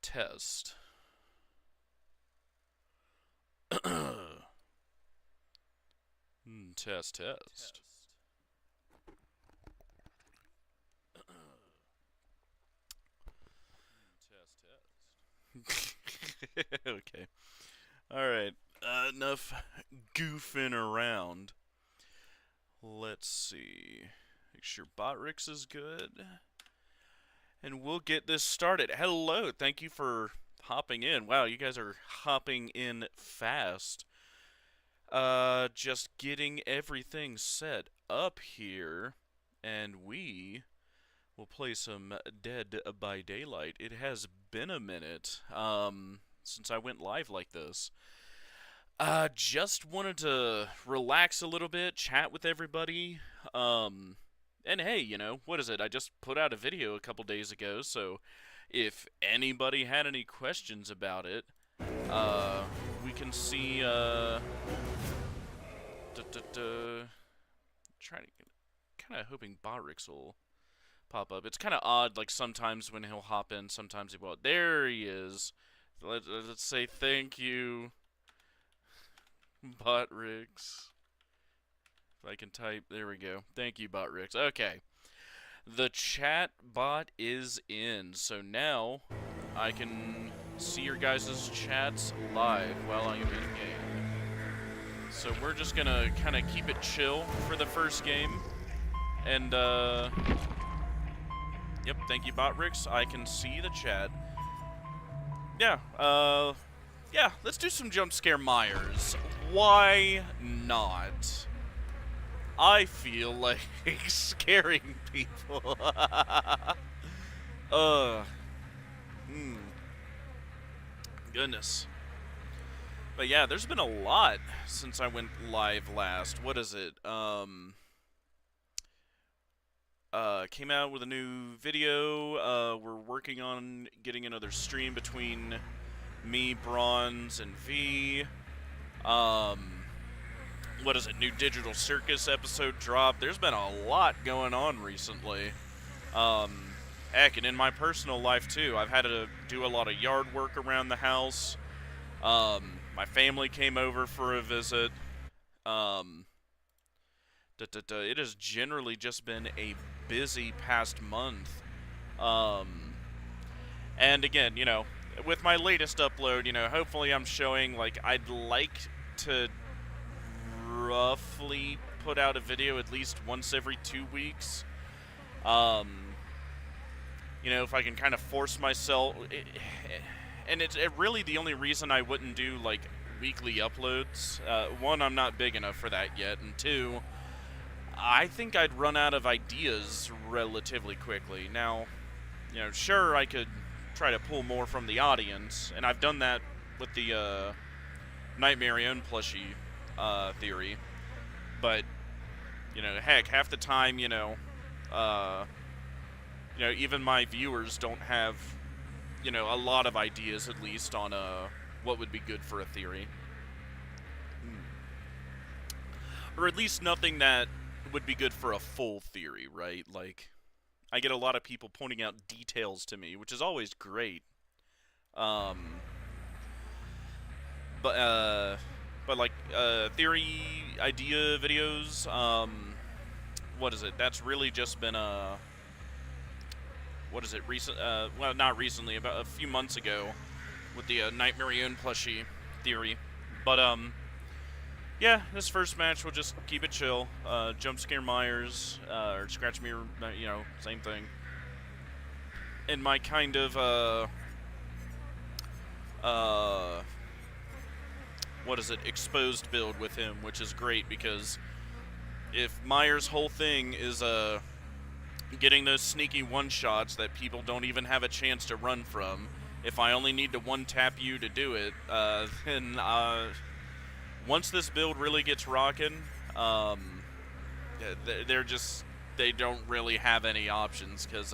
Test. Test. Okay. Alright. Enough goofing around. Let's see. Make sure Botrix is good. And we'll get this started. Hello. Thank you for hopping in. Wow, you guys are hopping in fast. Just getting everything set up here. And we will play some Dead by Daylight. It has been a minute, since I went live like this. Just wanted to relax a little bit, chat with everybody, and hey, you know, what is it? I just put out a video a couple days ago, so if anybody had any questions about it, we can see, trying to, kind of hoping Botrix will pop up. It's kind of odd, like, sometimes when he'll hop in, sometimes he won't. There he is. Let's say thank you, Botrix. If I can type, there we go. Thank you, Botrix. Okay. The chat bot is in, so now I can see your guys' chats live while I am in game. So we're just gonna kind of keep it chill for the first game. And, yep, thank you, Botrix. I can see the chat. Yeah, yeah, let's do some jump scare Myers. Why not? I feel like scaring people. Goodness. But yeah, there's been a lot since I went live last. What is it? Came out with a new video. We're working on getting another stream between me, Bronze, and V. What is it? New Digital Circus episode dropped. There's been a lot going on recently. Heck, and in my personal life too, I've had to do a lot of yard work around the house. My family came over for a visit. It has generally just been a busy past month. And again, you know, with my latest upload, you know, hopefully I'm showing, like, I'd like to roughly put out a video at least once every 2 weeks. You know, if I can kind of force myself, and it's really the only reason I wouldn't do, like, weekly uploads. One, I'm not big enough for that yet, and two, I think I'd run out of ideas relatively quickly. Now, you know, sure, I could try to pull more from the audience, and I've done that with the Nightmare Own plushie theory, but, you know, heck, half the time, you know, even my viewers don't have, you know, a lot of ideas, at least, on what would be good for a theory. Or at least nothing that would be good for a full theory, right? Like, I get a lot of people pointing out details to me, which is always great. But like, theory idea videos, what is it? That's really just been, what is it, well, not recently, about a few months ago, with the Nightmare Own plushie theory. But, yeah, this first match, we'll just keep it chill. Jump scare Myers, or scratch me, you know, same thing. And my kind of, what is it, exposed build with him, which is great, because if Myers' whole thing is, getting those sneaky one-shots that people don't even have a chance to run from, if I only need to one-tap you to do it, then, once this build really gets rocking, they don't really have any options, because,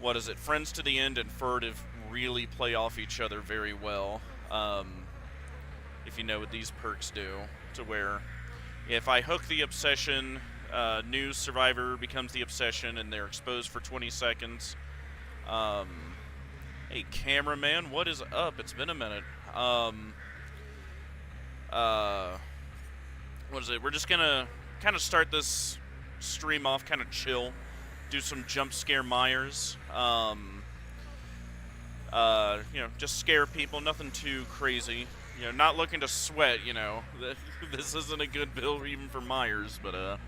what is it, Friends to the End and Furtive really play off each other very well. if you know what these perks do, to where if I hook the obsession, new survivor becomes the obsession and they're exposed for 20 seconds. Hey, cameraman, what is up? It's been a minute. What is it? We're just gonna kind of start this stream off kind of chill, do some jump scare Myers. Just scare people, nothing too crazy. Not looking to sweat, This isn't a good build even for Myers, but,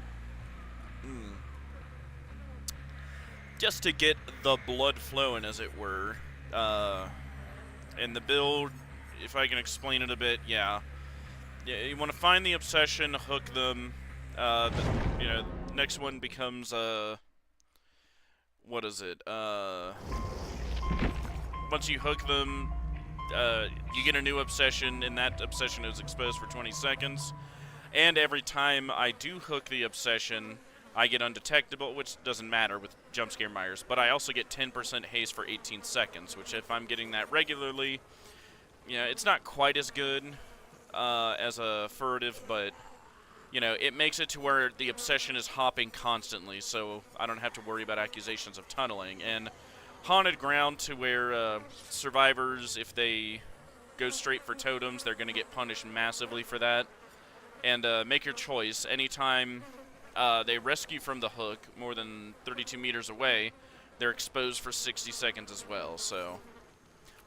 just to get the blood flowing, as it were. And the build, if I can explain it a bit, yeah, you want to find the obsession, hook them. Next one becomes, what is it? Once you hook them, you get a new obsession, and that obsession is exposed for 20 seconds. And every time I do hook the obsession, I get undetectable, which doesn't matter with jump scare Myers, but I also get 10% haste for 18 seconds, which if I'm getting that regularly, it's not quite as good as a furtive, but, it makes it to where the obsession is hopping constantly, so I don't have to worry about accusations of tunneling. And haunted ground to where survivors, if they go straight for totems, they're going to get punished massively for that. And make your choice. Anytime they rescue from the hook more than 32 meters away, they're exposed for 60 seconds as well. So,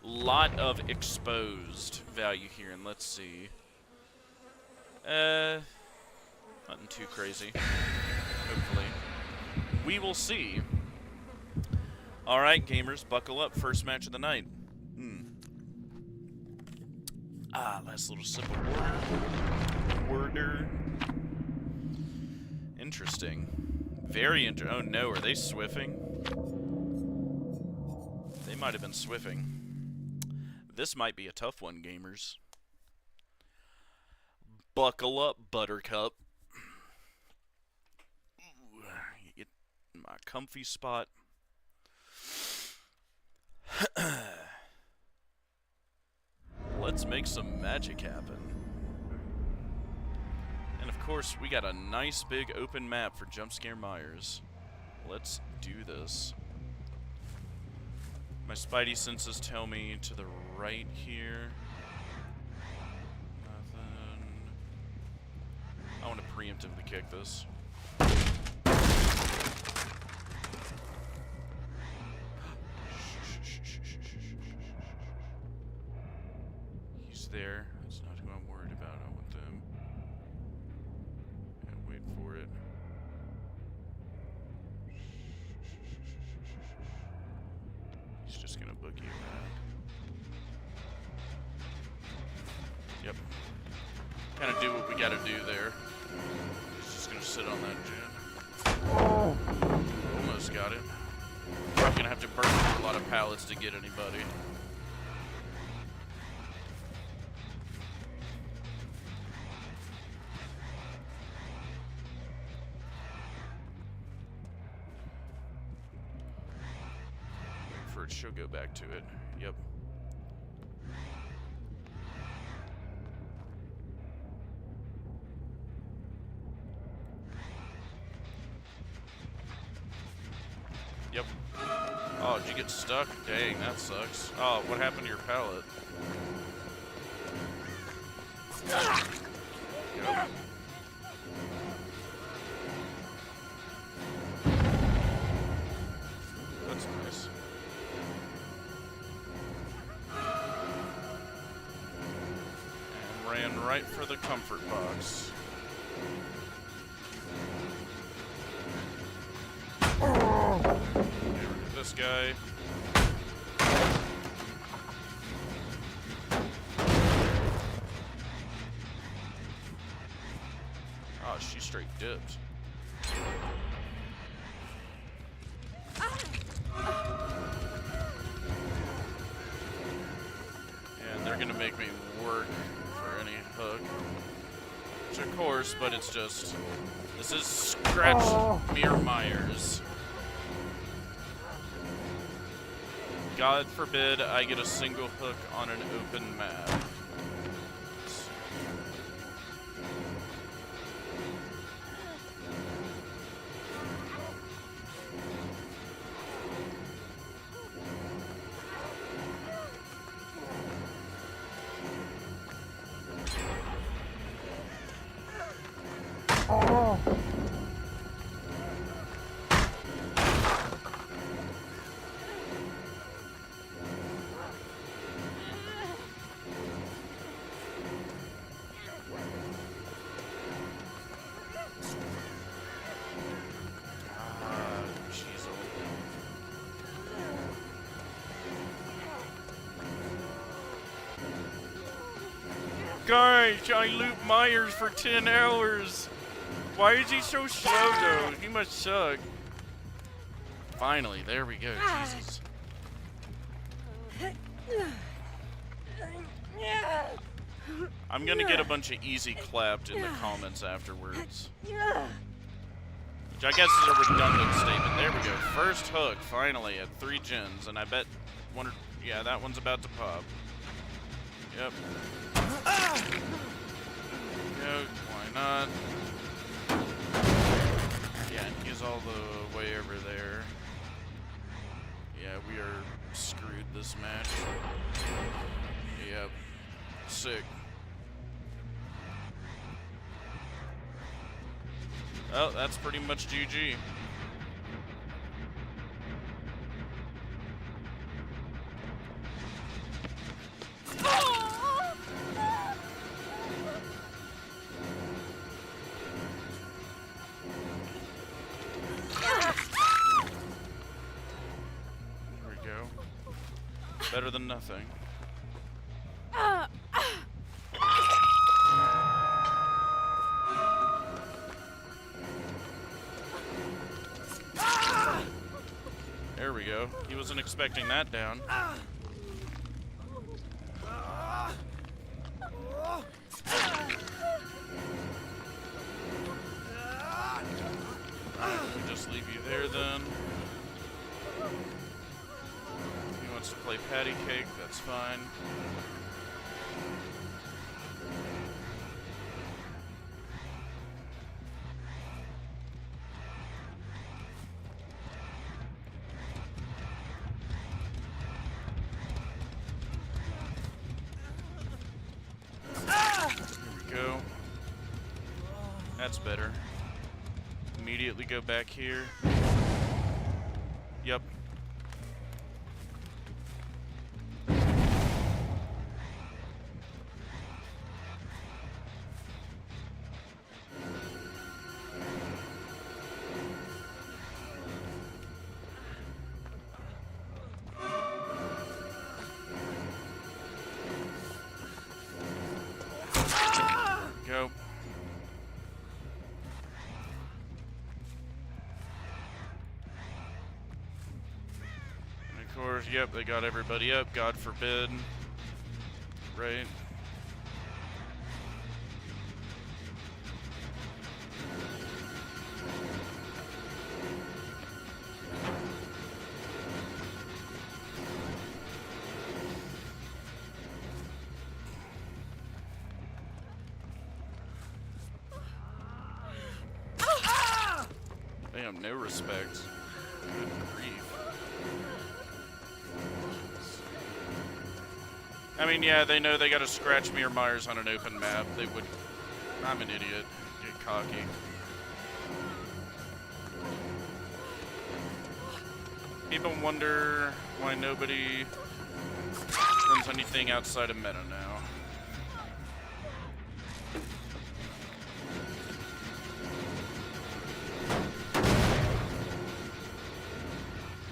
lot of exposed value here. And let's see. Nothing too crazy. Hopefully. We will see. Alright, gamers, buckle up. First match of the night. Last little sip of water. Interesting. Very interesting. Oh no, are they swiffing? They might have been swiffing. This might be a tough one, gamers. Buckle up, Buttercup. Ooh, get my comfy spot. Let's make some magic happen. And of course, we got a nice big open map for Jump Scare Myers. Let's do this. My spidey senses tell me to the right here. Nothing. I want to preemptively kick this. He's there. That's not who I'm worried about. I want them. Yeah, wait for it. He's just gonna boogie around. Yep. Kind of do what we gotta do there. He's just gonna sit on that gen. Almost got it. Probably gonna have to burn through a lot of pallets to get anybody. She'll go back to it. Yep. Yep. Oh, did you get stuck? Dang, that sucks. Oh, what happened to your pallet? Yep. That's nice. Ran right for the comfort box. This guy. Oh, she straight dipped. And they're gonna make me work for any hook. Which of course, but it's just... This is Scratch Mere Myers. God forbid I get a single hook on an open map. gosh, I loop Myers for 10 hours. Why is he so slow, though? He must suck. Finally, there we go, Jesus. I'm gonna get a bunch of easy clapped in the comments afterwards. Which I guess is a redundant statement. There we go. First hook, finally, at 3 gens. And I bet one or... Yeah, that one's about to pop. Yep. Go, why not? Yeah, and he's all the way over there. Yeah, we are screwed this match. Yep. Sick. Oh, that's pretty much GG. There we go. Better than nothing. There we go. He wasn't expecting that down. We just leave you there then. He wants to play patty cake, that's fine. That's better. Immediately go back here. Yep. Go. Of course, yep, they got everybody up, God forbid. Right? Damn, no respect. Good grief. I mean, yeah, they know they gotta scratch me or Myers on an open map. They would... I'm an idiot. Get cocky. People wonder why nobody runs anything outside of meta now.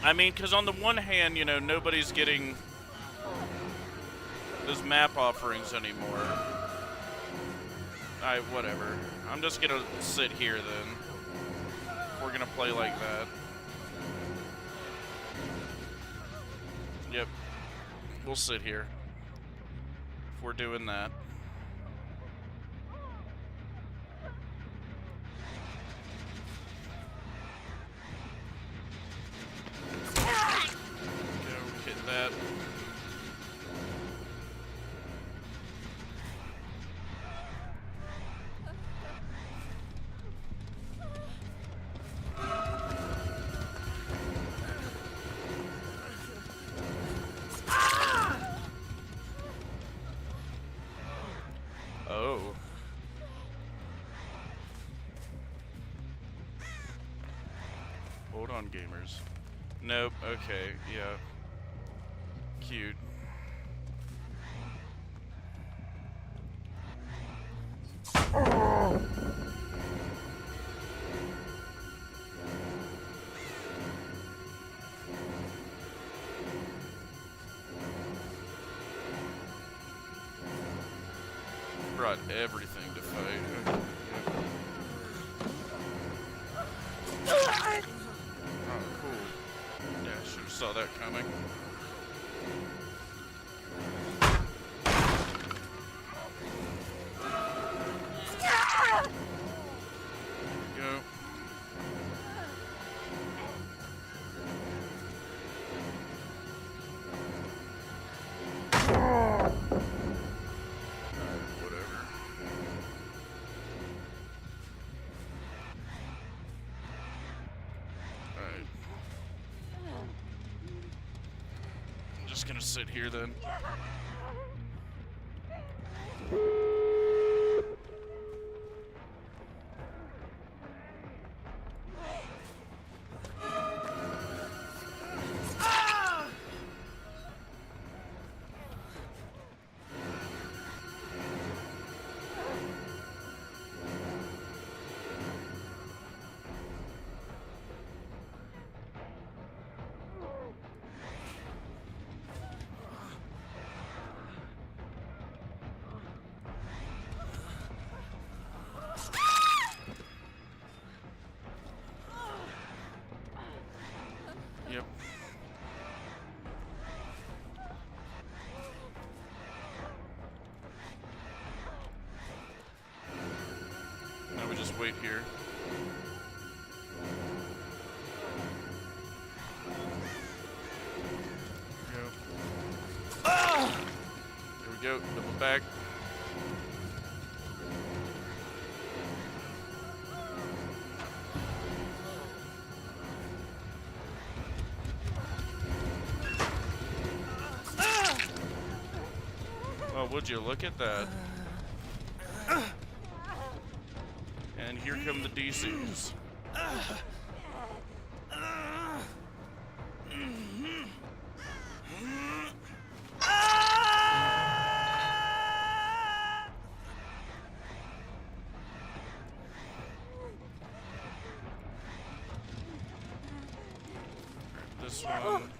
I mean, because on the one hand, you know, nobody's getting those map offerings anymore. Whatever. I'm just gonna sit here then. We're gonna play like that. Yep. We'll sit here. If we're doing that. Hit that. Oh. Hold on, gamers. Nope, okay, yeah. Cute. brought everything to fight. Oh, cool. Yeah, I should have saw that coming. Go. Whatever. Alright. I'm just gonna sit here then. Yep. Now we just wait here. There we go. Double back. Oh, would you look at that? And here come the DCs. This one.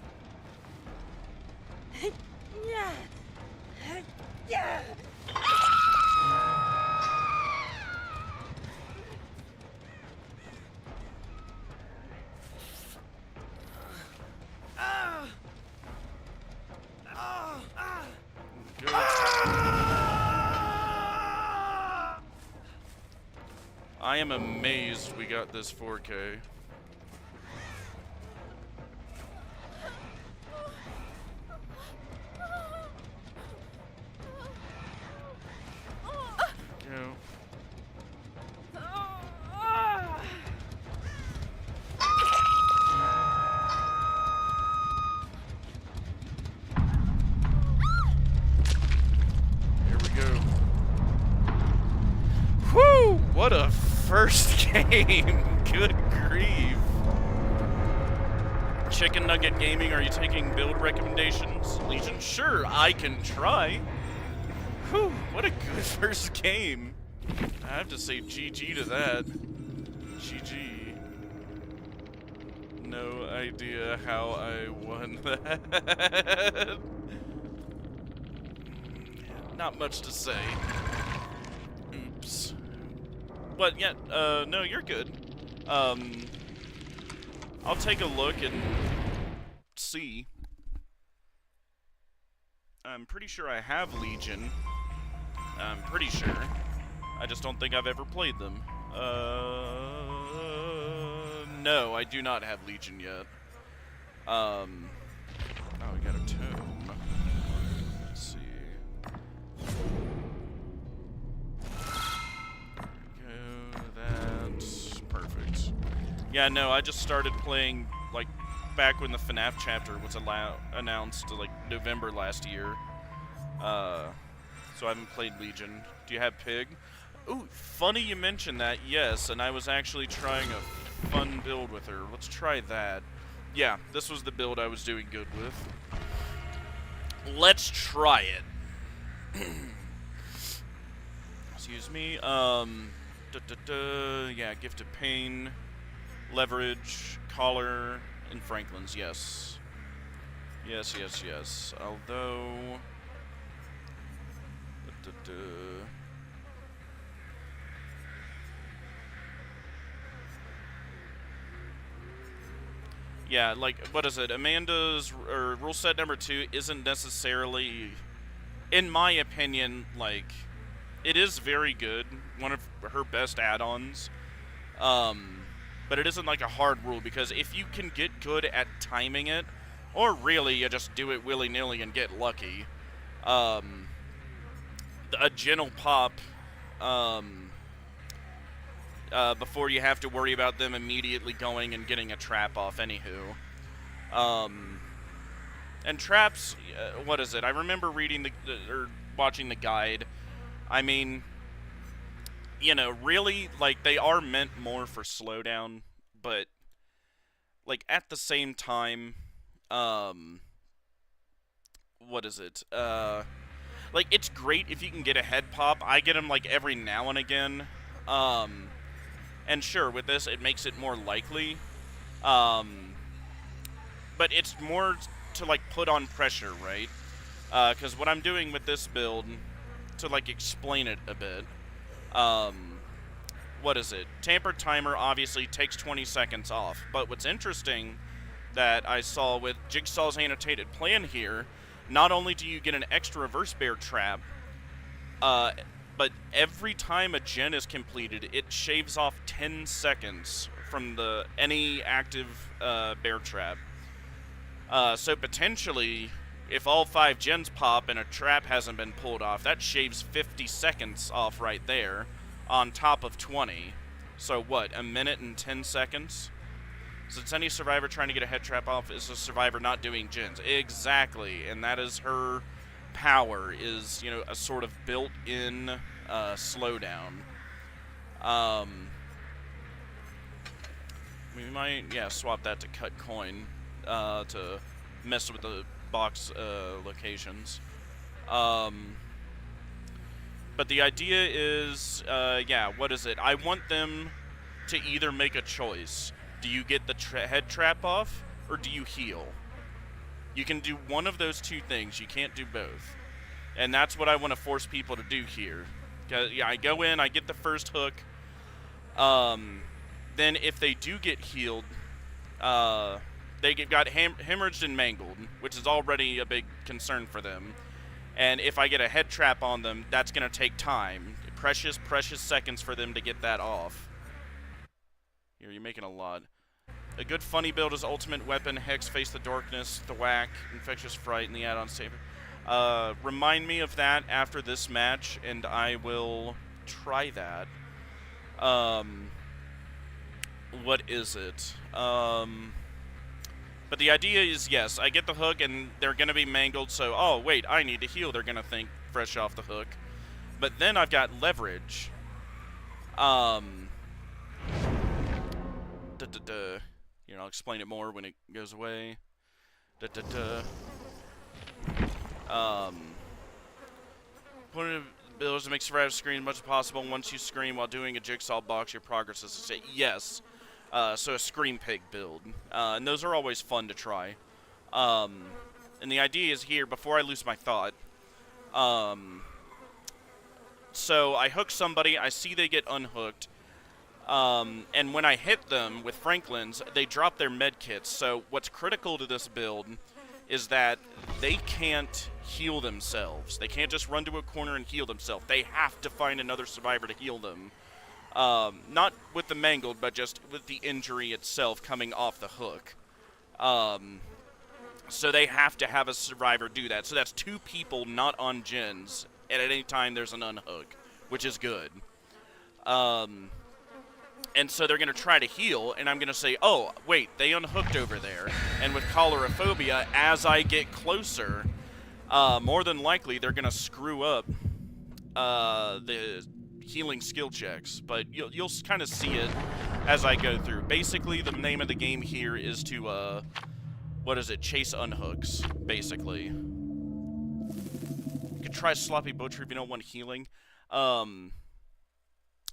Go. I am amazed we got this 4K. Go. Here we go. Whew! What a first game! Good grief. Chicken Nugget Gaming, are you taking build recommendations? Legion? Sure, I can try. Whew, what a good first game. I have to say GG to that. GG. No idea how I won that. Not much to say. Oops. But yeah, no, you're good. I'll take a look and see. I'm pretty sure I have Legion. I'm pretty sure. I just don't think I've ever played them. No, I do not have Legion yet. Oh, we got a tome. Let's see. Go, that's perfect. Yeah, no, I just started playing, like, back when the FNAF chapter was announced, like, November last year. So I haven't played Legion. Do you have Pig? Ooh, funny you mentioned that, yes, and I was actually trying a fun build with her. Let's try that. Yeah, this was the build I was doing good with. Let's try it. Excuse me. Yeah, Gift of Pain, Leverage, Collar, and Franklin's, yes. Yes, yes, yes. Although... yeah, like, what is it? Amanda's, or rule set number 2 isn't necessarily, in my opinion, like, it is very good, one of her best add-ons, but it isn't like a hard rule, because if you can get good at timing it, or really you just do it willy-nilly and get lucky, a gen will pop, before you have to worry about them immediately going and getting a trap off, anywho. And traps, what is it? I remember reading or watching the guide. I mean, you know, really, like, they are meant more for slowdown, but, like, at the same time, what is it? Like, it's great if you can get a head pop. I get them, like, every now and again. And sure, with this, it makes it more likely. But it's more to, like, put on pressure, right? Because what I'm doing with this build, to, like, explain it a bit, what is it? Tamper timer obviously takes 20 seconds off. But what's interesting that I saw with Jigsaw's annotated plan here, not only do you get an extra reverse bear trap, but every time a gen is completed, it shaves off 10 seconds from any active bear trap. So potentially, if all 5 gens pop and a trap hasn't been pulled off, that shaves 50 seconds off right there, on top of 20. So what, a minute and 10 seconds? Since any survivor trying to get a head trap off is a survivor not doing gens. Exactly, and that is her power, is, you know, a sort of built-in slowdown. We might, yeah, swap that to cut coin to mess with the box locations. But the idea is, yeah, what is it? I want them to either make a choice. Do you get the head trap off, or do you heal? You can do one of those two things. You can't do both. And that's what I want to force people to do here. Yeah, I go in, I get the first hook. Then if they do get healed, they got hemorrhaged and mangled, which is already a big concern for them. And if I get a head trap on them, that's going to take time. Precious seconds for them to get that off. Here, you're making a lot. A good funny build is Ultimate Weapon, Hex, Face the Darkness, the Whack, Infectious Fright, and the add-on Saber. Remind me of that after this match, and I will try that. What is it? But the idea is, yes, I get the hook, and they're going to be mangled, so, oh, wait, I need to heal, they're going to think, fresh off the hook. But then I've got leverage. You know, I'll explain it more when it goes away. Point of builds to make survival scream as much as possible. Once you scream while doing a jigsaw box, your progress is to say yes. So a scream pig build. And those are always fun to try. And the idea is here, before I lose my thought, so I hook somebody, I see they get unhooked, and when I hit them with Franklin's, they drop their med kits. So what's critical to this build is that they can't heal themselves. They can't just run to a corner and heal themselves. They have to find another survivor to heal them. Not with the mangled, but just with the injury itself coming off the hook. So they have to have a survivor do that. So that's 2 people not on gens, and at any time there's an unhook, which is good. And so they're going to try to heal, and I'm going to say, oh, wait, they unhooked over there. And with Choleraphobia, as I get closer, more than likely they're going to screw up the healing skill checks. But you'll kind of see it as I go through. Basically, the name of the game here is to, what is it, chase unhooks, basically. You could try Sloppy Butcher if you don't want healing.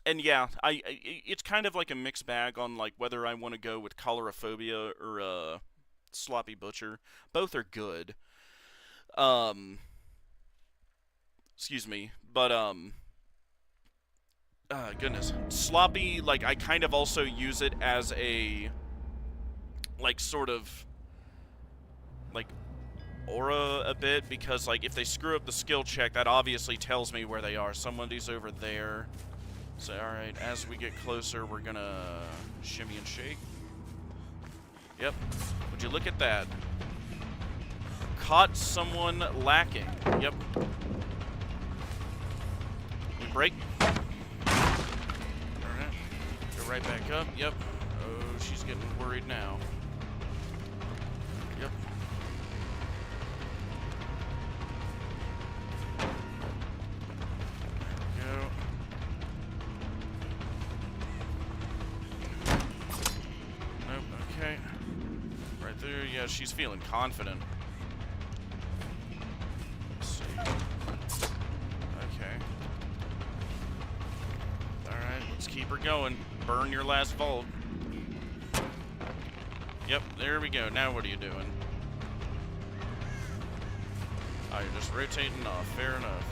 And yeah, it's kind of like a mixed bag on like whether I want to go with Choleraphobia or Sloppy Butcher. Both are good. Excuse me, but goodness, Sloppy, like I kind of also use it as a like, sort of, like, aura a bit, because, like, if they screw up the skill check, that obviously tells me where they are. Somebody's over there. So, alright, as we get closer, we're gonna shimmy and shake. Yep. Would you look at that? Caught someone lacking. Yep. We break. Alright. Go right back up. Yep. Oh, she's getting worried now. Yep. Okay. Right there, yeah, she's feeling confident. Let's see. Okay. Alright, let's keep her going. Burn your last vault. Yep, there we go. Now what are you doing? Oh, you're just rotating off. Fair enough.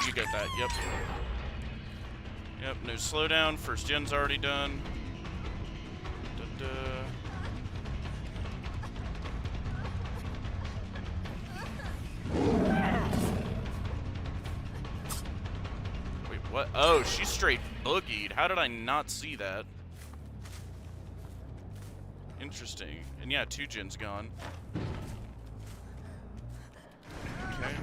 You got that, yep. Yep, no slowdown. First gen's already done. Wait, what? Oh, she's straight boogied. How did I not see that? Interesting. And yeah, 2 gens gone. Okay.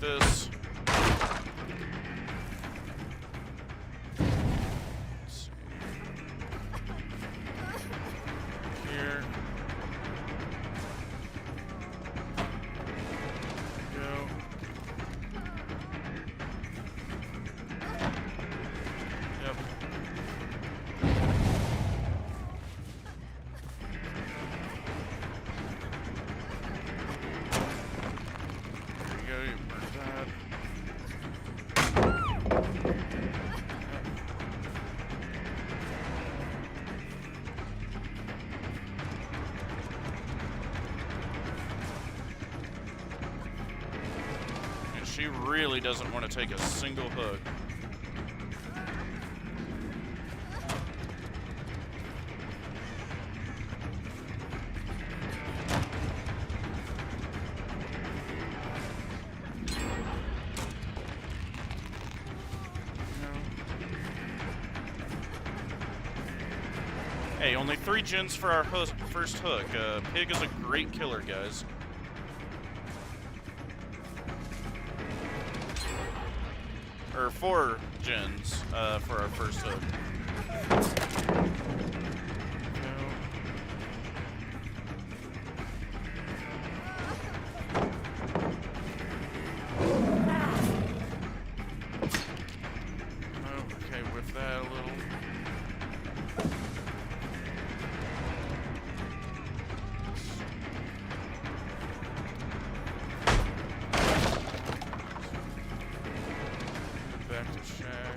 This. Let's see. Here. Go. Yep. There you go. You burn that. And she really doesn't want to take a single hook. Hey, only 3 gens for our first hook. Pig is a great killer, guys. Or 4 gens for our first hook. Okay, with that a little. Back to Shack.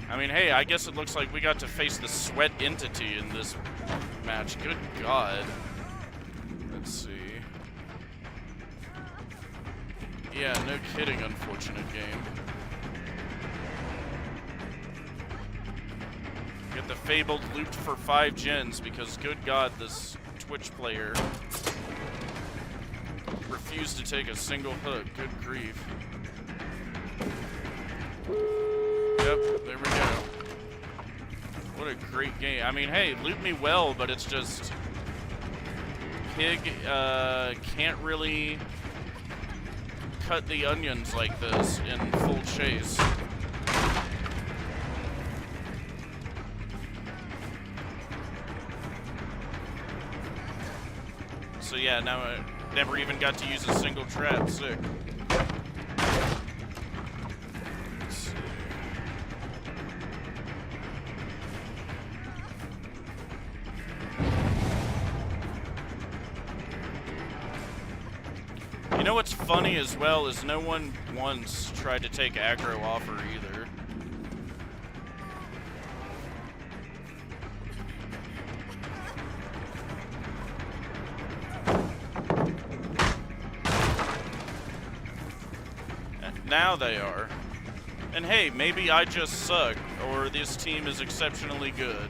I mean, hey, I guess it looks like we got to face the sweat entity in this match. Good God. Let's see. Yeah, no kidding, unfortunate game. Get the fabled loot for 5 gens because, good God, this Twitch player refused to take a single hook. Good grief. Yep, there we go. What a great game. I mean, hey, loot me well, but it's just... Pig can't really cut the onions like this in full chase. So yeah, now I never even got to use a single trap. Sick. Let's see. You know what's funny as well is no one once tried to take aggro off her either. Now they are. And hey, maybe I just suck, or this team is exceptionally good.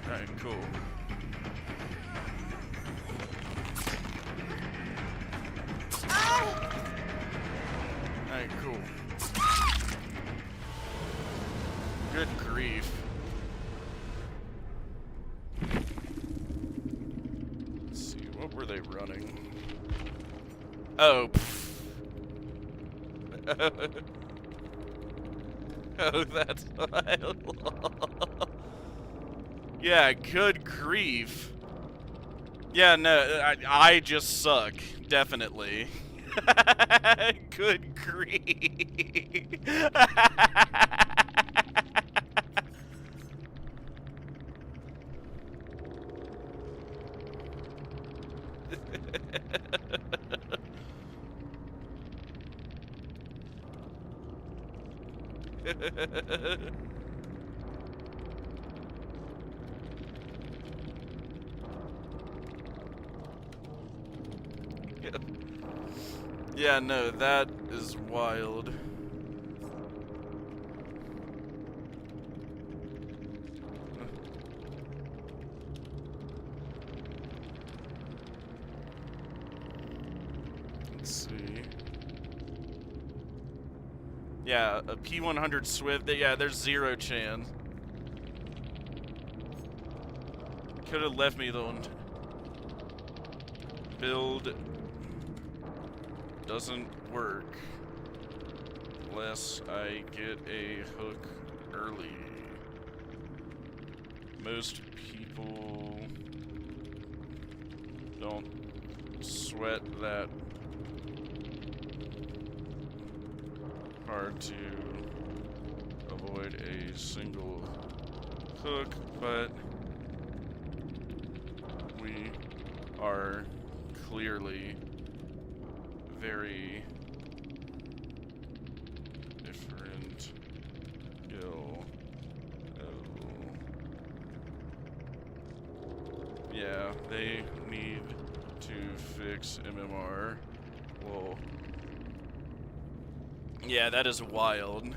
Alright, cool. Alright, cool. Good grief. What were they running? Oh. Oh, that's wild. Yeah, good grief. Yeah, no, I just suck. Definitely. Good grief. Yeah, no, that is wild. Let's see. Yeah, a P100 Swift. Yeah, there's zero chance. Could have left me though. Build doesn't work unless I get a hook early. Most people don't sweat that hard to avoid a single hook, but we are clearly very different skill level. Yeah, they need to fix MMR. Whoa. Yeah, that is wild.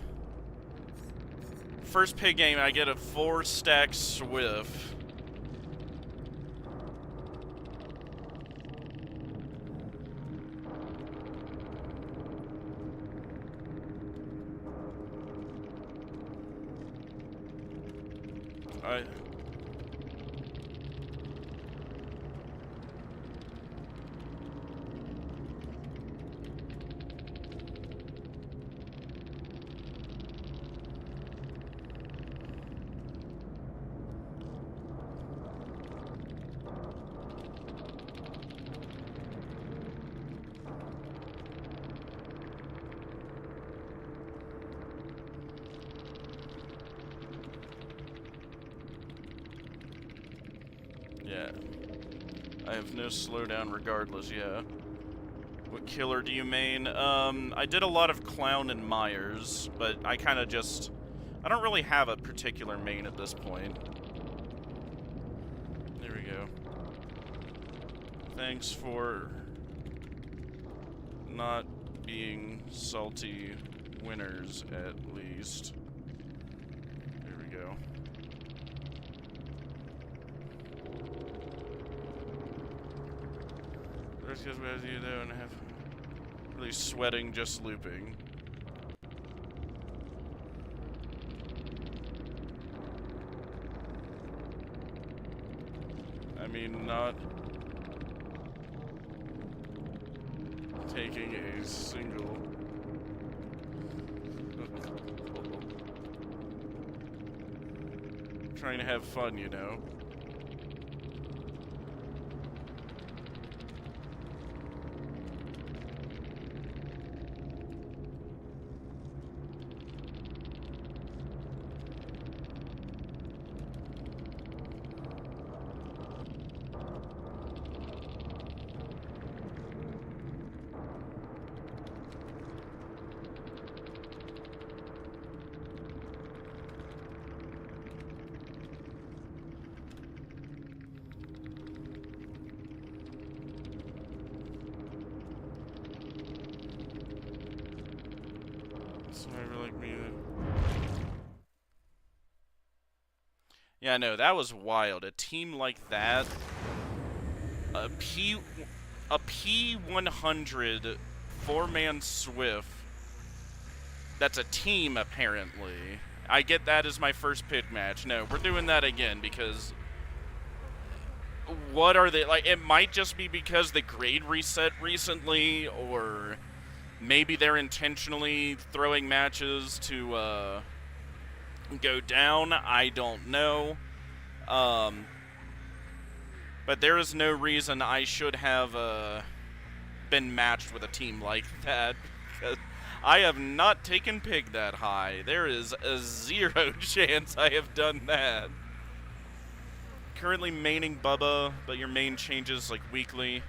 First pig game, I get a 4-stack Swift. Yeah. I have no slowdown regardless, yeah. What killer do you main? I did a lot of Clown and Myers, but I kind of just... I don't really have a particular main at this point. There we go. Thanks for not being salty winners, at least. There we go. That's because we have you there and have really sweating just looping. I mean, not taking a single trying to have fun, you know. Survivor like me. Yeah, no, that was wild. A team like that, a P100 4-man Swift. That's a team, apparently. I get that as my first pick match. No, we're doing that again because what are they like? It might just be because the grade reset recently, or maybe they're intentionally throwing matches to go down. I don't know. But there is no reason I should have been matched with a team like that. I have not taken Pig that high. There is a 0 chance I have done that. Currently maining Bubba, but your main changes like weekly.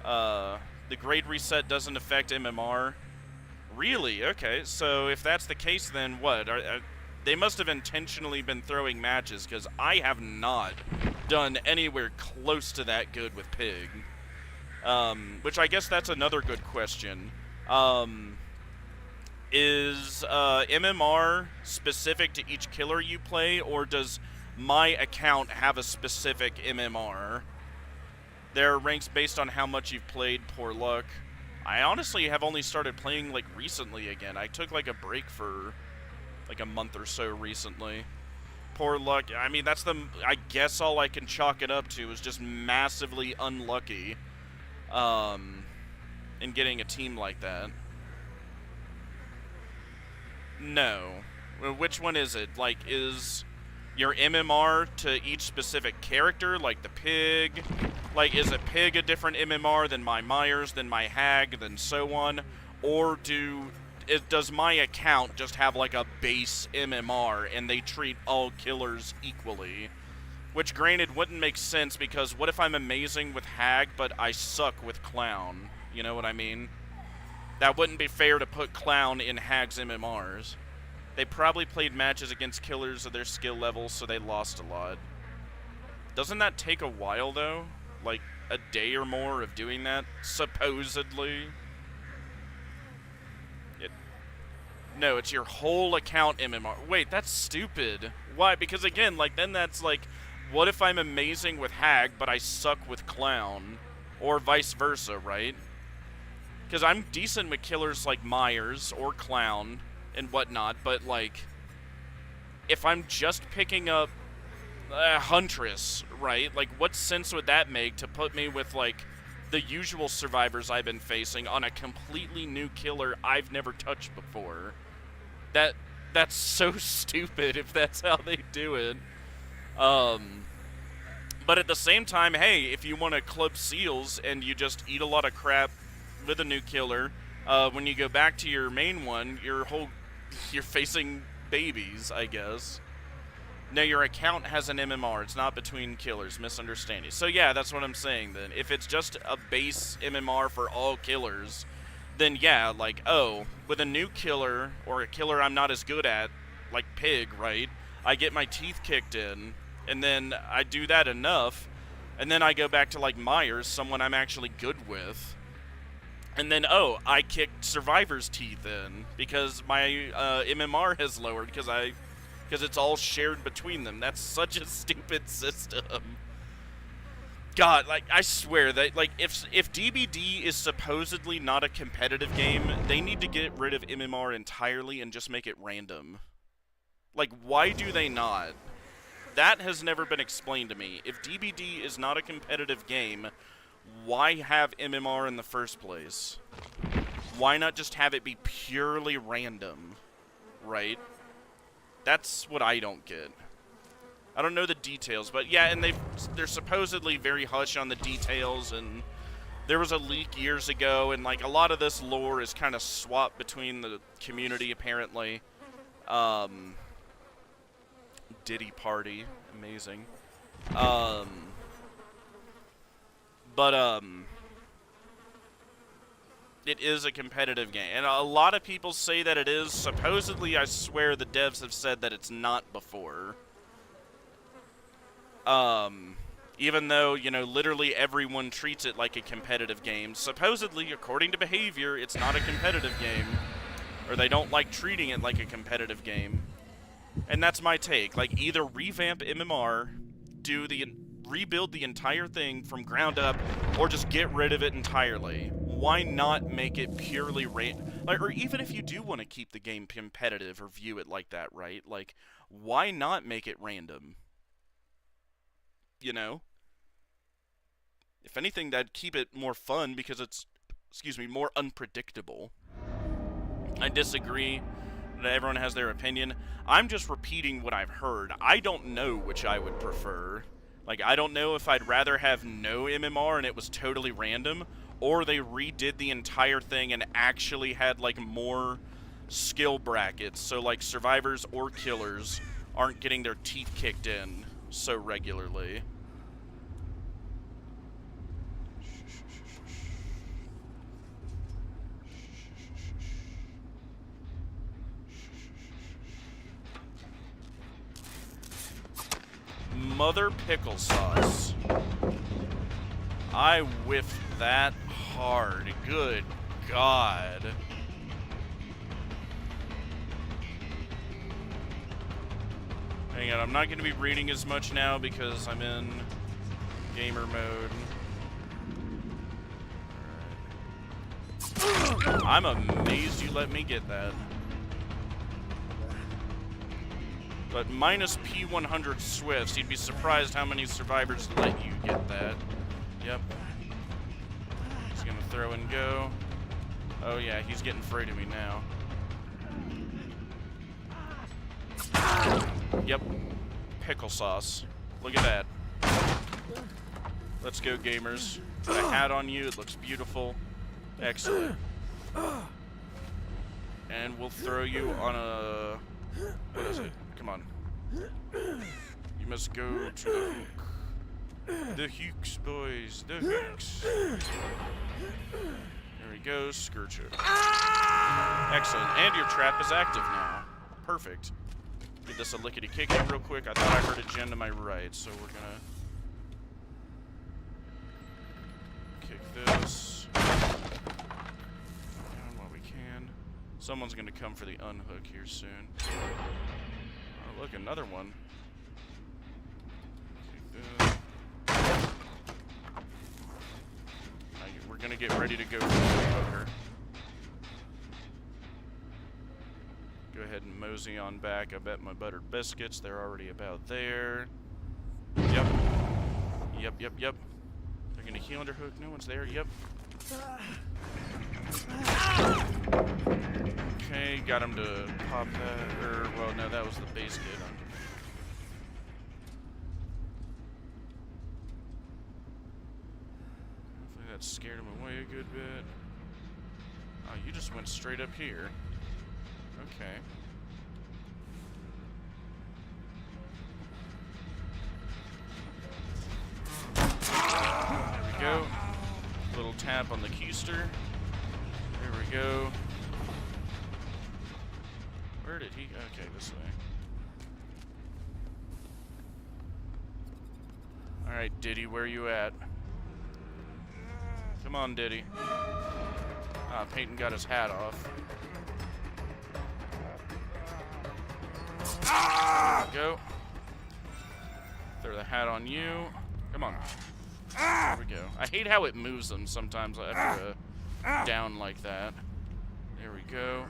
The grade reset doesn't affect MMR. Really? Okay, so if that's the case, then what? They must have intentionally been throwing matches, because I have not done anywhere close to that good with Pig. Which I guess that's another good question. Is MMR specific to each killer you play, or does my account have a specific MMR? There are ranks based on how much you've played. Poor luck. I honestly have only started playing like recently again. I took like a break for like a month or so recently. Poor luck. I mean, that's I guess all I can chalk it up to is just massively unlucky in getting a team like that. No. Which one is it? Like, is your MMR to each specific character, like the Pig? Like, is a Pig a different MMR than my Myers, than my Hag, than so on? Or does my account just have like a base MMR and they treat all killers equally? Which, granted, wouldn't make sense, because what if I'm amazing with Hag but I suck with Clown? You know what I mean? That wouldn't be fair to put Clown in Hag's MMRs. They probably played matches against killers of their skill level, so they lost a lot. Doesn't that take a while, though? Like, a day or more of doing that, supposedly? No, it's your whole account MMR. Wait, that's stupid. Why? Because, again, like, then that's like, what if I'm amazing with Hag, but I suck with Clown? Or vice versa, right? Because I'm decent with killers like Myers or Clown and whatnot, but, like, if I'm just picking up Huntress, right? Like, what sense would that make to put me with, like, the usual survivors I've been facing on a completely new killer I've never touched before? That's so stupid if that's how they do it. But at the same time, hey, if you want to club seals and you just eat a lot of crap with a new killer, when you go back to your main one, you're facing babies, I guess. No, your account has an MMR. It's not between killers. Misunderstanding. So yeah, that's what I'm saying then. If it's just a base MMR for all killers, then yeah, like, oh, with a new killer, or a killer I'm not as good at, like Pig, right? I get my teeth kicked in, and then I do that enough, and then I go back to, like, Myers, someone I'm actually good with, and then, oh, I kicked Survivor's teeth in, because my MMR has lowered, because it's all shared between them. That's such a stupid system. God, like, I swear that, like, if DBD is supposedly not a competitive game, they need to get rid of MMR entirely and just make it random. Like, why do they not? That has never been explained to me. If DBD is not a competitive game, why have MMR in the first place? Why not just have it be purely random, right? That's what I don't get. I don't know the details, but yeah, and they're supposedly very hush on the details, and there was a leak years ago, and like a lot of this lore is kind of swapped between the community, apparently. Diddy Party, amazing. It is a competitive game, and a lot of people say that it is. Supposedly, I swear the devs have said that it's not before. Even though, you know, literally everyone treats it like a competitive game. Supposedly, according to behavior, it's not a competitive game. or they don't like treating it like a competitive game. And that's my take. Like, either revamp MMR, rebuild the entire thing from ground up, or just get rid of it entirely. Why not make it purely like, or even if you do want to keep the game competitive or view it like that, right? Like, why not make it random? You know? If anything, that'd keep it more fun because it's, more unpredictable. I disagree that everyone has their opinion. I'm just repeating what I've heard. I don't know which I would prefer. Like, I don't know if I'd rather have no MMR and it was totally random, or they redid the entire thing and actually had, like, more skill brackets, so, like, survivors or killers aren't getting their teeth kicked in so regularly. Mother pickle sauce. I whiffed that hard. Good God. Hang on, I'm not going to be reading as much now because I'm in gamer mode. Alright. I'm amazed you let me get that. But minus P100 Swifts, you'd be surprised how many survivors let you get that. Yep. He's gonna throw and go. Oh yeah, he's getting afraid of me now. Yep. Pickle sauce. Look at that. Let's go, gamers. Put a hat on you, it looks beautiful. Excellent. And we'll throw you on a... What is it? Come on. You must go to the hook. The hooks, boys. The hooks. There we go. Scourge it. Excellent. And your trap is active now. Perfect. Give this a lickety-kick real quick. I thought I heard a gen to my right, so we're gonna... kick this. Down while we can. Someone's gonna come for the unhook here soon. Oh, look, another one. We're gonna get ready to go for the hooker. Go ahead and mosey on back. I bet my buttered biscuits, they're already about there. Yep. Yep, yep, yep. They're gonna heal under hook. No one's there. Yep. Okay, got him to pop that, or, well, no, that was the base kid. Hopefully that scared him away a good bit. Oh, you just went straight up here. Okay. There we go. Little tap on the keister. There we go. Where did he? Okay, this way. Alright, Diddy, where you at? Come on, Diddy. Ah, Peyton got his hat off. There we go. Throw the hat on you. Come on. There we go. I hate how it moves them sometimes after a down like that. There we go.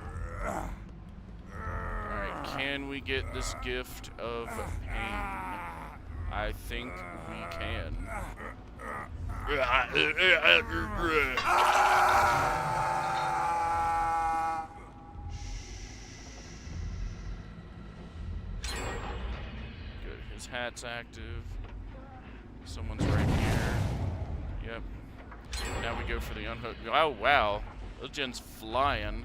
Alright, can we get this gift of pain? I think we can. Good. His hat's active. Someone's right here. Yep. Now we go for the unhook. Oh, wow. Those gens flying.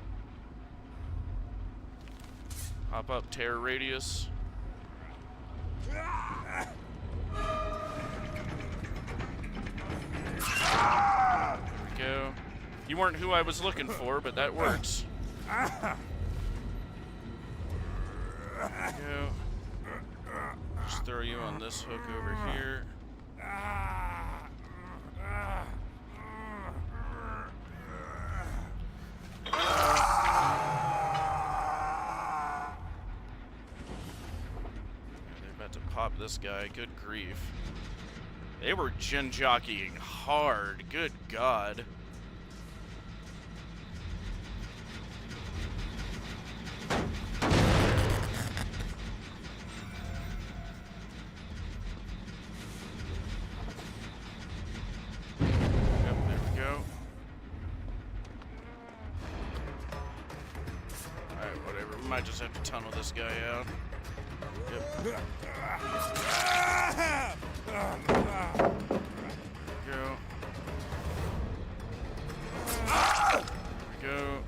Hop up, terror radius. There we go. You weren't who I was looking for, but that works. There we go. Just throw you on this hook over here. this guy. Good grief. They were Jin jockeying hard. Good God. Might just have to tunnel this guy out. Yep. Go. There we go.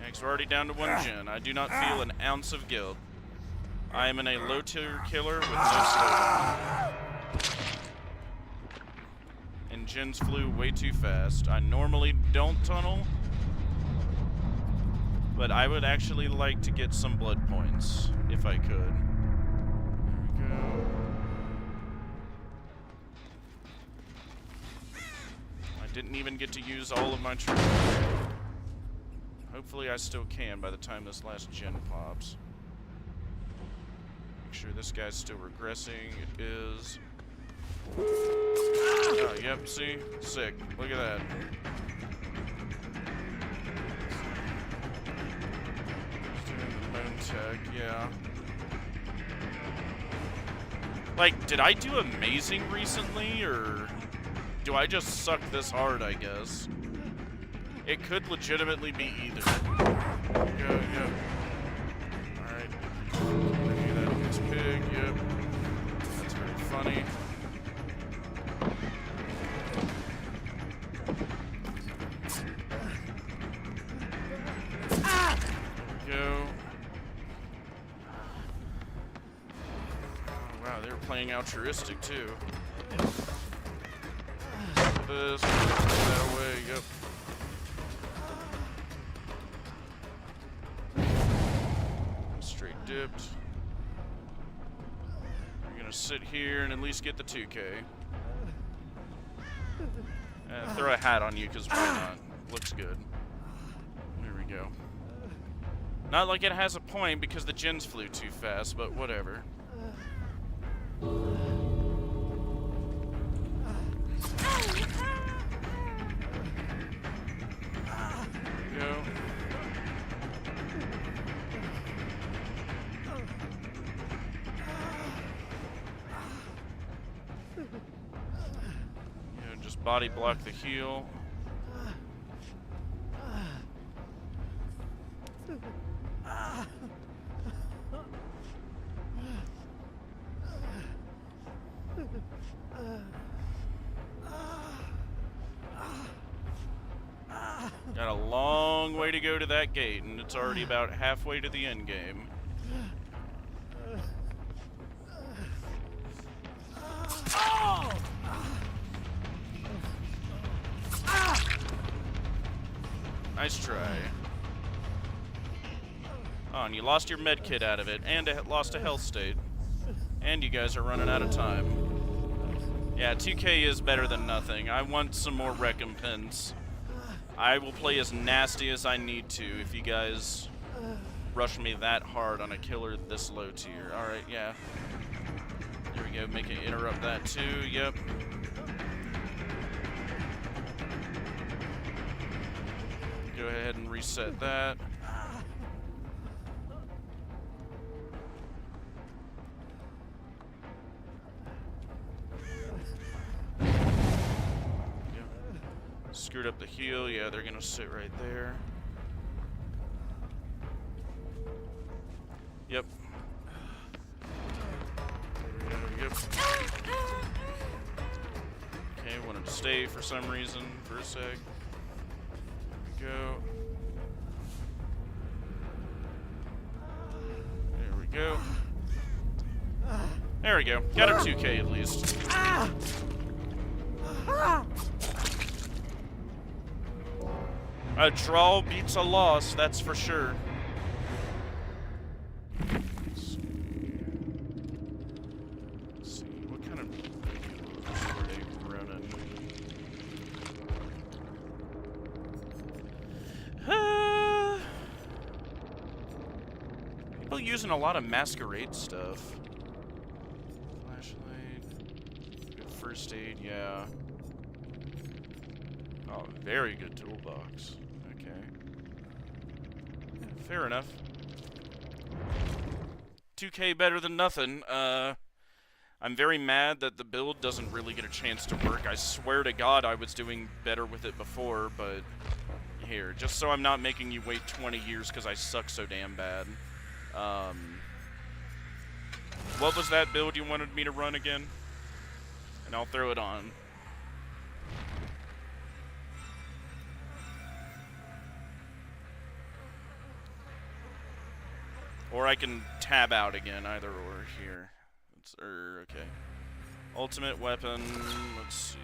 Next, we're already down to 1 Jin. I do not feel an ounce of guilt. I am in a low-tier killer with no slowdown. And Jins flew way too fast. I normally don't tunnel, but I would actually like to get some blood points, if I could. There we go. I didn't even get to use all of my troops. Hopefully I still can by the time this last Jin pops. Make sure this guy's still regressing. It is. Oh, yep, see? Sick. Look at that. Tech, yeah. Like, did I do amazing recently, or do I just suck this hard, I guess? It could legitimately be either. Go. Alright. Maybe that gets big, yep. That's very funny. Go. They were playing altruistic too. This, that away, yep. Straight dipped. We're gonna sit here and at least get the 2K. Throw a hat on you, because why not? Looks good. There we go. Not like it has a point because the Jins flew too fast, but whatever. Go. Yeah, just body block the heel. Got a long way to go to that gate, and it's already about halfway to the end game. Nice try. Oh, and you lost your med kit out of it, and lost a health state. And you guys are running out of time. Yeah, 2K is better than nothing. I want some more recompense. I will play as nasty as I need to if you guys rush me that hard on a killer this low tier. Alright, yeah. There we go, make it interrupt that too, yep. Go ahead and reset that. Screwed up the heel, yeah, they're gonna sit right there. Yep. Yep. Okay, wanted to stay for some reason for a sec. There we go. There we go. There we go. Got a 2K at least. A draw beats a loss, that's for sure. Let's see, what kind of are they running? People using a lot of masquerade stuff. first aid, yeah. Oh, very good toolbox. Okay. Fair enough. 2K better than nothing. I'm very mad that the build doesn't really get a chance to work. I swear to God I was doing better with it before, but here, just so I'm not making you wait 20 years because I suck so damn bad. What was that build you wanted me to run again? And I'll throw it on. Or I can tab out again, either or here. Okay. Ultimate weapon, let's see.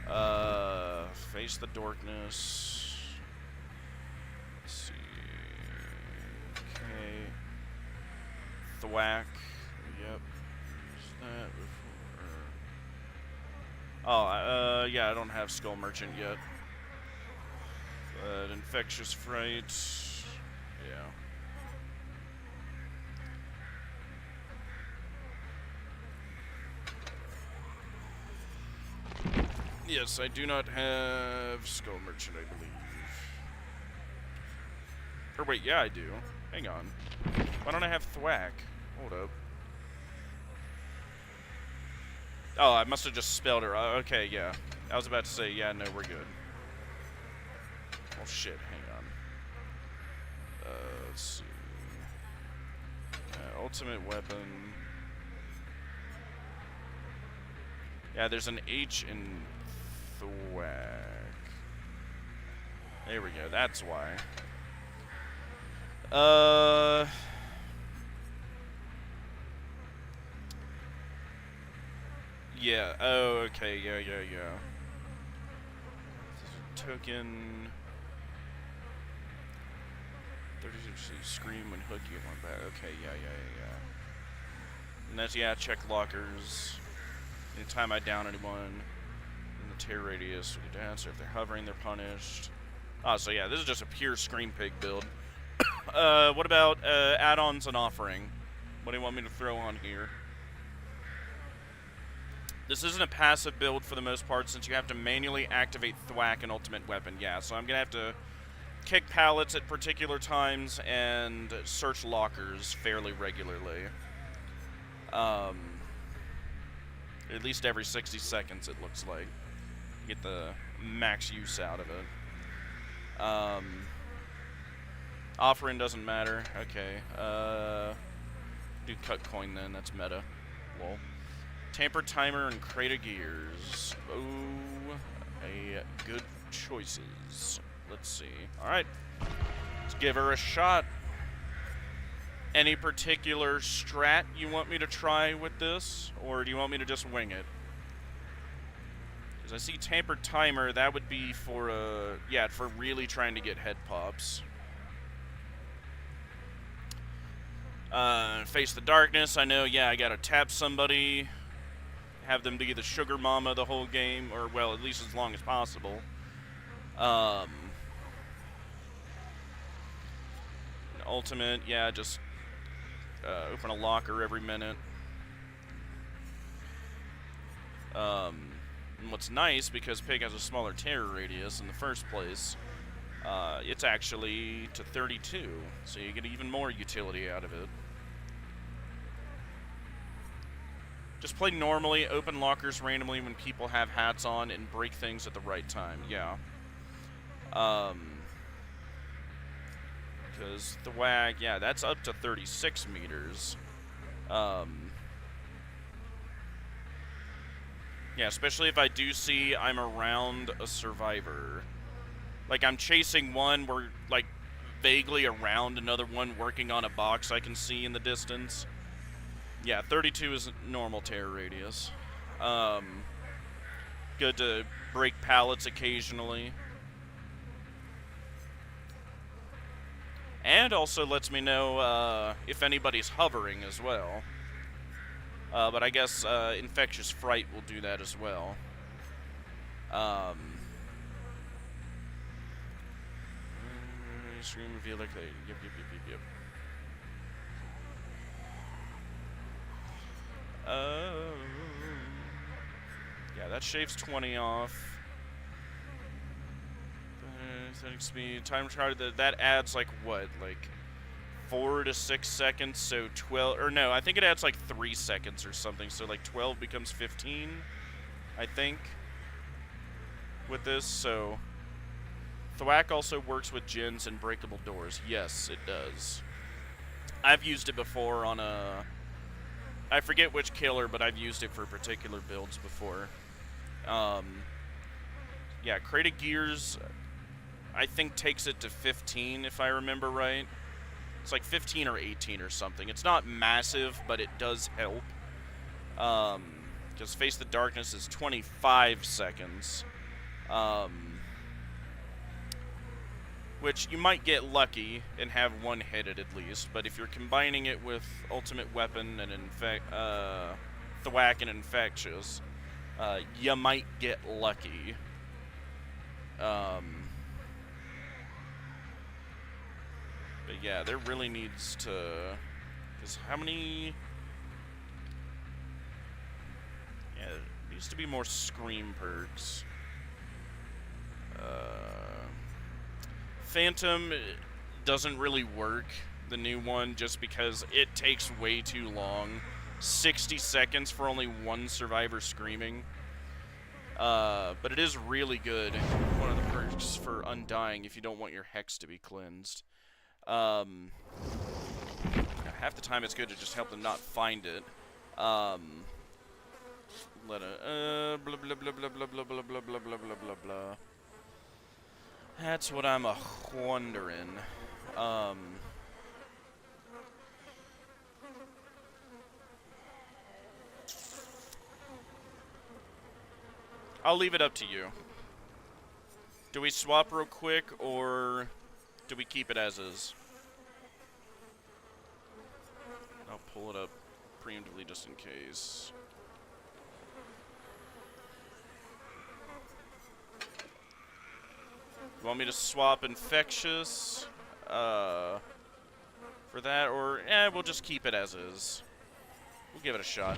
Okay. Face the darkness. Let's see. Okay. Thwack. Yep. Used that before. Oh, yeah, I don't have Skull Merchant yet. But Infectious Fright. Yeah. Yes, I do not have Skull Merchant, I believe. Or wait, yeah, I do. Hang on. Why don't I have Thwack? Hold up. Oh, I must have just spelled it. Okay, yeah. I was about to say, yeah, no, we're good. Oh, shit, hang on. Let's see. Ultimate weapon. Yeah, there's an H in Thwack. There we go, that's why. Yeah, oh, okay, yeah. Token. 32 scream when hook you want that. Okay, yeah. And that's, yeah, check lockers. Anytime I down anyone in the tear radius, we dance. If they're hovering, they're punished. Oh, so yeah, this is just a pure Scream Pig build. What about add-ons and offering? What do you want me to throw on here? This isn't a passive build for the most part, since you have to manually activate Thwack and Ultimate Weapon. Yeah, so I'm gonna have to kick pallets at particular times and search lockers fairly regularly. At least every 60 seconds, it looks like. Get the max use out of it. Offering doesn't matter. Okay. Do cut coin then. That's meta. Lol. Tamper timer and crate of gears. Oh, good choices. Let's see. All right. Let's give her a shot. Any particular strat you want me to try with this, or do you want me to just wing it? Because I see tampered timer, that would be for, yeah, for really trying to get head pops. Face the darkness, I know, yeah, I gotta tap somebody, have them be the sugar mama the whole game, or, well, at least as long as possible. Ultimate, yeah, just open a locker every minute. And what's nice, because Pig has a smaller terror radius in the first place, it's actually to 32, so you get even more utility out of it. Just play normally, open lockers randomly when people have hats on, and break things at the right time, yeah. Because the WAG, yeah, that's up to 36 meters. Yeah, especially if I do see I'm around a survivor. Like, I'm chasing one, we're, like, vaguely around another one working on a box I can see in the distance. Yeah, 32 is normal terror radius. Good to break pallets occasionally. And also lets me know if anybody's hovering as well. But I guess Infectious Fright will do that as well. Scream reveal like they. Yep. Yeah, that shaves 20 off. Setting speed, time retarded. That adds like what, like 4 to 6 seconds. So 12, or no, I think it adds like 3 seconds or something. So like 12 becomes 15, I think, with this. So Thwack also works with gens and breakable doors. Yes, it does. I've used it before on a, I forget which killer, but I've used it for particular builds before. Yeah, Crate of Gears, I think, takes it to 15, if I remember right. It's like 15 or 18 or something. It's not massive, but it does help. Because Face the Darkness is 25 seconds. Which you might get lucky and have one hit it at least. But if you're combining it with Ultimate Weapon and Thwack and Infectious, you might get lucky. But yeah, there really needs to... Because how many... Yeah, there needs to be more Scream perks. Phantom doesn't really work, the new one, just because it takes way too long. 60 seconds for only one survivor screaming. But it is really good. One of the perks for Undying if you don't want your Hex to be cleansed. Half the time it's good to just help them not find it. Blah blah blah blah blah blah blah blah blah blah blah blah blah. That's what I'm wondering. I'll leave it up to you. Do we swap real quick, or do we keep it as is? I'll pull it up preemptively just in case. You want me to swap Infectious for that, or we'll just keep it as is. We'll give it a shot.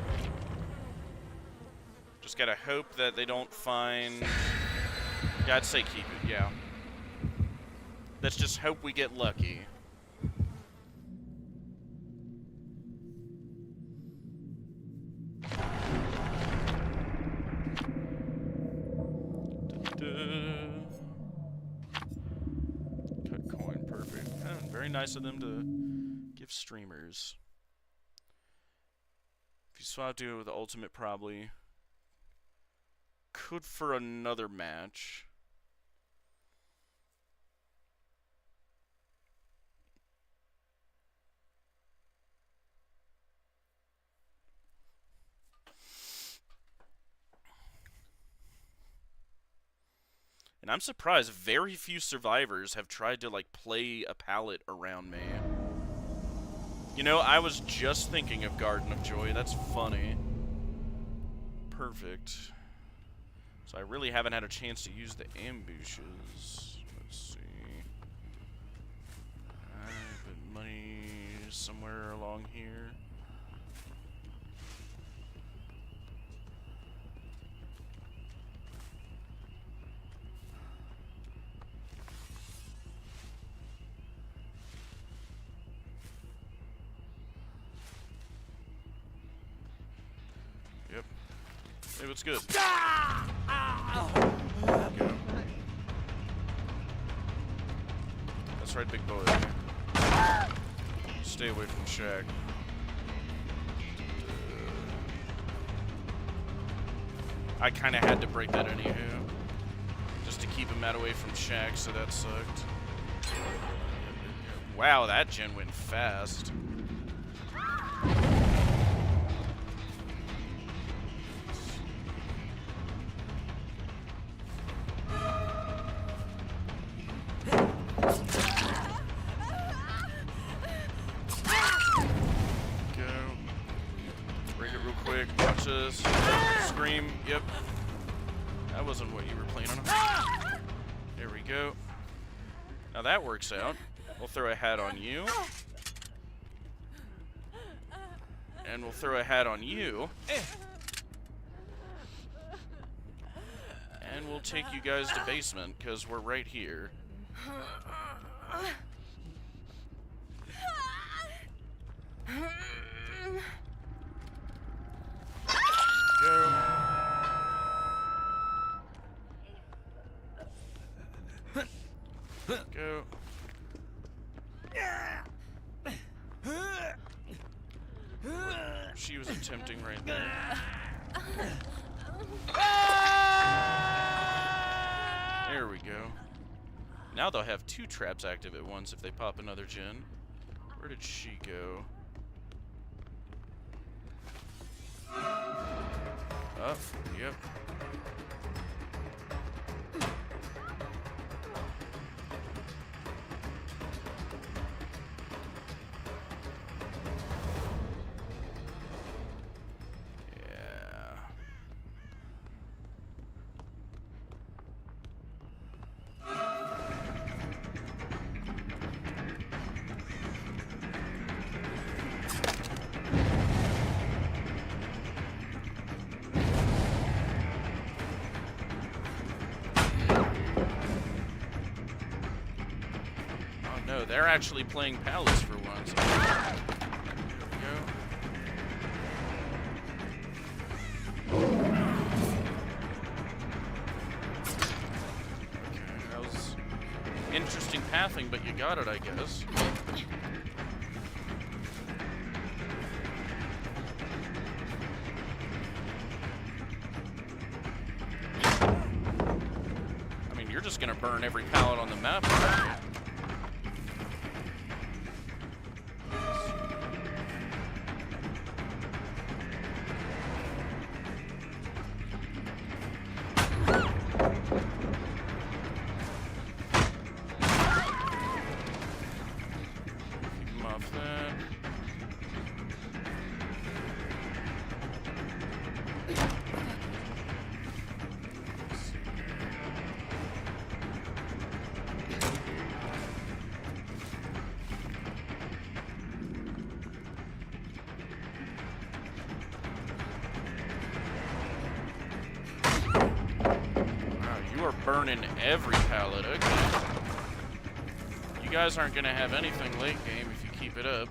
Just gotta hope that they don't find... Yeah, I'd say keep it, yeah. Let's just hope we get lucky. Cut coin, perfect. Very nice of them to give streamers. If you swap to it with the ultimate, probably could for another match. And I'm surprised very few survivors have tried to, like, play a palette around me. You know, I was just thinking of Garden of Joy. That's funny. Perfect. So I really haven't had a chance to use the ambushes. Let's see. Put money somewhere along here. Yep. Hey, what's good? That's right, big boy. Stay away from Shaq. I kind of had to break that anywho, just to keep him out away from Shaq, so that sucked. Wow, that gen went fast. Scream, yep. That wasn't what you were planning on. There we go. Now that works out. We'll throw a hat on you. And we'll throw a hat on you. And we'll take you guys to basement, because we're right here. Go. Go. She was attempting right there. There we go. Now they'll have 2 traps active at once if they pop another gen. Where did she go? Up. Yep. No, they're actually playing Palace for once. There we go. Okay, that was interesting pathing, but you got it, I guess. I mean, you're just gonna burn every pallet on the map, right? Burning every pallet. Okay. You guys aren't gonna have anything late game if you keep it up.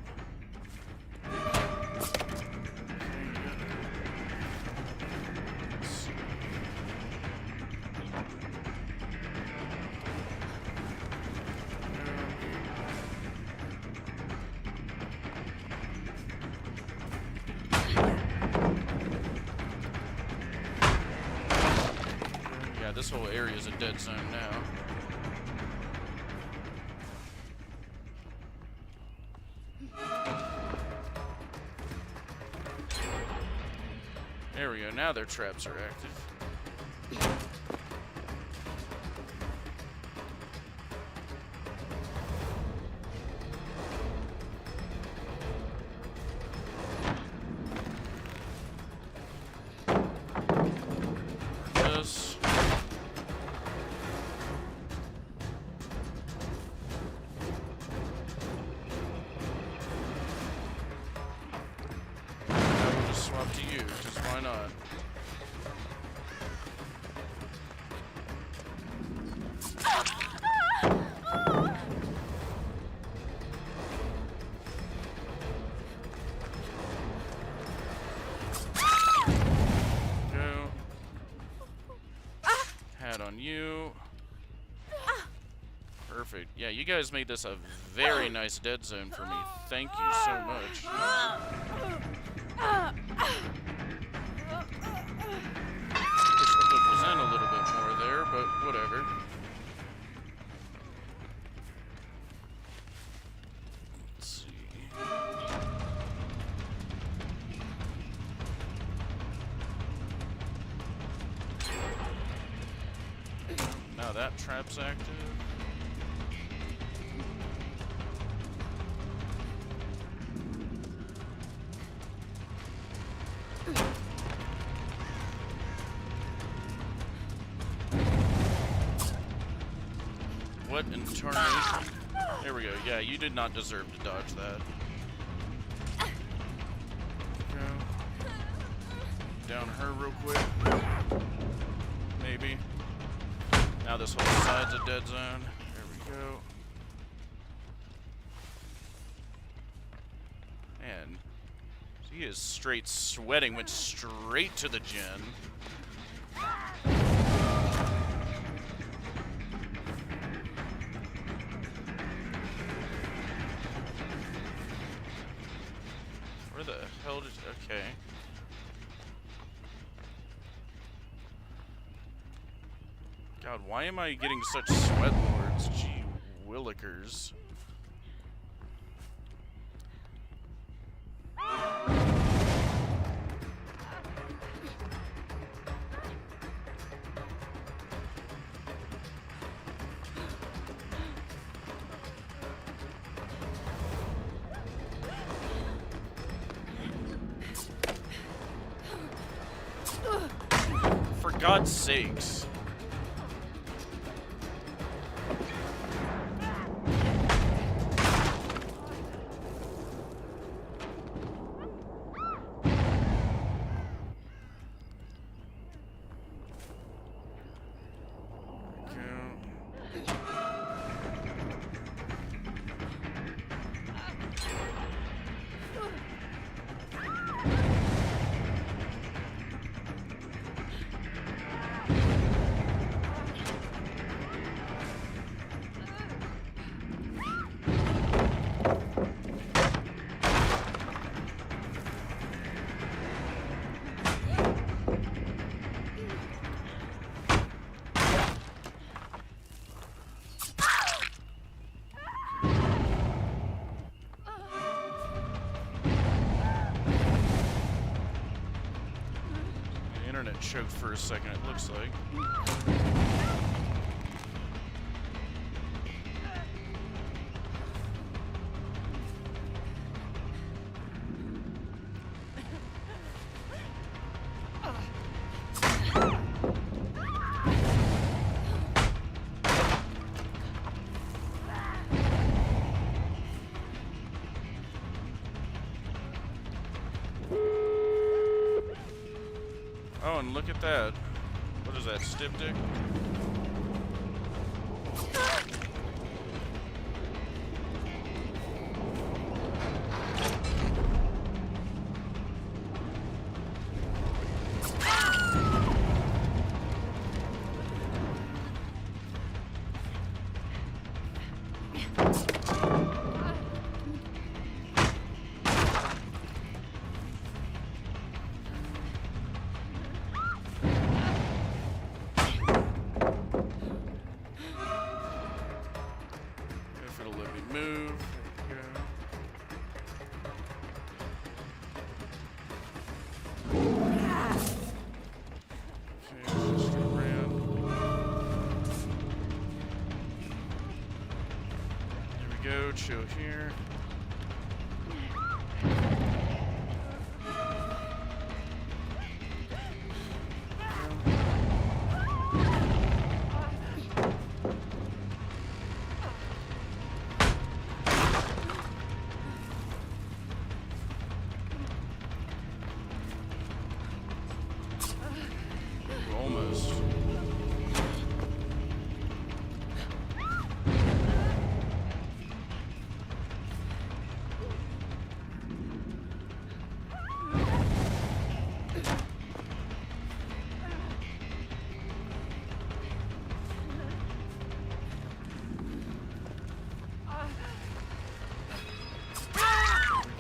This whole area is a dead zone now. There we go. Now their traps are active. Swap to you, just why not? Go. Hat on you. Perfect. Yeah, you guys made this a very nice dead zone for me. Thank you so much. Wish I could present a little bit more there, but whatever. Let's see. Now that trap's active. What in tarnation? There we go. Yeah, you did not deserve to dodge that. down her real quick. Maybe. Now this whole side's a dead zone. There we go. Man, he is straight sweating. Went straight to the gen. Where the hell did... Okay. God, why am I getting such sweat lords? Gee willikers. For God's sakes. Internet choked for a second, it looks like. Oh, and look at that. What is that, Styptic? Go chill here. Almost.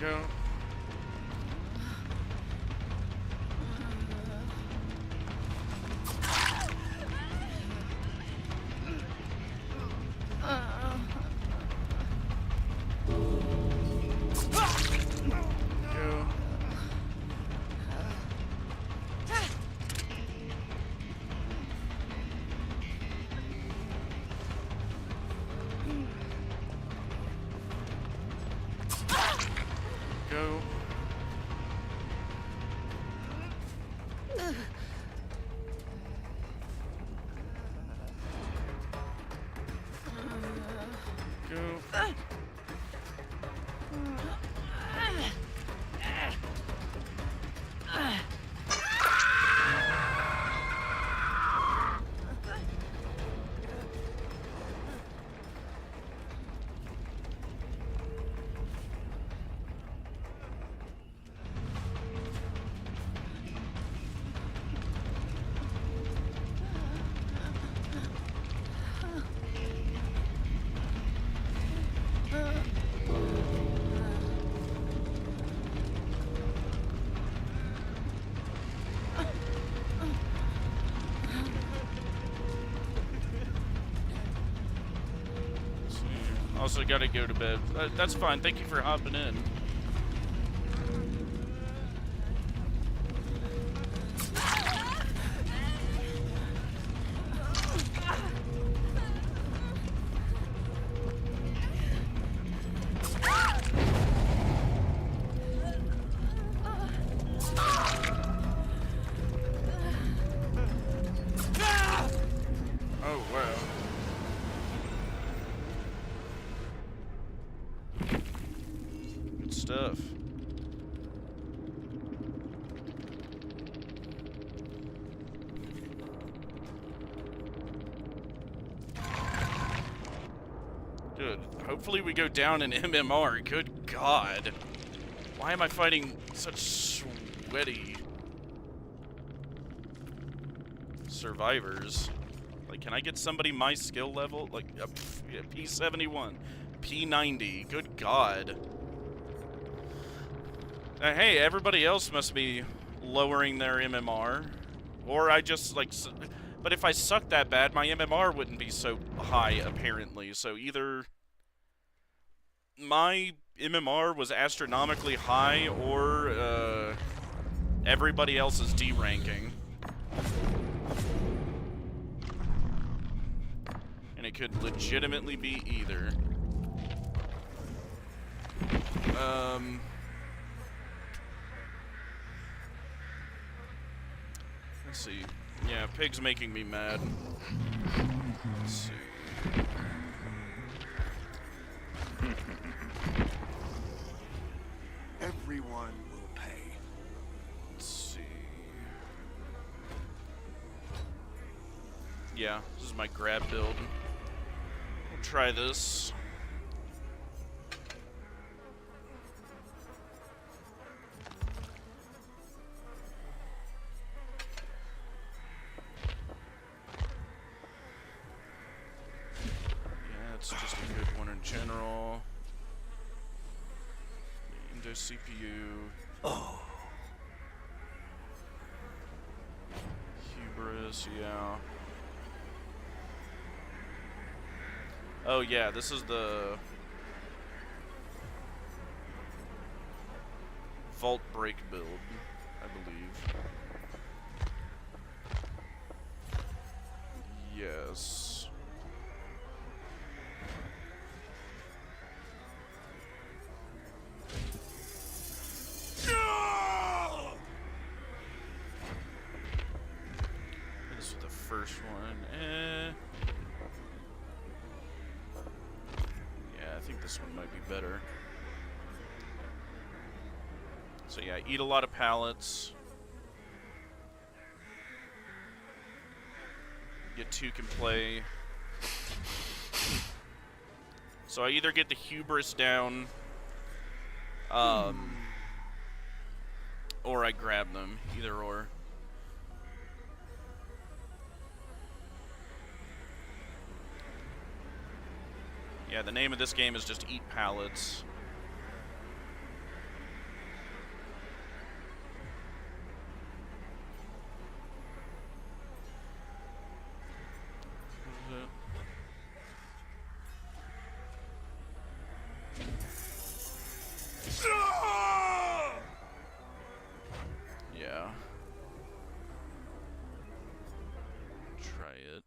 Go. Go. Also gotta go to bed. That's fine. Thank you for hopping in. Oh, wow. Good stuff. Good. Hopefully we go down in MMR. Good God. Why am I fighting such sweaty survivors? Like, can I get somebody my skill level? Like, P71, P90. Good God. Hey, everybody else must be lowering their MMR. Or I just, like... But if I suck that bad, my MMR wouldn't be so high, apparently. So either my MMR was astronomically high, or everybody else is D-ranking. And it could legitimately be either. Let's see. Yeah, Pig's making me mad. Let's see. Everyone will pay. Let's see. Yeah, this is my grab build. We'll try this. It's just a good one in general. Indo CPU. Oh. Hubris, yeah. Oh yeah, this is the Vault Break build, I believe. Yes. This is the first one. Yeah, I think this one might be better. So yeah, eat a lot of pallets. Get 2 can play. So I either get the Hubris down, or I grab them. Either or. Yeah, the name of this game is just Eat Pallets. Yeah. Try it.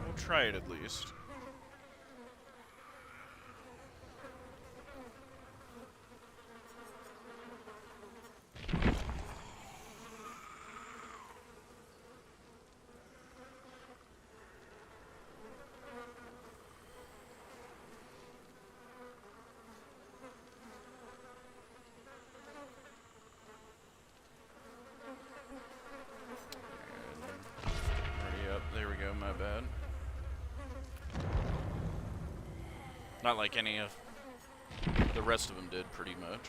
We'll try it at least. Not like any of the rest of them did, pretty much.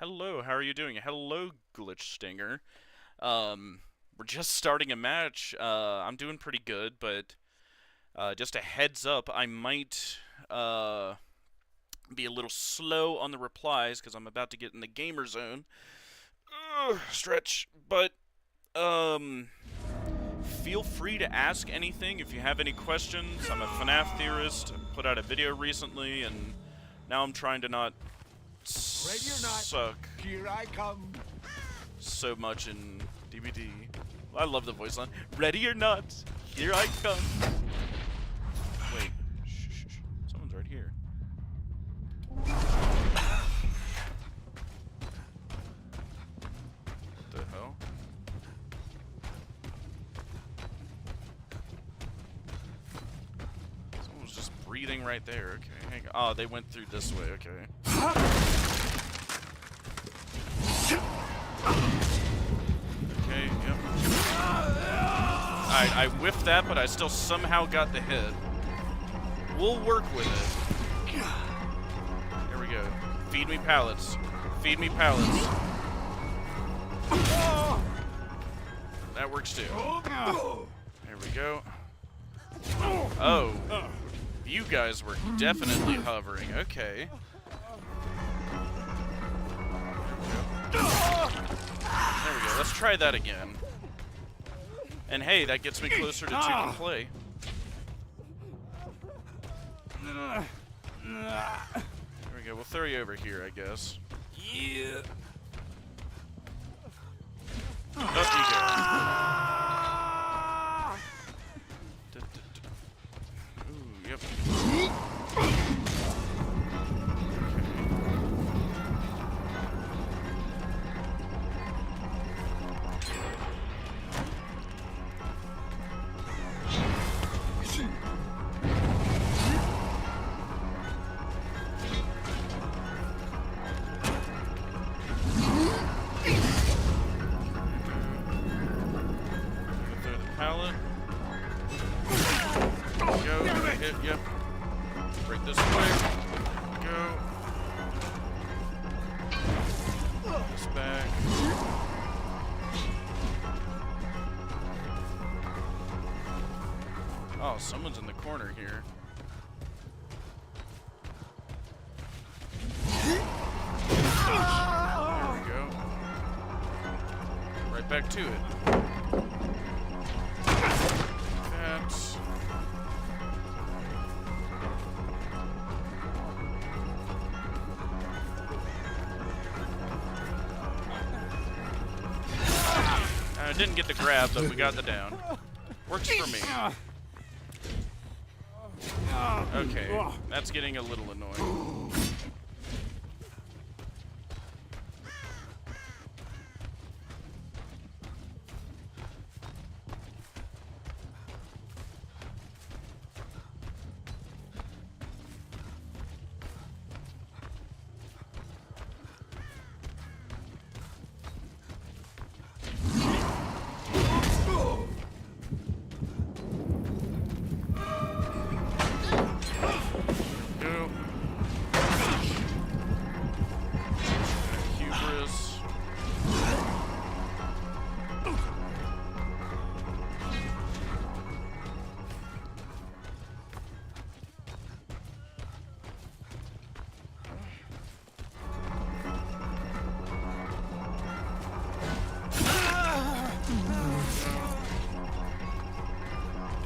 Hello, how are you doing? Hello, Glitch Stinger. We're just starting a match. I'm doing pretty good, but just a heads up, I might be a little slow on the replies because I'm about to get in the gamer zone. Stretch, but feel free to ask anything if you have any questions. I'm a FNAF theorist. I put out a video recently, and now I'm trying to not suck Here I come. so much in DBD. I love the voice line. Ready or not, here I come. Wait, shh. Someone's right here. What the hell? Someone was just breathing right there. Okay, hang on. Oh, they went through this way. Okay. Okay, yep. I whiffed that, but I still somehow got the hit. We'll work with it. There we go. Feed me pallets. Feed me pallets. That works too. There we go. Oh. You guys were definitely hovering. Okay. There we go. Let's try that again. And hey, that gets me closer to 2 can play. There we go. We'll throw you over here, I guess. Yeah. Up you go. Ooh, yep. Yep. Right this way. Go. This back. Oh, someone's in the corner here. There we go. Right back to it. That's... didn't get the grab, but we got the down. Works for me. Okay, that's getting a little annoying.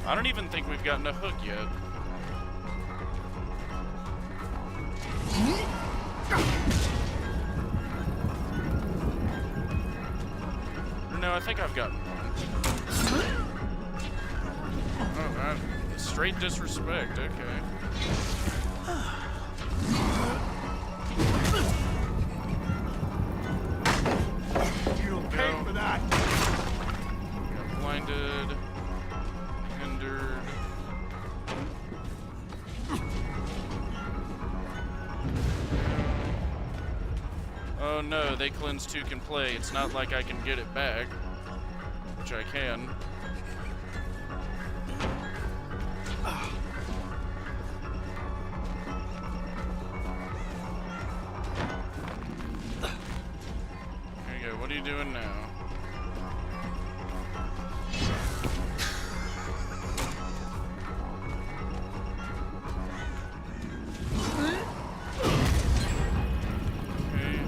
I don't even think we've gotten a hook yet. No, I think I've gotten one. Oh, man. Straight disrespect, okay. pay for that. Got blinded. Hindered. Oh no, they cleanse 2 can play. It's not like I can get it back. Which I can. There you go. What are you doing now? Okay.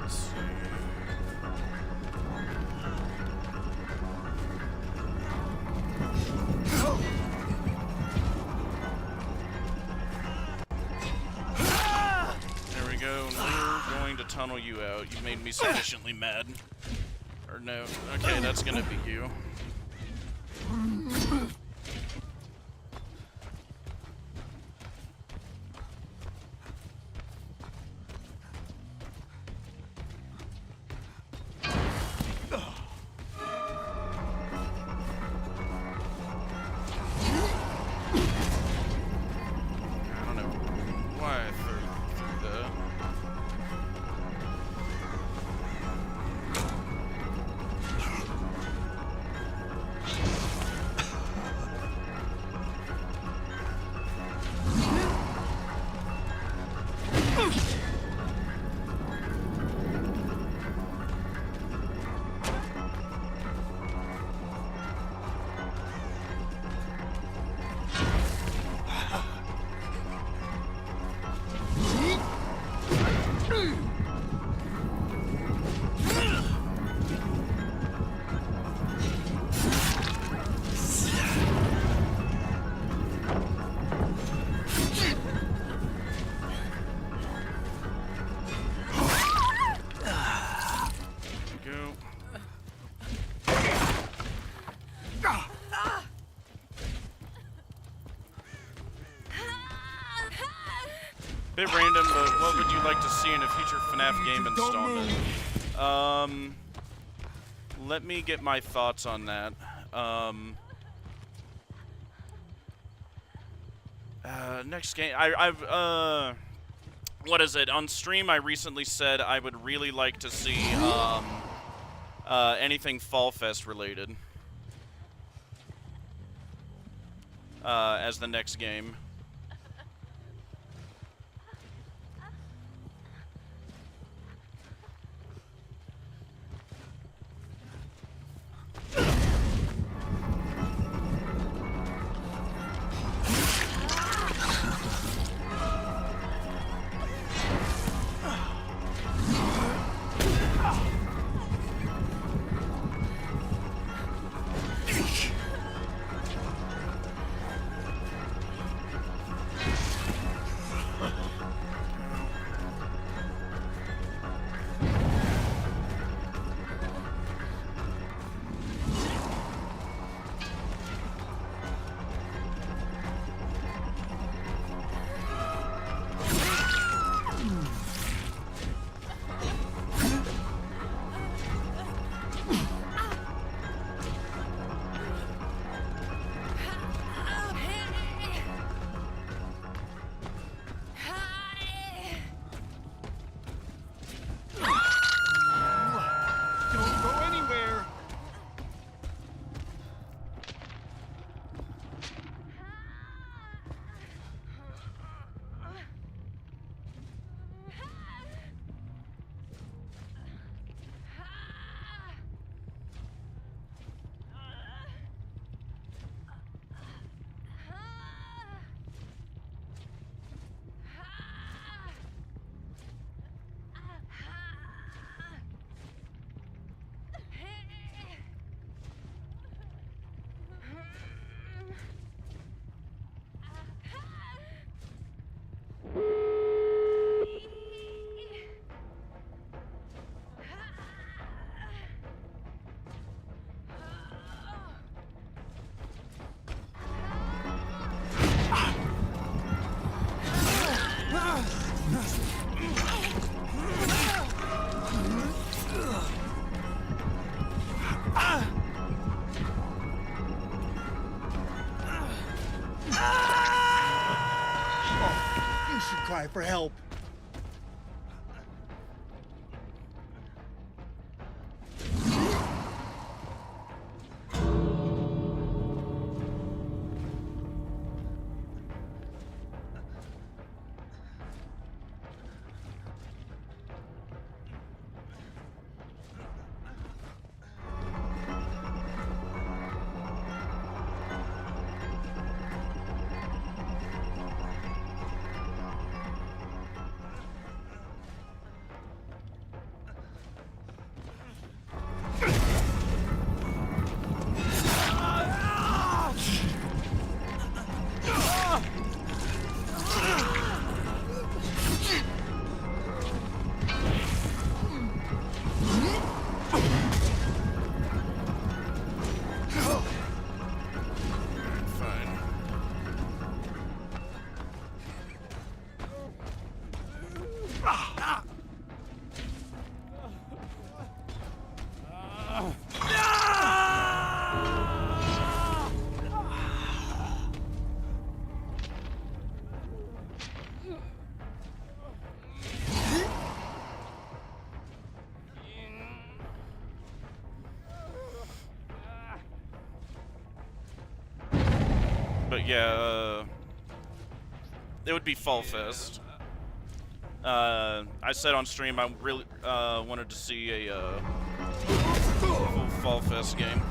Let's see. There we go, and we're going to tunnel you out. You made me sufficiently mad. Or no. Okay, that's gonna be you. I don't know why I threw that. Go. Bit random, but what would you like to see in a future FNAF game installment? Let me get my thoughts on that. Next game, what is it? On stream, I recently said I would really like to see, anything Fall Fest related. As the next game. for help. But yeah, it would be Fall Fest. I said on stream I really wanted to see a full Fall Fest game.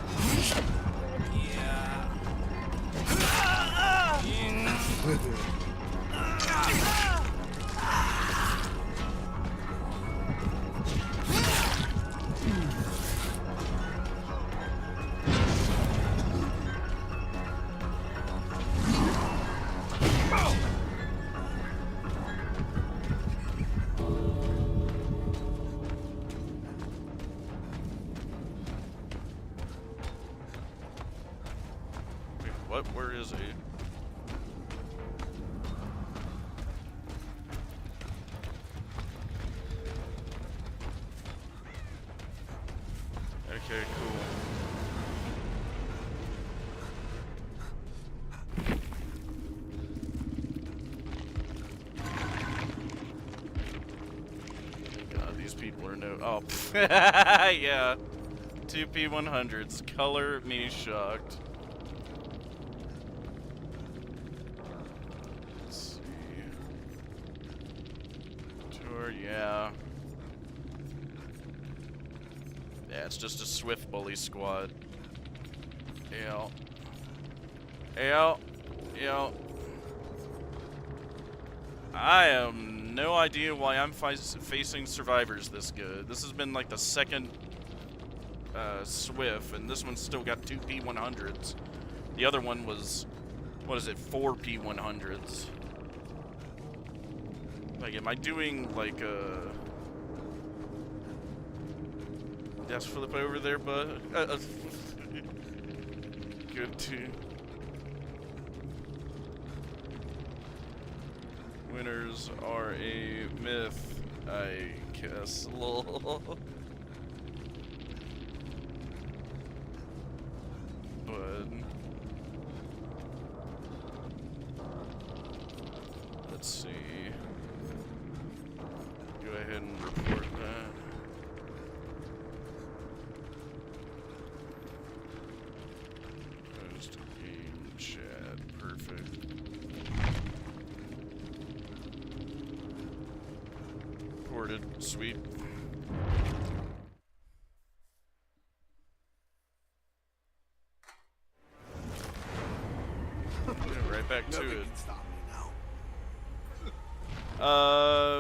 What? Where is he? Okay, cool. God, these people are no. Oh, yeah. 2P100s. Color me shocked. Yeah. Yeah, it's just a swift bully squad. Ew. Ew. Ew. I have no idea why I'm facing survivors this good. This has been like the second Swift, and this one's still got 2P100s. The other one was, what is it, 4P100s. Like, am I doing, like, death flip over there, bud? Good, too. Winners are a myth, I guess. Lol. But let's see. Go ahead and report that. Post game chat. Perfect. Reported. Sweet. Right back to it.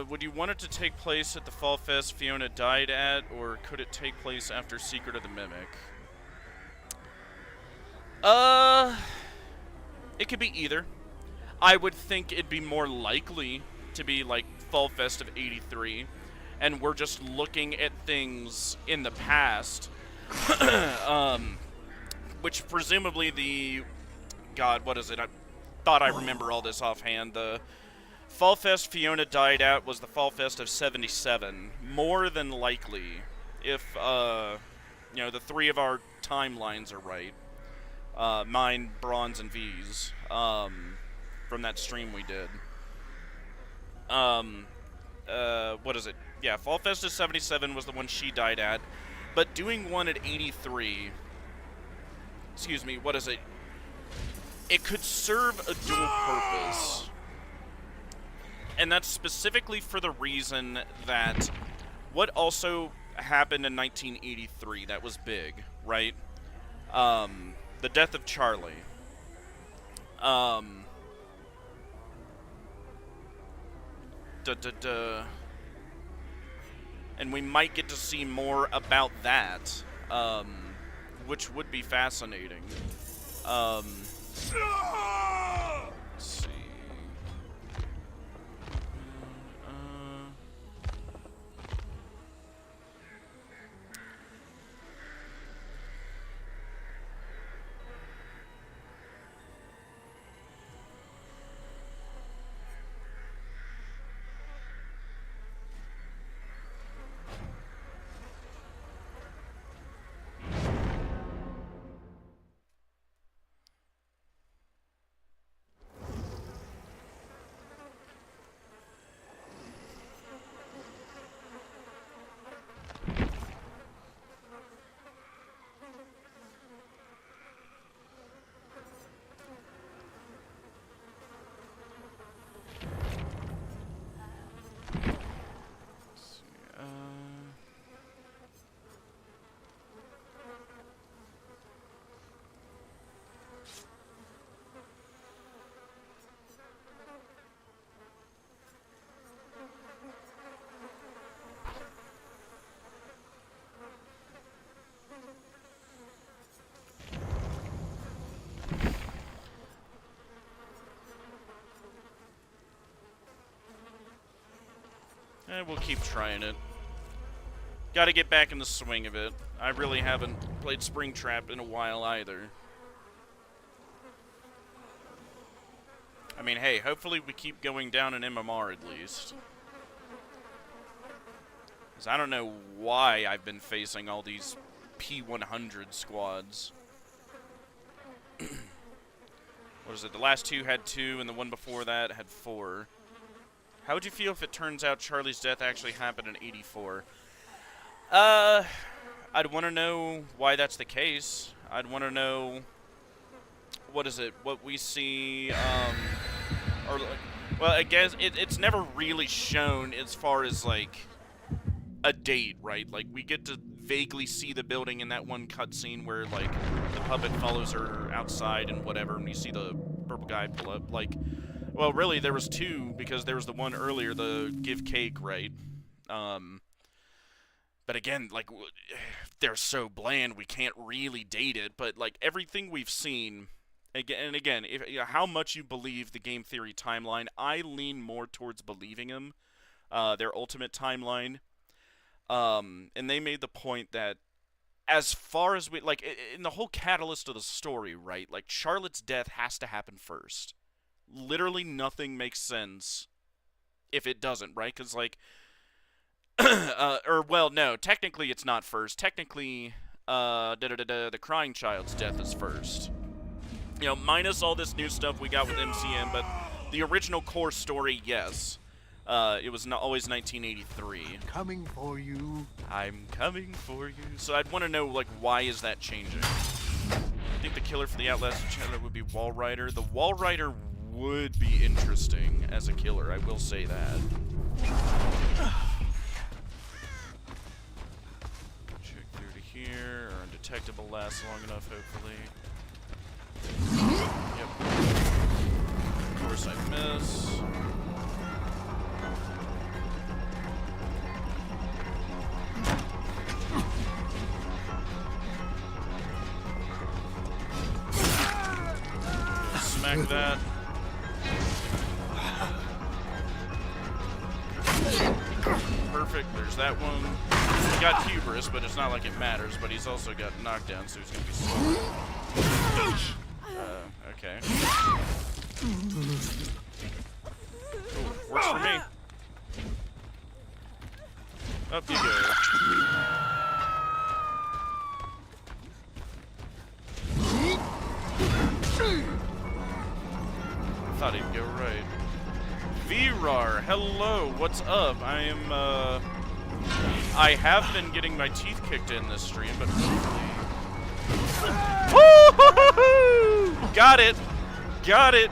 Would you want it to take place at the Fall Fest Fiona died at, or could it take place after Secret of the Mimic? It could be either. I would think it'd be more likely to be like Fall Fest of '83, and we're just looking at things in the past, which presumably the, God, what is it? I thought I remember all this offhand. The Fall Fest Fiona died at was the Fall Fest of '77. More than likely, if, you know, the three of our timelines are right. Mine, Bronze, and V's, from that stream we did. what is it? Yeah, Fall Fest of 77 was the one she died at. But doing one at 83, excuse me, what is it? It could serve a dual purpose. And that's specifically for the reason that what also happened in 1983 that was big, right? The death of Charlie. And we might get to see more about that, which would be fascinating. Let's see. We'll keep trying it. Gotta get back in the swing of it. I really haven't played Springtrap in a while either. I mean, hey, hopefully we keep going down in MMR at least. Because I don't know why I've been facing all these P100 squads. What is it? The last two had 2, and the one before that had 4. How would you feel if it turns out Charlie's death actually happened in 84? I'd want to know why that's the case. I'd want to know, what is it, what we see, or, well, I guess it's never really shown as far as, like, a date, right? Like, we get to vaguely see the building in that one cutscene where, like, the puppet follows her outside and whatever, and you see the purple guy pull up, like... Well, really, there was 2, because there was the one earlier, the give cake, right? But again, like, they're so bland, we can't really date it, but, like, everything we've seen, again, if, how much you believe the game theory timeline, I lean more towards believing them, their ultimate timeline, and they made the point that, as far as we, like, in the whole catalyst of the story, right, like, Charlotte's death has to happen first. Literally nothing makes sense if it doesn't, right? Because, like, well, no, technically it's not first. Technically, the crying child's death is first. You know, minus all this new stuff we got with MCM, but the original core story, yes. It was not always 1983. Coming for you. I'm coming for you. So I'd want to know, like, why is that changing? I think the killer for the Outlast channel would be Walrider. The Walrider would be interesting as a killer, I will say that. Check through to here. Our undetectable lasts long enough, hopefully. Yep. Of course I miss. Smack that. Perfect, there's that one. He got Hubris, but it's not like it matters, but he's also got knockdown, so he's gonna be slow. Okay. Ooh, works for me. Up you go. Thought he'd go right. Virar, Hello, what's up? I am, I have been getting my teeth kicked in this stream, but woo-hoo-hoo! Got it! Got it!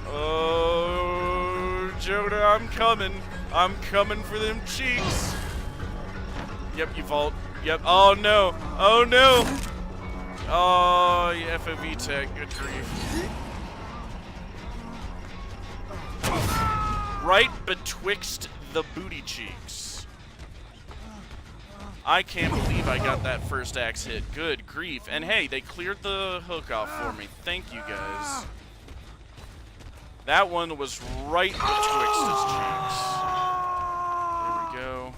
Oh, Jonah, I'm coming. I'm coming for them cheeks. Yep, you vault. Yep. Oh, no. Oh, no. Oh, yeah, FOV tech. Good grief. Right betwixt the booty cheeks. I can't believe I got that first axe hit. Good grief. And hey, they cleared the hook off for me. Thank you, guys. That one was right betwixt his cheeks. There we go.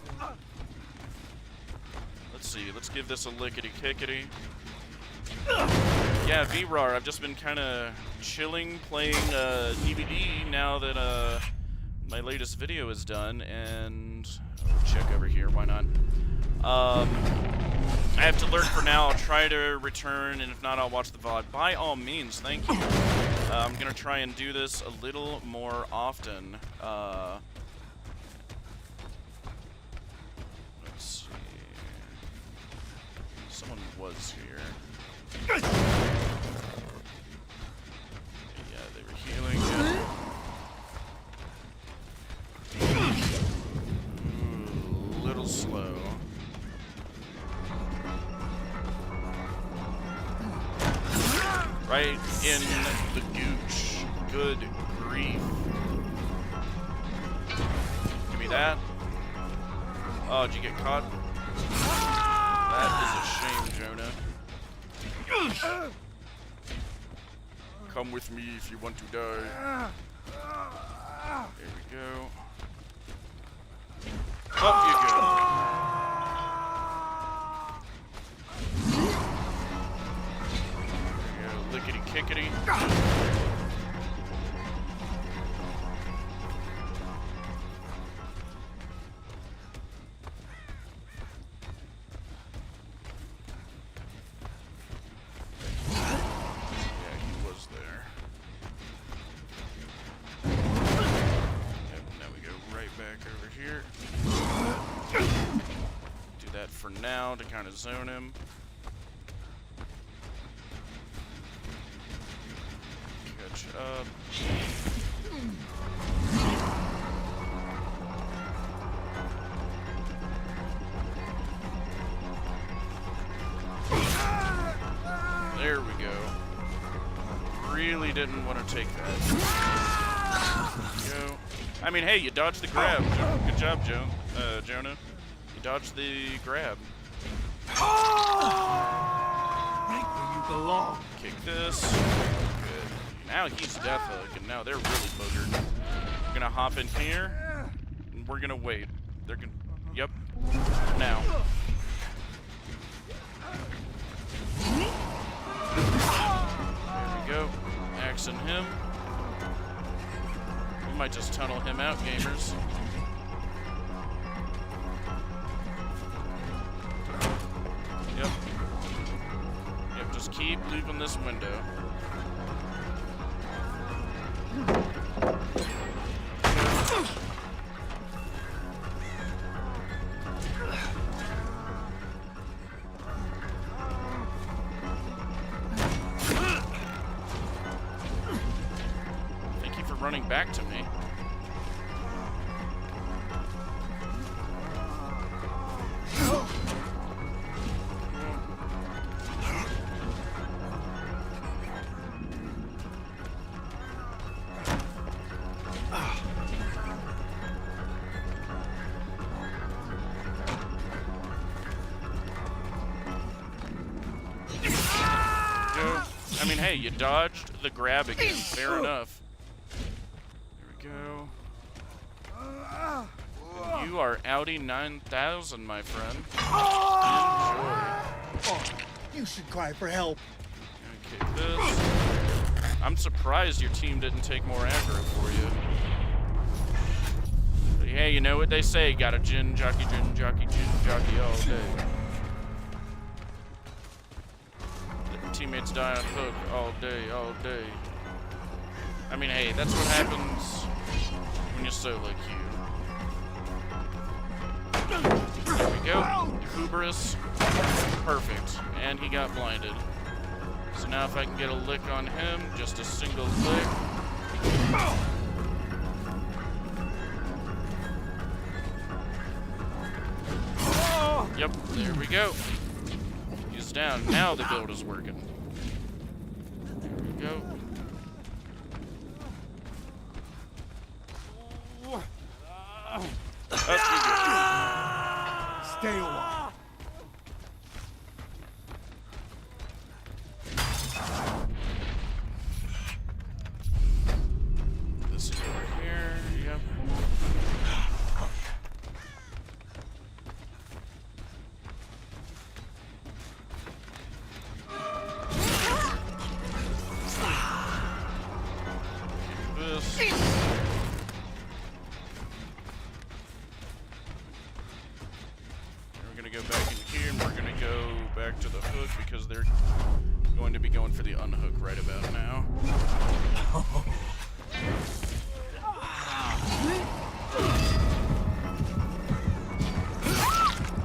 Let's see. Let's give this a lickety-kickety. Yeah, VRAR, I've just been kind of chilling, playing DVD now that my latest video is done, and I'll check over here, why not? I have to lurk for now. I'll try to return, and if not, I'll watch the VOD. By all means, thank you. I'm going to try and do this a little more often. Let's see. Someone was here. Yeah, they were healing. Ooh, little slow. Right in the gooch. Good grief. Give me that. Oh, did you get caught? That is a shame, Jonah. Come with me if you want to die. There we go. Up you go. There we go. Lickety-kickety. For now to kind of zone him. Catch up. There we go. Really didn't want to take that. There we go. I mean, hey, you dodged the grab. Good job, Jonah. Dodge the grab. Right where you belong. Kick this. Good. Now he's death hug, and now they're really boogered. We're gonna hop in here, and we're gonna wait. They're gonna. Yep. Now. There we go. Axing him. We might just tunnel him out, gamers. Yep. Yep, just keep leaving this window. Thank you for running back to me. I mean, hey, you dodged the grab again. Fair enough. There we go. You are Audi 9000, my friend. Enjoy. Oh, you should cry for help. Okay, this. I'm surprised your team didn't take more aggro for you. But hey, you know what they say, got a gin jockey all day. Teammates die on hook all day. I mean, hey, that's what happens when you solo queue. There we go. Hubris. Perfect. And he got blinded. So now if I can get a lick on him, just a single lick. Yep, there we go. He's down. Now the build is working. There we go. That's good. Stay a while. This is over here. Yep. This. We're gonna go back in here, and we're gonna go back to the hook because they're going to be going for the unhook right about now.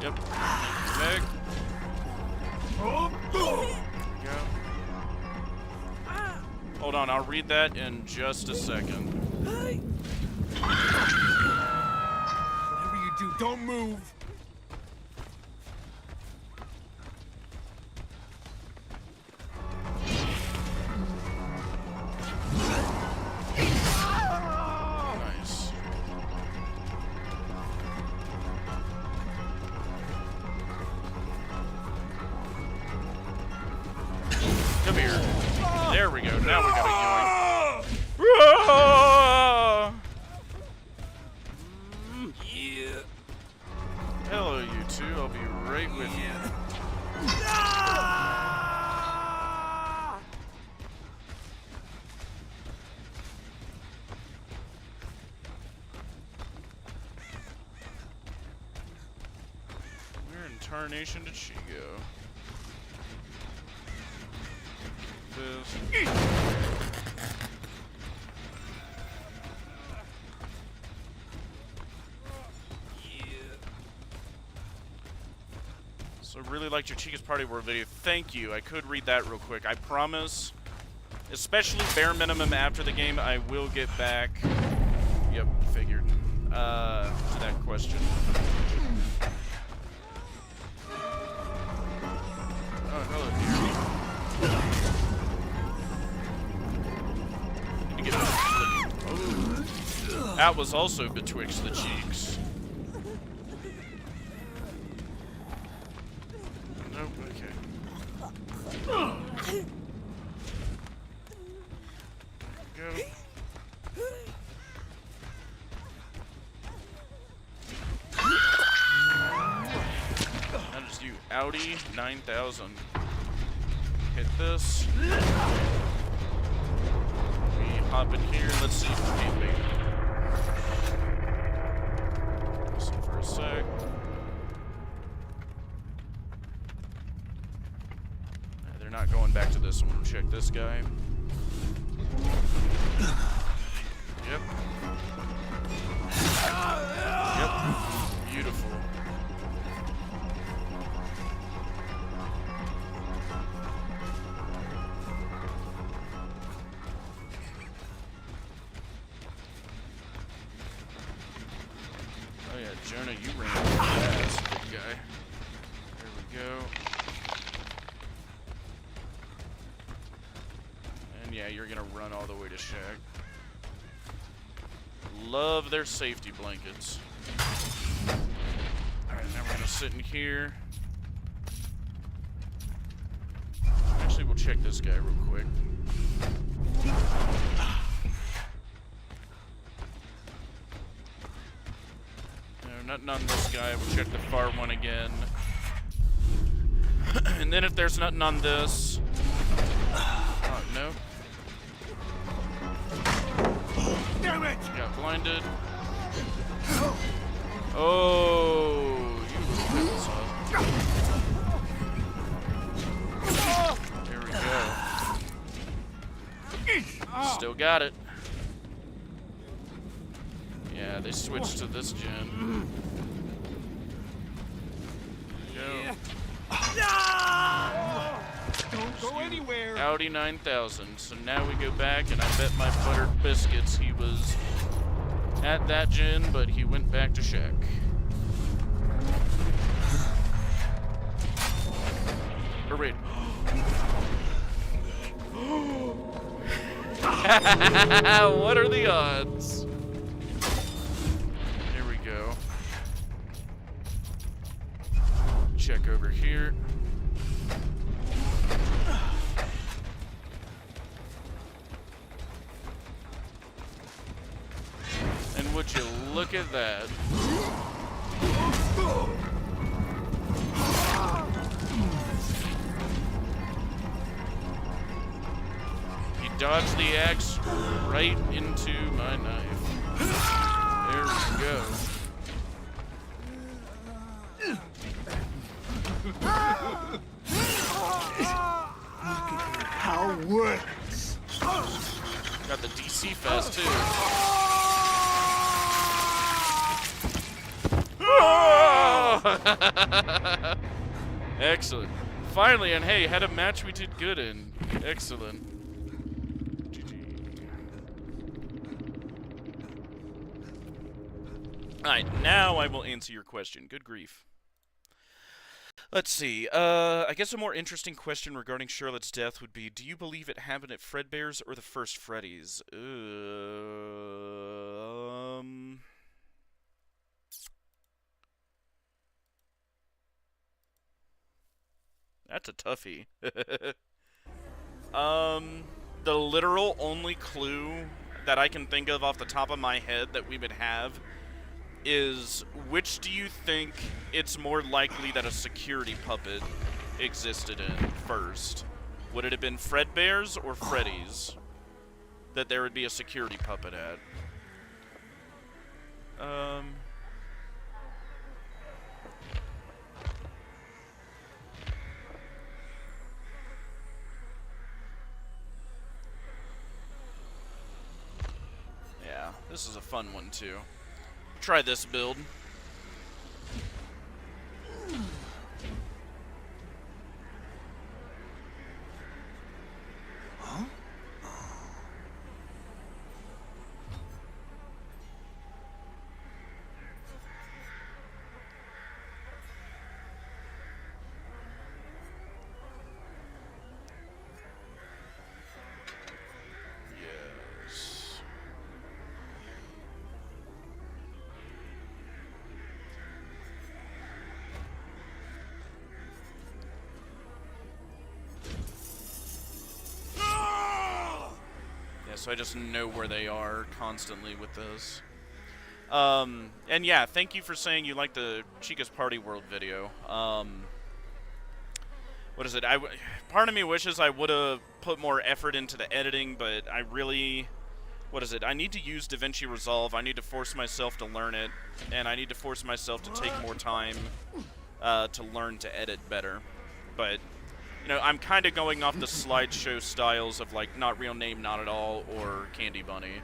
Yep. Meg. Go. Hold on, I'll read that in just a second. Whatever you do, don't move. Nice. Come here. There we go. Now we got a yoink. Yeah. Hello, you two. I'll be right with you. Where in tarnation did she go? This. So really liked your Chica's Party World video. Thank you. I could read that real quick. I promise. Especially bare minimum after the game, I will get back. Yep, figured. To that question. Oh, hello, dear. Need to get back. Oh. That was also betwixt the cheeks. Nope, okay. Go. That is you, Audi 9000. Hit this. We hop in here. Let's see if we can make it. Listen for a sec. They're not going back to this one. Check this guy. Yep. Yep. Beautiful. Oh yeah, Jonah, you ran fast, big guy. There we go. And yeah, you're gonna run all the way to Shaq. Love their safety blankets. Alright, now we're gonna sit in here. Actually, we'll check this guy real quick. No, nothing on this guy. We'll check the far one again. And then if there's nothing on this... Oh, no. Damn it! Got blinded. Oh, you little sauce. There we go. Still got it. they switched to this gen. Go. Don't go anywhere. Audi 9000. So now we go back, and I bet my buttered biscuits he was at that gen, but he went back to Shack. Or wait. What are the odds? Here we go. Check over here. And would you look at that? He dodged the axe right into my knife. There we go. How works. Got the DC fast too. Excellent. Finally, and hey, had a match we did good in. Excellent. Alright, now I will answer your question. Good grief. Let's see. I guess a more interesting question regarding Charlotte's death would be, do you believe it happened at Fredbear's or the first Freddy's? That's a toughie. The literal only clue that I can think of off the top of my head that we would have is, which do you think it's more likely that a security puppet existed in first? Would it have been Fredbear's or Freddy's that there would be a security puppet at? Yeah, this is a fun one too. Try this build. Huh? Yes. Yeah, so I just know where they are constantly with this. And yeah, thank you for saying you like the Chica's Party World video. What is it? Part of me wishes I would have put more effort into the editing, but I really, what is it? I need to use DaVinci Resolve. I need to force myself to learn it, and I need to force myself to take more time to learn to edit better. But, you know, I'm kind of going off the slideshow styles of, like, Not Real Name, Not At All, or Candy Bunny.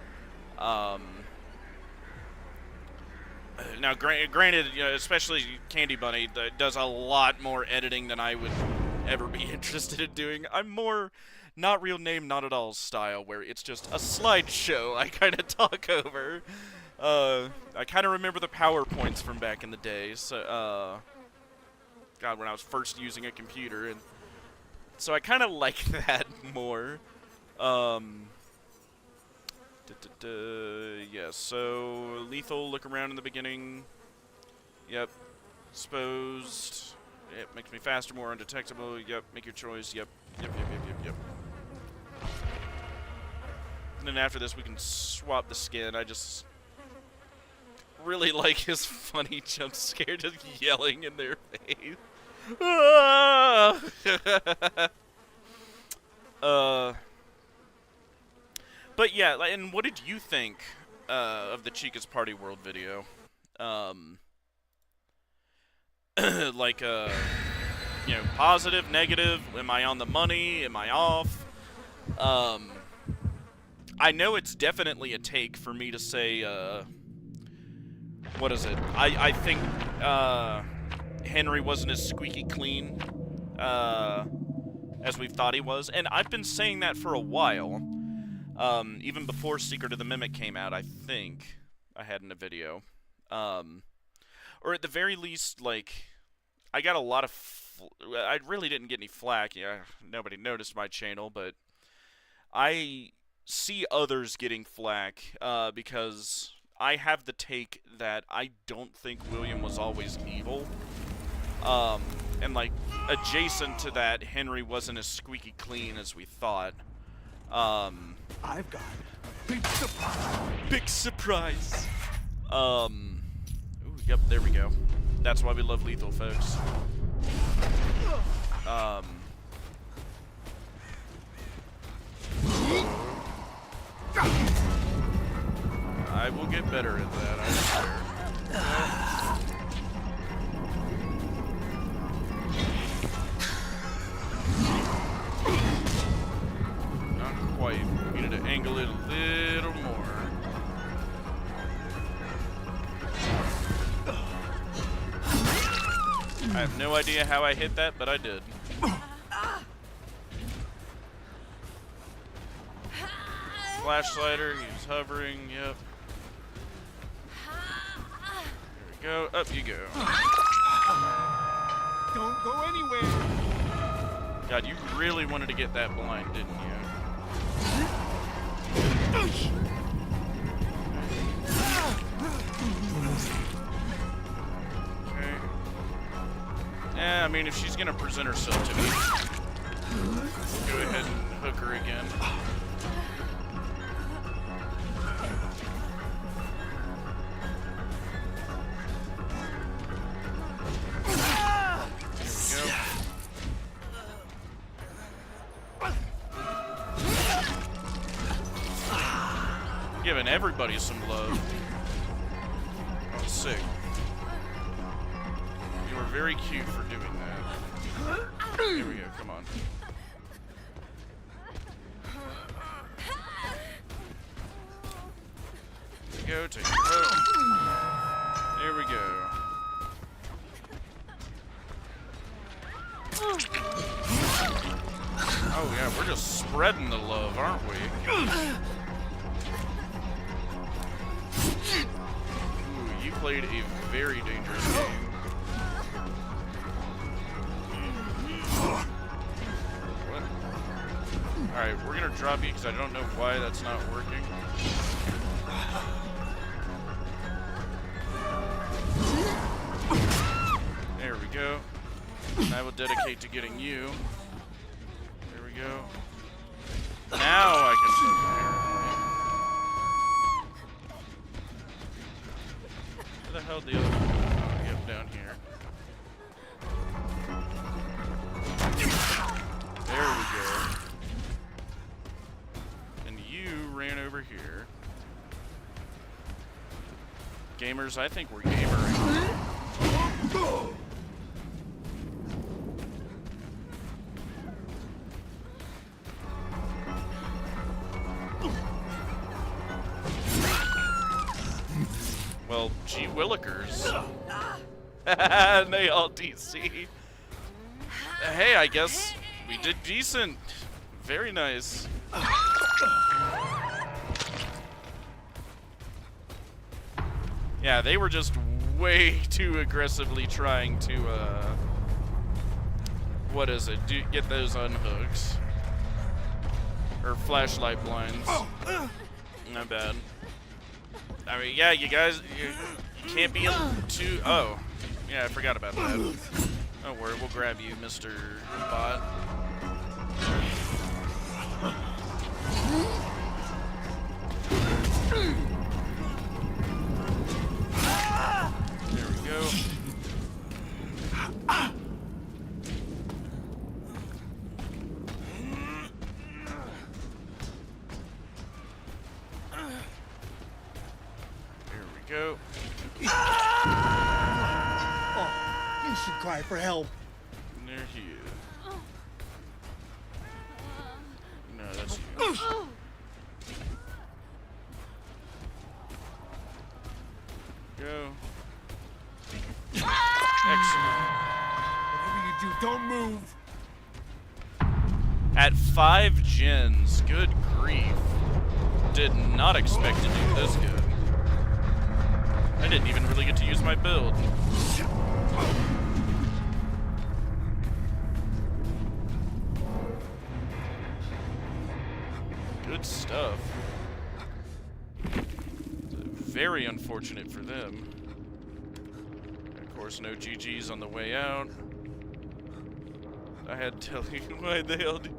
Now, granted, you know, especially Candy Bunny does a lot more editing than I would ever be interested in doing. I'm more Not Real Name, Not At All style, where it's just a slideshow I kind of talk over. I kind of remember the PowerPoints from back in the day, so, God, when I was first using a computer, and so I kind of like that more. Yeah, so lethal, look around in the beginning. Yep. Exposed. It makes me faster, more undetectable. Yep, make your choice. Yep. Yep. And then after this, we can swap the skin. I just really like his funny jump scare, just yelling in their face. But yeah, and what did you think of the Chica's Party World video? Like, you know, positive, negative, am I on the money, am I off? I know it's definitely a take for me to say, what is it? I think Henry wasn't as squeaky clean as we thought he was, and I've been saying that for a while. Even before Secret of the Mimic came out, I think I had in a video. Or at the very least, like, I got a lot of... I really didn't get any flack. Yeah, nobody noticed my channel, but I see others getting flack because I have the take that I don't think William was always evil. And, like, adjacent to that, Henry wasn't as squeaky clean as we thought. I've got a big surprise. Big surprise. Ooh, yep, there we go. That's why we love Lethal, folks. I will get better at that, I swear. Not quite. We needed to angle it a little more. I have no idea how I hit that, but I did. Flash slider, he's hovering, yep. There we go, up you go. Don't go anywhere. God, you really wanted to get that blind, didn't you? Okay. Yeah, I mean, if she's gonna present herself to me, we'll go ahead and hook her again. Giving everybody some love. Oh, sick. You were very cute for doing that. Here we go, come on. There we go, take a vote. There we go. Oh yeah, we're just spreading the love, aren't we? Ooh, you played a very dangerous game. What? Alright, we're gonna drop you because I don't know why that's not working. There we go. And I will dedicate to getting you. There we go. Now I can put Where the hell the other one? Oh, yep, down here. There we go. And you ran over here. Gamers, I think we're gamering. Well, gee willikers. And they all DC. Hey, I guess we did decent. Very nice. Yeah, they were just way too aggressively trying to, what is it? Get those unhooks. Or flashlight blinds. Not bad. I mean, yeah, you guys, you can't be too... Oh, yeah, I forgot about that. Don't worry, we'll grab you, Mr. Bot. There we go. Go. Oh, you should cry for help. There he is. No, that's you. Go. Don't move. At 5 gens, good grief. Did not expect to do this good. I didn't even really get to use my build. Good stuff. Very unfortunate for them. Of course, no GGs on the way out. I had to tell you why the hell did...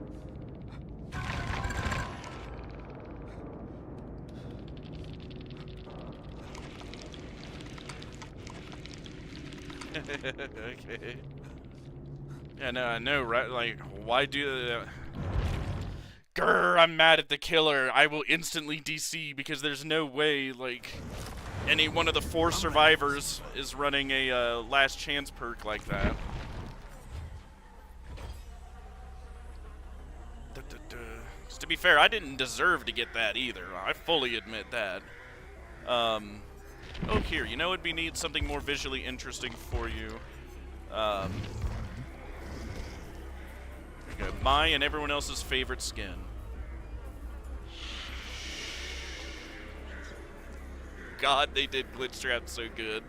Okay. Yeah, no, I know, right? Like, why do... Grr, I'm mad at the killer. I will instantly DC because there's no way, like, any one of the 4 survivors is running a last chance perk like that. To be fair, I didn't deserve to get that either. I fully admit that. Oh, here, you know what'd be neat? Something more visually interesting for you. Here we go. My and everyone else's favorite skin. God, they did Glitch Trap so good.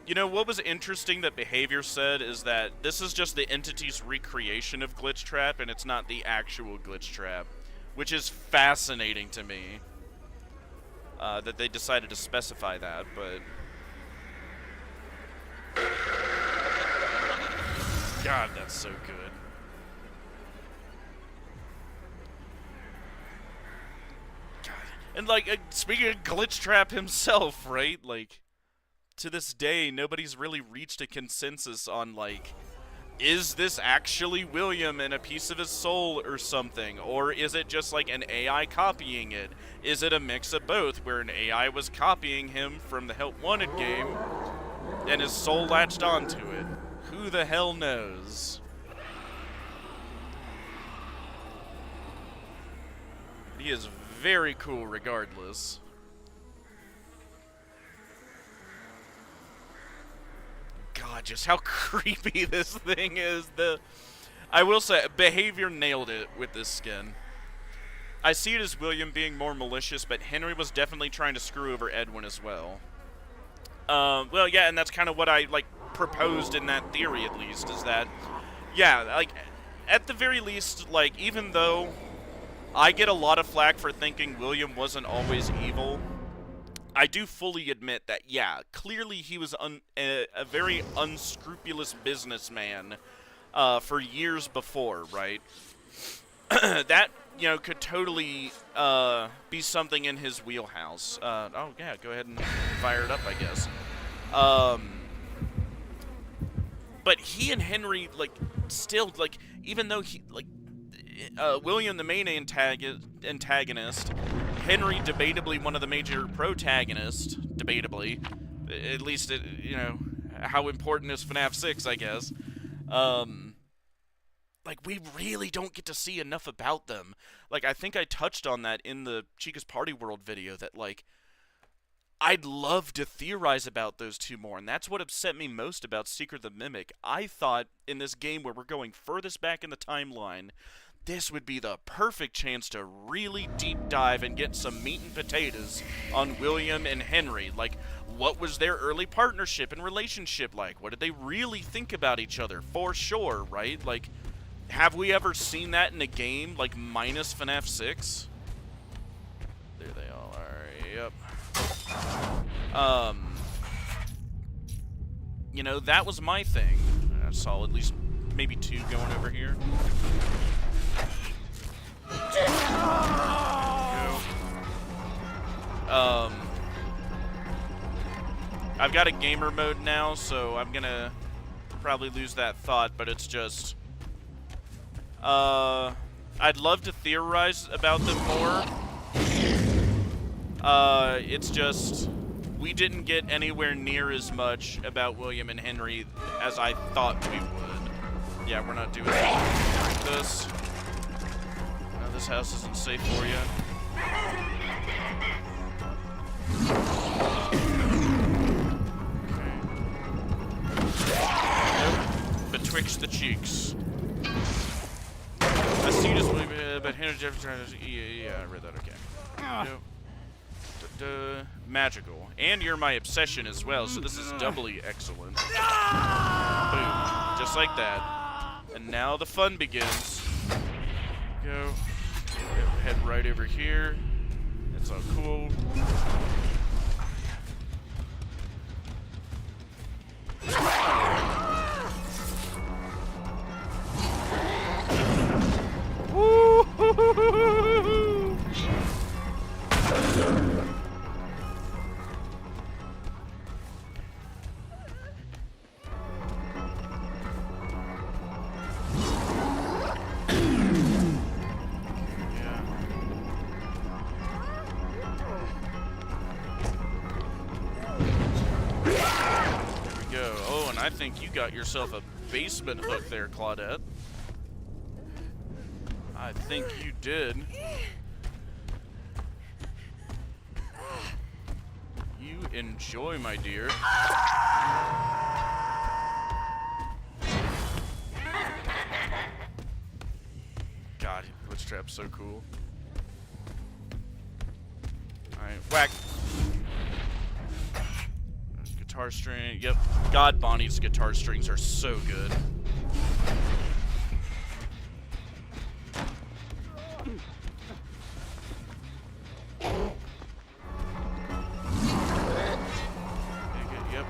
You know, what was interesting that Behavior said is that this is just the entity's recreation of Glitch Trap, and it's not the actual Glitch Trap, which is fascinating to me, that they decided to specify that, but... God, that's so good. God. And, like, speaking of Glitch Trap himself, right? Like... To this day, nobody's really reached a consensus on, like, is this actually William and a piece of his soul or something? Or is it just, like, an AI copying it? Is it a mix of both, where an AI was copying him from the Help Wanted game, and his soul latched onto it? Who the hell knows? He is very cool regardless. God, just how creepy this thing is. I will say, Behavior nailed it with this skin. I see it as William being more malicious, but Henry was definitely trying to screw over Edwin as well. Well, yeah, and that's kind of what I, like, proposed in that theory, at least, is that, yeah, like, at the very least, like, even though I get a lot of flack for thinking William wasn't always evil, I do fully admit that, yeah, clearly he was a very unscrupulous businessman for years before, right? That, you know, could totally be something in his wheelhouse. Oh, yeah, go ahead and fire it up, I guess. But he and Henry, like, still, like, even though he, like, William, the main antagonist, Henry, debatably one of the major protagonists, debatably, at least, you know, how important is FNAF 6, I guess, like, we really don't get to see enough about them. Like, I think I touched on that in the Chica's Party World video, that, like, I'd love to theorize about those two more, and that's what upset me most about Secret the Mimic. I thought, in this game where we're going furthest back in the timeline, this would be the perfect chance to really deep dive and get some meat and potatoes on William and Henry. Like, what was their early partnership and relationship like? What did they really think about each other? For sure, right? Like, have we ever seen that in a game, like, minus FNAF 6? There they all are, yep. You know, that was my thing. I saw at least maybe 2 going over here. I've got a gamer mode now, so I'm gonna probably lose that thought, but it's just, I'd love to theorize about them more. It's just, we didn't get anywhere near as much about William and Henry as I thought we would. Yeah, we're not doing anything like this. This house isn't safe for you. Betwixt the cheeks. I see this movie, but Hannah Jefferson. Yeah, I read that. Okay. Yep. Magical, and you're my obsession as well, so this is doubly excellent. Boom, just like that. And now the fun begins. Go. Head right over here. That's all cool. I think you got yourself a basement hook there, Claudette. I think you did. You enjoy, my dear. God, Glitch Trap's so cool. Alright, whack. Guitar string, yep. God, Bonnie's guitar strings are so good. Yep.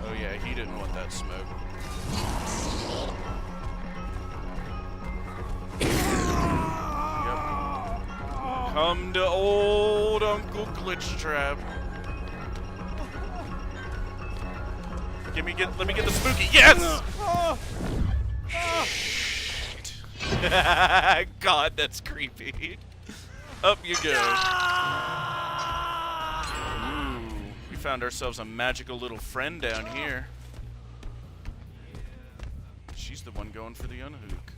Oh yeah, he didn't want that smoke. Yep. Come to old Uncle Glitch Trap. Let me get the spooky. Yes! God, that's creepy. Up you go. Ooh, we found ourselves a magical little friend down here. She's the one going for the unhook.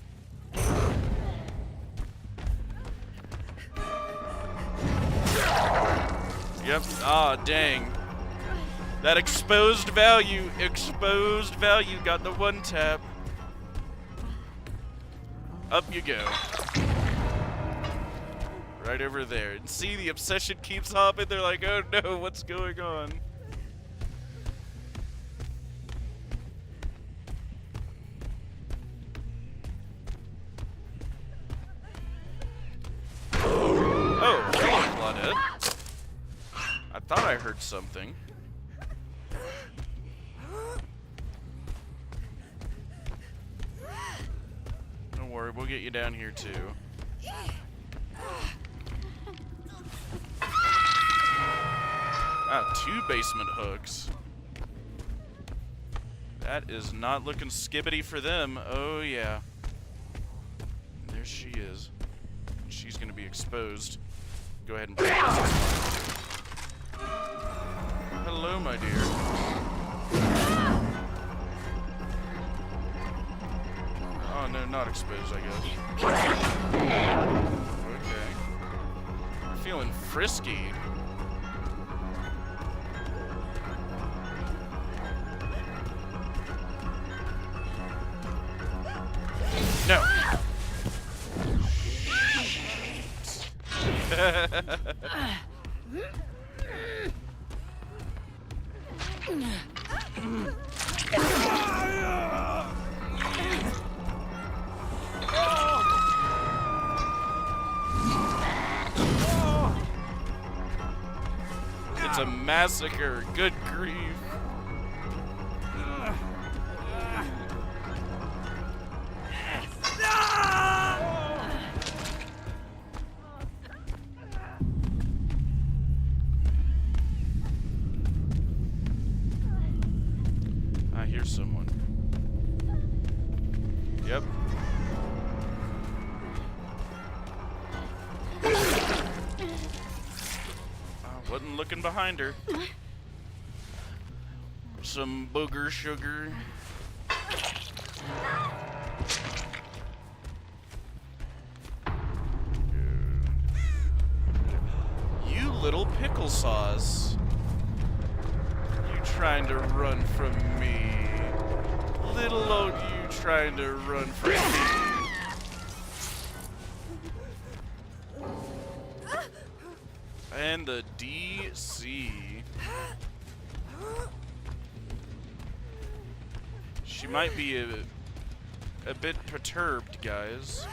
Yep. Ah, dang. That exposed value got the one tap. Up you go. Right over there. And see, the obsession keeps hopping. They're like, oh no, what's going on? Oh, hello, Claudette. I thought I heard something. Don't worry, we'll get you down here too. Wow, 2 basement hooks. That is not looking skibbity for them. Oh yeah. There she is. She's gonna be exposed. Go ahead and break this. Hello, my dear. Oh no, not exposed, I guess. Okay. You're feeling frisky. No. It's a massacre. Good grief. I hear someone. Yep. Wasn't looking behind her. Some booger sugar. little pickle sauce. You trying to run from me. Little old you trying to run from me. And the DC. She might be a bit perturbed, guys.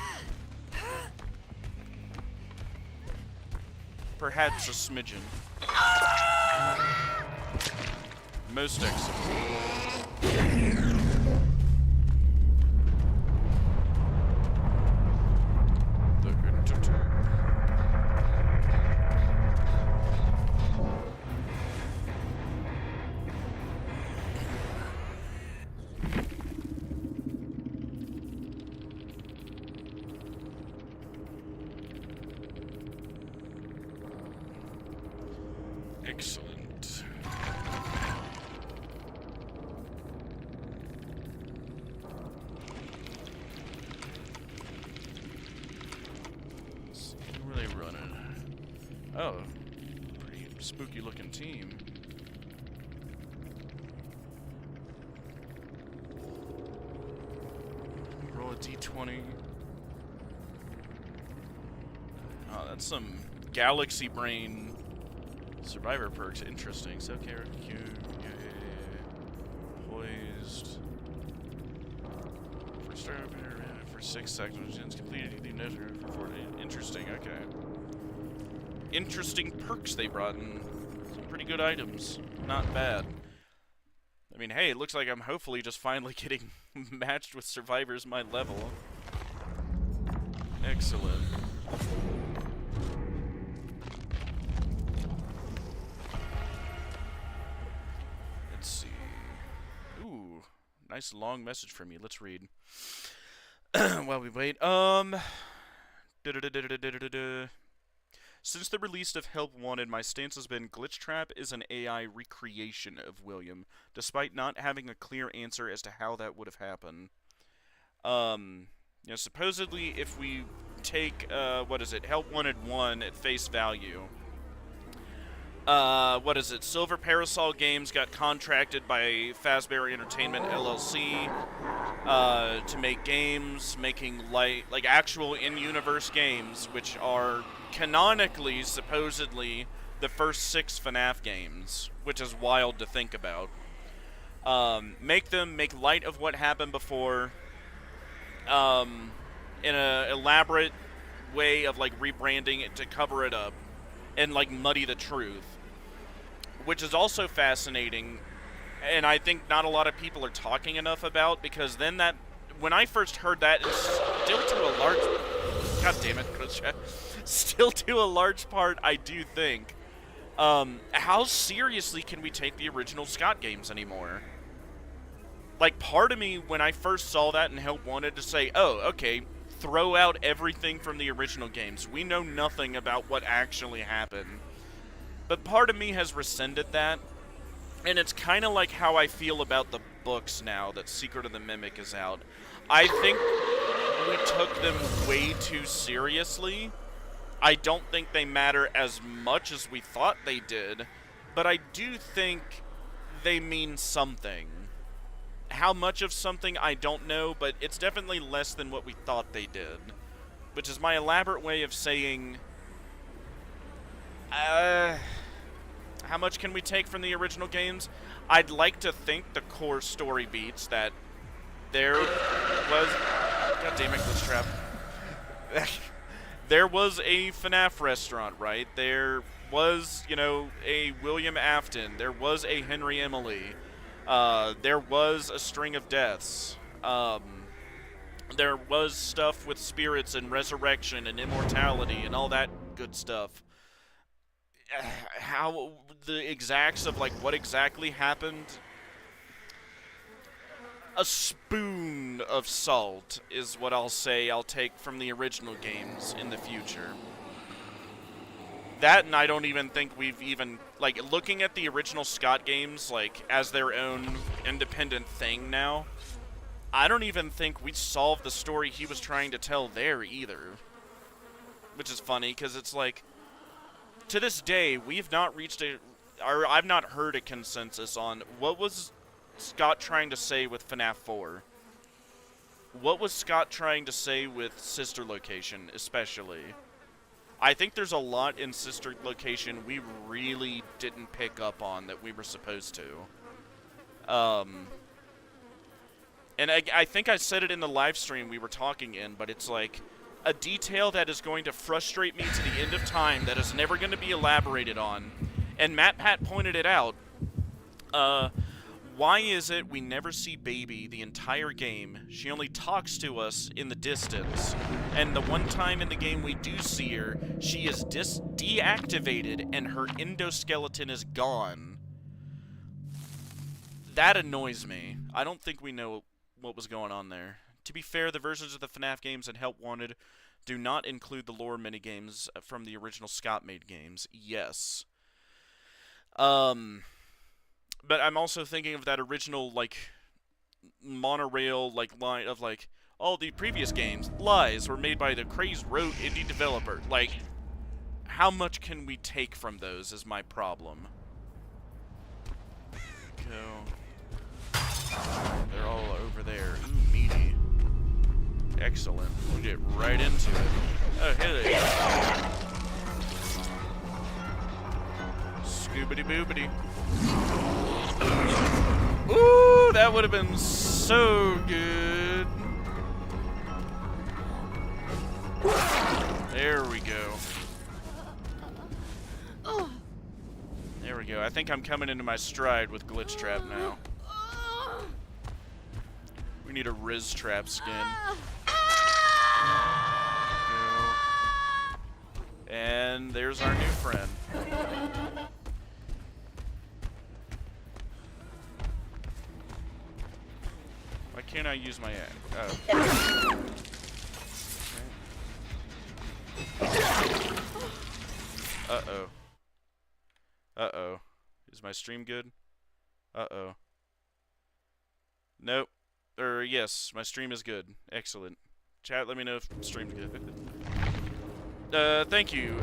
Perhaps a smidgen. Most excellent. Excellent. So who are they running? Oh, pretty spooky looking team. Roll a d20. Oh, that's some galaxy brain survivor perks. Interesting. So character Q, poised. For start for 6 seconds, completed. For 4. Interesting. Okay. Interesting perks they brought in. Some pretty good items. Not bad. I mean, hey, it looks like I'm hopefully just finally getting matched with survivors my level. Excellent. Let's see. Ooh, nice long message from you. Let's read. While we wait. Since the release of Help Wanted, my stance has been Glitchtrap is an AI recreation of William, despite not having a clear answer as to how that would have happened. You know, supposedly, if we take, Help Wanted 1 at face value, Silver Parasol Games got contracted by Fazbear Entertainment LLC to make games, making like actual in-universe games, which are canonically, supposedly, the first 6 FNAF games, which is wild to think about. Make light of what happened before, in a elaborate way of like rebranding it to cover it up and like muddy the truth, which is also fascinating, and I think not a lot of people are talking enough about, because then that, when I first heard that, it's still to a large, god damn it, still to a large part, I do think, how seriously can we take the original Scott games anymore? Like, part of me, when I first saw that and Help wanted to say, oh, okay, throw out everything from the original games. We know nothing about what actually happened. But part of me has rescinded that, and it's kind of like how I feel about the books now that Secret of the Mimic is out. I think we took them way too seriously. I don't think they matter as much as we thought they did, but I do think they mean something. How much of something, I don't know, but it's definitely less than what we thought they did. Which is my elaborate way of saying, how much can we take from the original games? I'd like to think the core story beats that there was... God damn it, Glitchtrap. There was a FNAF restaurant, right? There was, you know, a William Afton. There was a Henry Emily. There was a String of Deaths. There was stuff with spirits and resurrection and immortality and all that good stuff. How the exacts of like what exactly happened, a spoon of salt is what I'll say I'll take from the original games in the future. That, and I don't even think we've even, like, looking at the original Scott games, like, as their own independent thing now, I don't even think we solved the story he was trying to tell there either. Which is funny, because it's like, to this day, we've not reached or I've not heard a consensus on what was Scott trying to say with FNAF 4. What was Scott trying to say with Sister Location, especially? I think there's a lot in Sister Location we really didn't pick up on that we were supposed to. And I think I said it in the live stream we were talking in, but it's like a detail that is going to frustrate me to the end of time that is never going to be elaborated on. And MatPat pointed it out. Why is it we never see Baby the entire game? She only talks to us in the distance. And the one time in the game we do see her, she is deactivated and her endoskeleton is gone. That annoys me. I don't think we know what was going on there. To be fair, the versions of the FNAF games and Help Wanted do not include the lore minigames from the original Scott-made games. Yes. But I'm also thinking of that original, like, monorail, like, line of, like, all the previous games, lies, were made by the crazed rogue indie developer. Like, how much can we take from those is my problem. Go. They're all over there. Ooh, meaty. Excellent. We'll get right into it. Oh, here they go. Scoobity-boobity. Ooh, that would have been so good. There we go. There we go. I think I'm coming into my stride with Glitch Trap now. We need a Riz Trap skin. And there's our new friend. Why can't I use my axe? Oh. Uh-oh. Uh-oh. Is my stream good? Uh-oh. Nope. Yes, my stream is good. Excellent. Chat, let me know if stream's good. Thank you.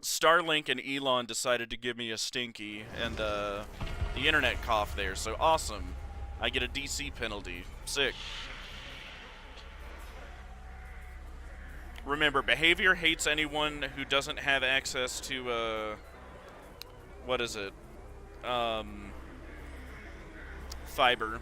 Starlink and Elon decided to give me a stinky and, the internet cough there, so awesome. I get a DC penalty. Sick. Remember, behavior hates anyone who doesn't have access to, what is it? Fiber.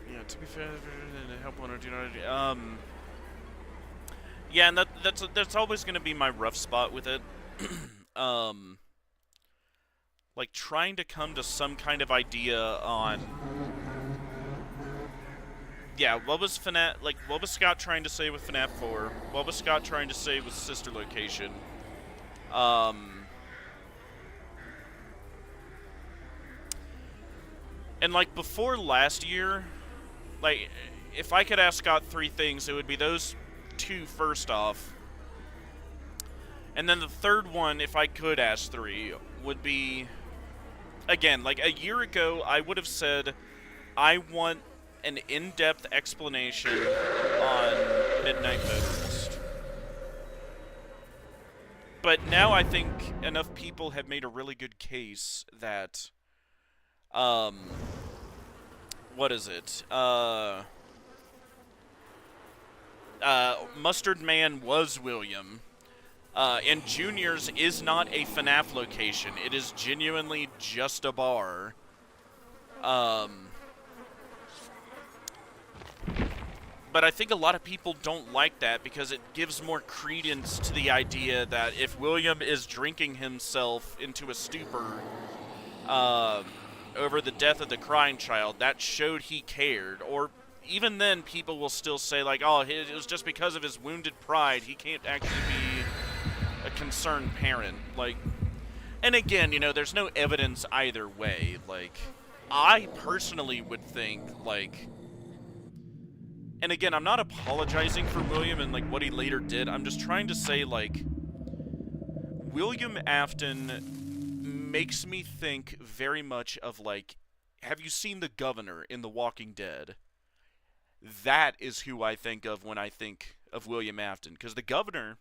Yeah, to be fair, help one or do not. Yeah, and that's always gonna be my rough spot with it. Like trying to come to some kind of idea on. Yeah, what was FNAF, like, what was Scott trying to say with FNAF 4? What was Scott trying to say with Sister Location? And, like, before last year, like, if I could ask Scott 3 things, it would be those 2 first off. And then the third one, if I could ask 3, would be, again, like, a year ago, I would have said, I want an in-depth explanation on Midnight Motorist. But now I think enough people have made a really good case that, what is it? Mustard Man was William. And Junior's is not a FNAF location. It is genuinely just a bar. But I think a lot of people don't like that because it gives more credence to the idea that if William is drinking himself into a stupor over the death of the crying child, that showed he cared. Or even then, people will still say, like, oh, it was just because of his wounded pride. He can't actually be a concerned parent. Like, and again, you know, there's no evidence either way. Like, I personally would think, like, and again, I'm not apologizing for William and, like, what he later did. I'm just trying to say, like, William Afton makes me think very much of, like, have you seen the governor in The Walking Dead? That is who I think of when I think of William Afton. Because the governor,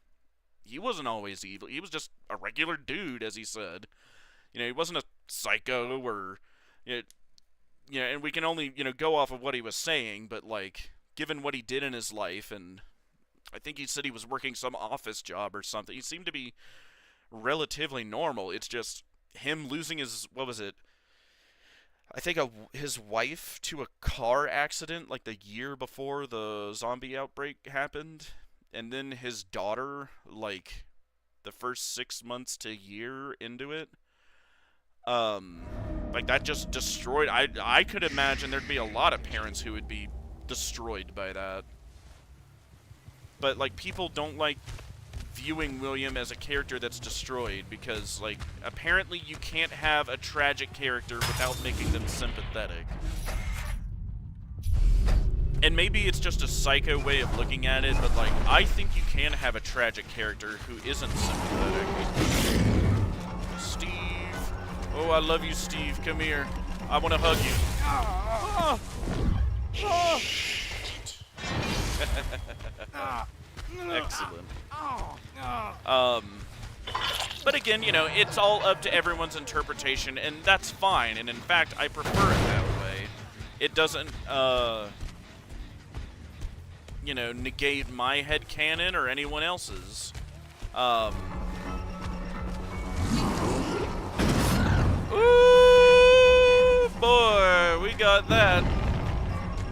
he wasn't always evil. He was just a regular dude, as he said. You know, he wasn't a psycho or, you know, and we can only, you know, go off of what he was saying, but, like, given what he did in his life, and I think he said he was working some office job or something, he seemed to be relatively normal. It's just him losing his, what was it, I think his wife to a car accident like the year before the zombie outbreak happened, and then his daughter like the first 6 months to a year into it. Like that just destroyed. I could imagine there'd be a lot of parents who would be destroyed by that. But like people don't like viewing William as a character that's destroyed because, like, apparently you can't have a tragic character without making them sympathetic. And maybe it's just a psycho way of looking at it, but, like, I think you can have a tragic character who isn't sympathetic. Steve. Oh, I love you, Steve. Come here. I want to hug you. Excellent. But again, you know, it's all up to everyone's interpretation, and that's fine, and in fact, I prefer it that way. It doesn't, you know, negate my headcanon or anyone else's. Ooh, boy, we got that.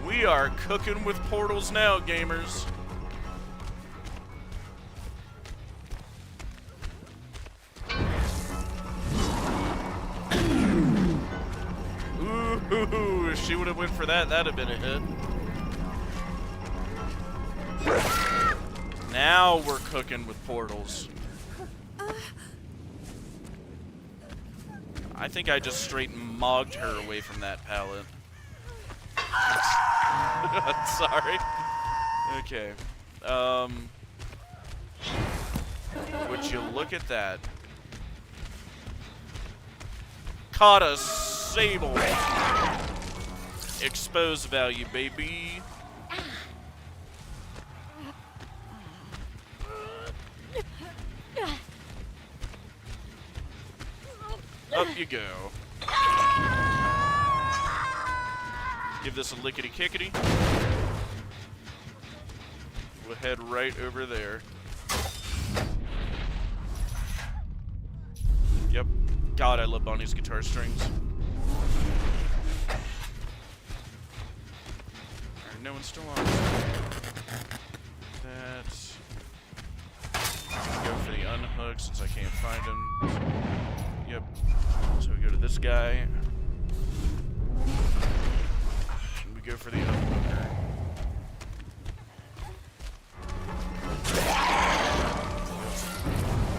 We are cooking with portals now, gamers. Ooh, if she would have went for that, that'd have been a hit. Now we're cooking with portals. I think I just straight mogged her away from that pallet. Sorry. Okay. Would you look at that? Caught a sable. Expose value, baby. Up you go. Give this a lickety-kickety. We'll head right over there. Yep. God, I love Bonnie's guitar strings. Alright, no one's still on. That. Go for the unhook since I can't find him. Yep. So we go to this guy. And we go for the unhooker.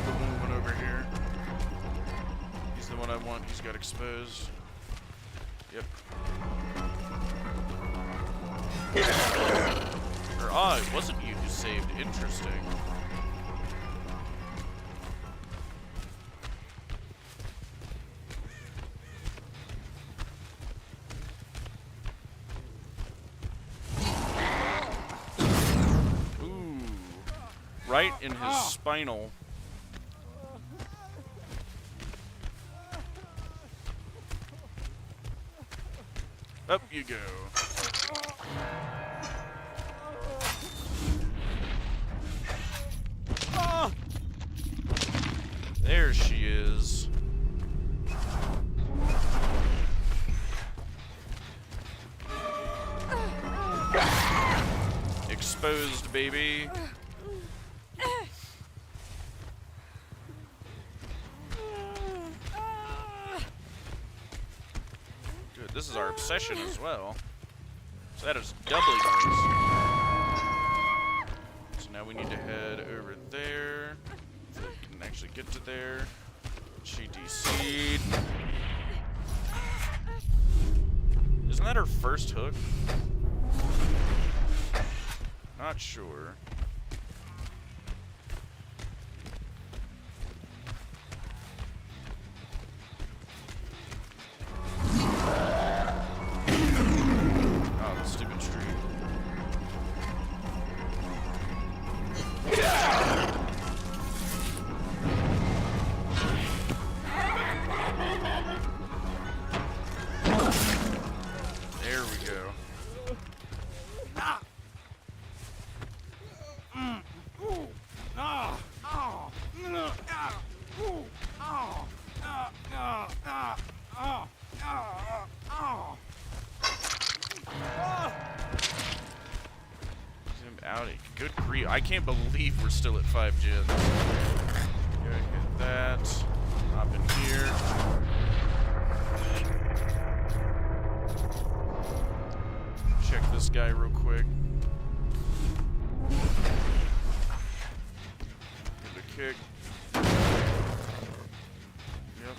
The one over here. He's the one I want. He's got exposed. Yep. Or, it wasn't you who saved. Interesting. Right in his spinal. Up you go. There she is. Exposed, baby. This is our obsession as well. That is doubly nice. So now we need to head over there. So we can actually get to there. She DC'd. Isn't that her first hook? Not sure. Oh, the stupid tree. There we go. Zoom out. Good grief. I can't believe we're still at 5 gens. Go hit that. Hop in here. Check this guy real quick. Give it a kick. Yep.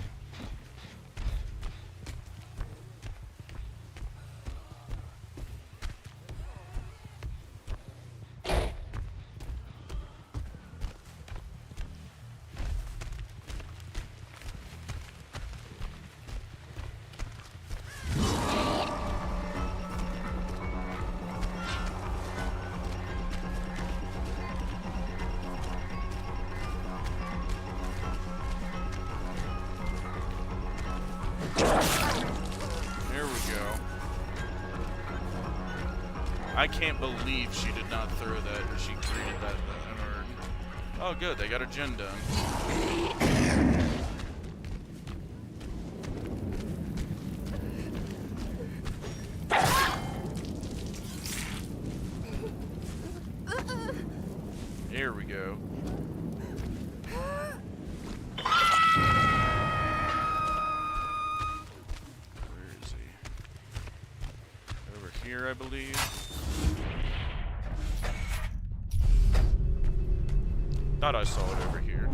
I can't believe she did not throw that, or she created that. Oh, good, they got her gen done. Here we go. Where is he? Over here, I believe. Thought I saw it over here.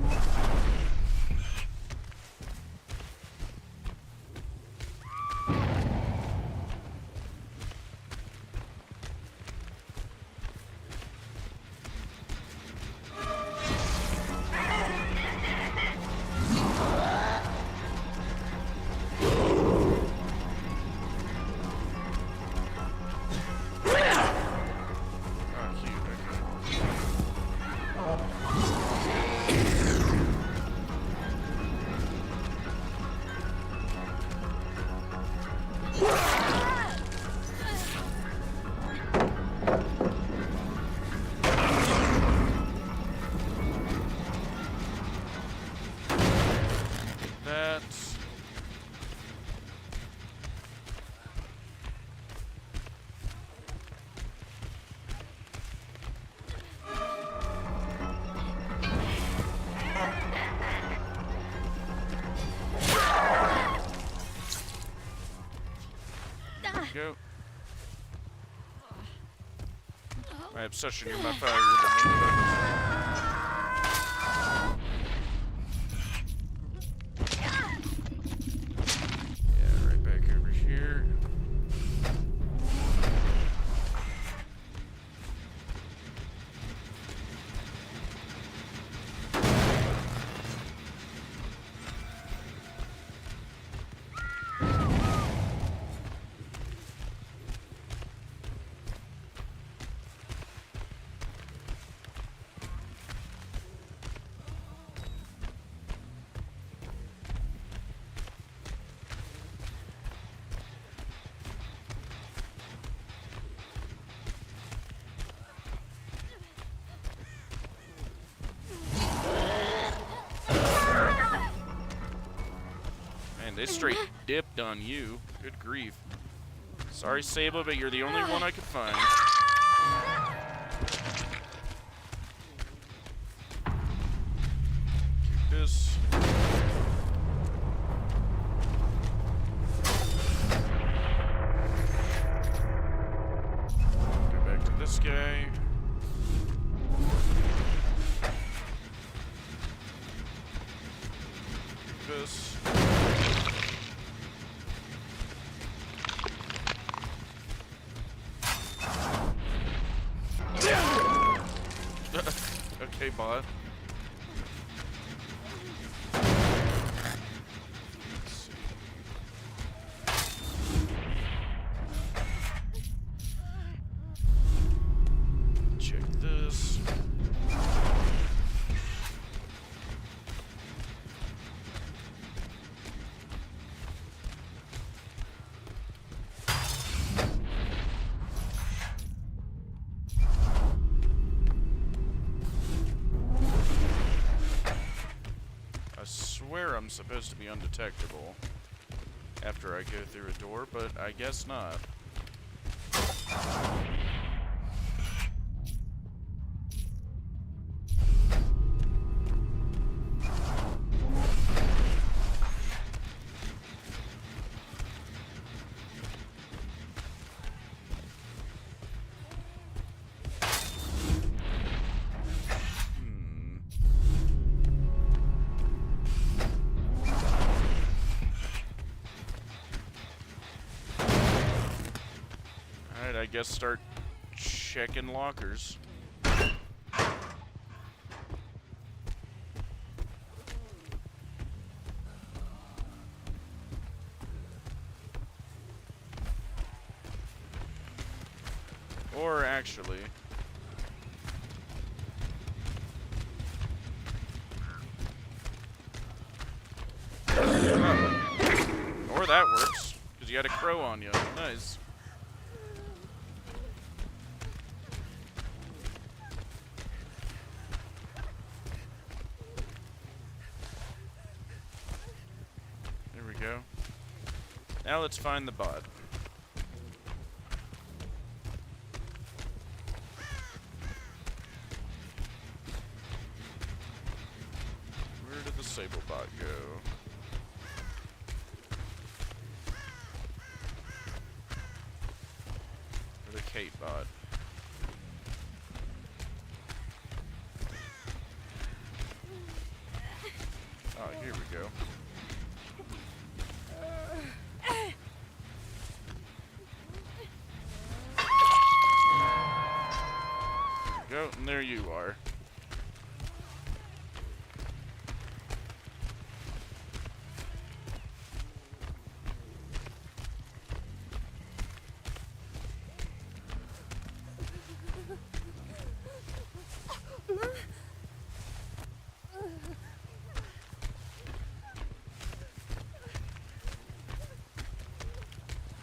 Go. My obsession, you're my fire. Yeah, right back over here. They straight dipped on you. Good grief. Sorry, Saba, but you're the only one I could find. Keep this. this guy. This. Okay, bot. Let's see. Check this. I swear I'm supposed to be undetectable after I go through a door, but I guess not. I guess start checking lockers. Or actually, or that works, because you had a crow on you. Nice. Go. Now let's find the bot. Where did the Sable bot go? Or the Kate bot? Oh, here we go. Go, and there you are.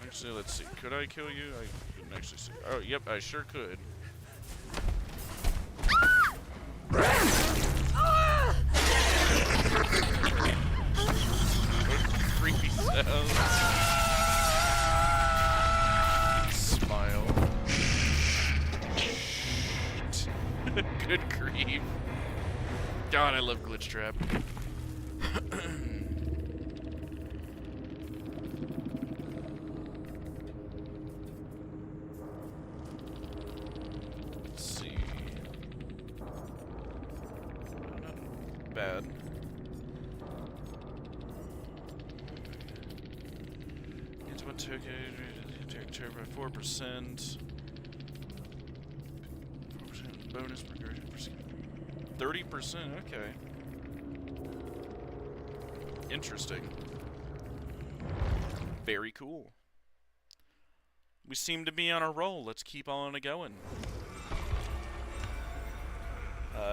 Actually, let's see. Could I kill you? I couldn't actually see. Oh, yep, I sure could. Creepy sound. Smile. Good grief. God, I love Glitch Trap. Let's see. Not bad. It's what took it by 4%. 4% bonus regression. 30%, okay. Interesting. Very cool. We seem to be on a roll. Let's keep on it going.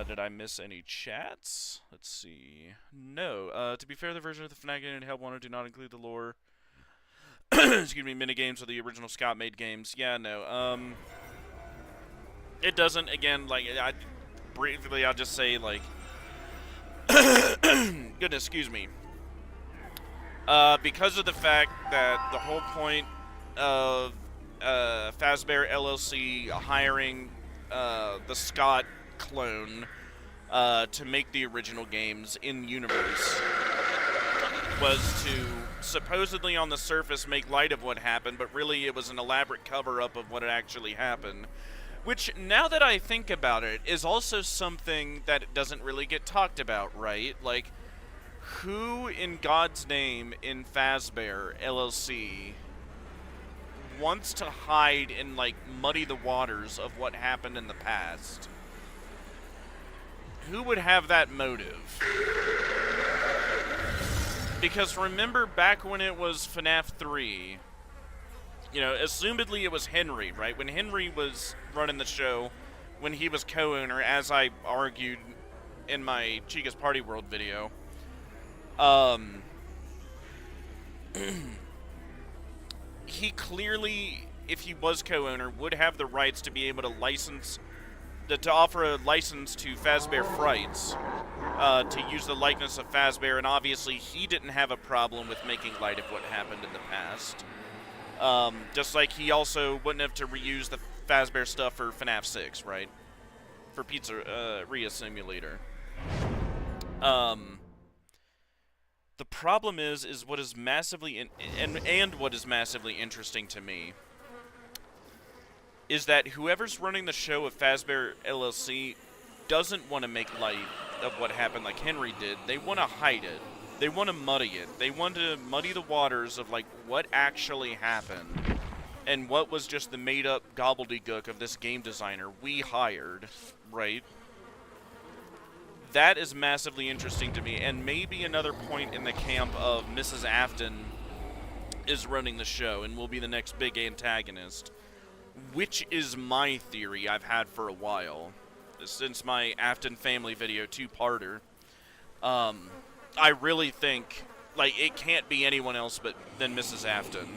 Did I miss any chats? Let's see. No. To be fair, the version of the FNAC and Help Wanted do not include the lore. Excuse me, minigames of the original Scott made games. Yeah, no. It doesn't. Again, like briefly, I'll just say like. Goodness, excuse me. Because of the fact that the whole point of Fazbear LLC hiring the Scott clone to make the original games in universe was to supposedly on the surface make light of what happened, but really it was an elaborate cover-up of what had actually happened. Which, now that I think about it, is also something that doesn't really get talked about, right? Like, who in God's name in Fazbear LLC wants to hide and, like, muddy the waters of what happened in the past? Who would have that motive? Because remember back when it was FNAF 3, you know, assumedly it was Henry, right? When Henry was running the show, when he was co-owner, as I argued in my Chica's Party World video, he clearly, if he was co-owner, would have the rights to be able to license, to offer a license to Fazbear Frights, to use the likeness of Fazbear, and obviously he didn't have a problem with making light of what happened in the past. Just like he also wouldn't have to reuse the Fazbear stuff for FNAF 6, right? For Pizzeria Simulator. The problem is what is massively and what is massively interesting to me is that whoever's running the show of Fazbear LLC doesn't want to make light of what happened like Henry did. They want to hide it. They want to muddy it. They want to muddy the waters of, like, what actually happened and what was just the made-up gobbledygook of this game designer we hired, right? That is massively interesting to me, and maybe another point in the camp of Mrs. Afton is running the show and will be the next big antagonist, which is my theory I've had for a while, since my Afton family video two-parter. I really think, like, it can't be anyone else than Mrs. Afton.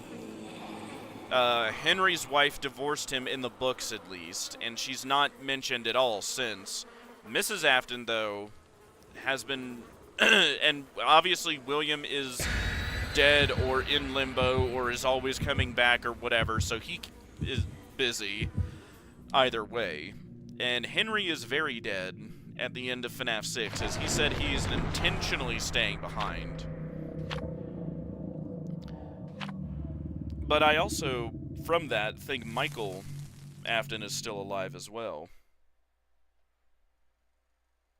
Henry's wife divorced him in the books, at least, and she's not mentioned at all since. Mrs. Afton, though, has been... and obviously William is dead or in limbo or is always coming back or whatever, so he is busy either way. And Henry is very dead at the end of FNAF 6, as he said he's intentionally staying behind. But I also, from that, think Michael Afton is still alive as well.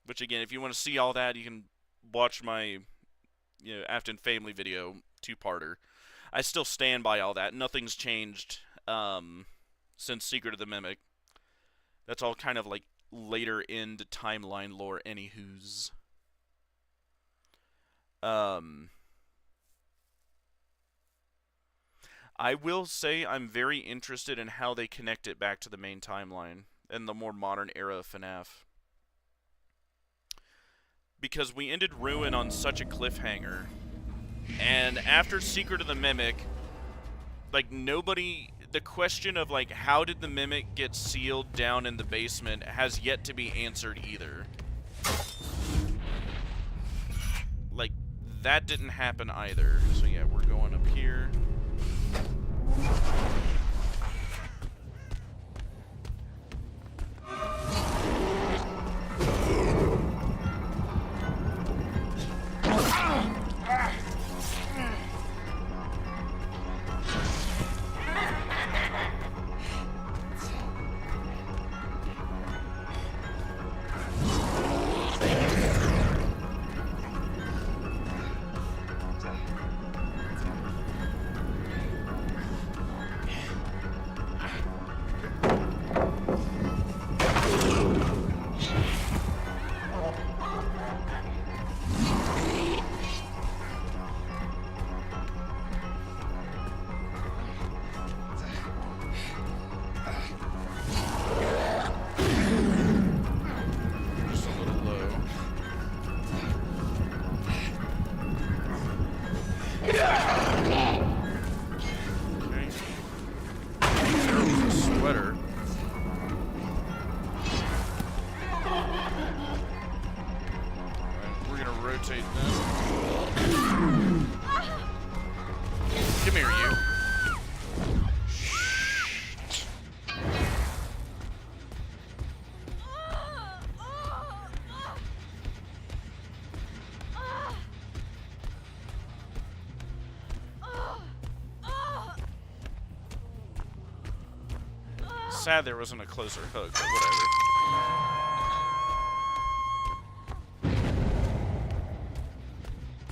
Which, again, if you want to see all that, you can watch my, Afton family video, two-parter. I still stand by all that. Nothing's changed since Secret of the Mimic. That's all kind of like later in the timeline lore, anywho's. I will say I'm very interested in how they connect it back to the main timeline and the more modern era of FNAF. Because we ended Ruin on such a cliffhanger, and after Secret of the Mimic, like, nobody... The question of, like, how did the Mimic get sealed down in the basement has yet to be answered either. Like, that didn't happen either. So yeah, we're going up here. Sad there wasn't a closer hook, but whatever.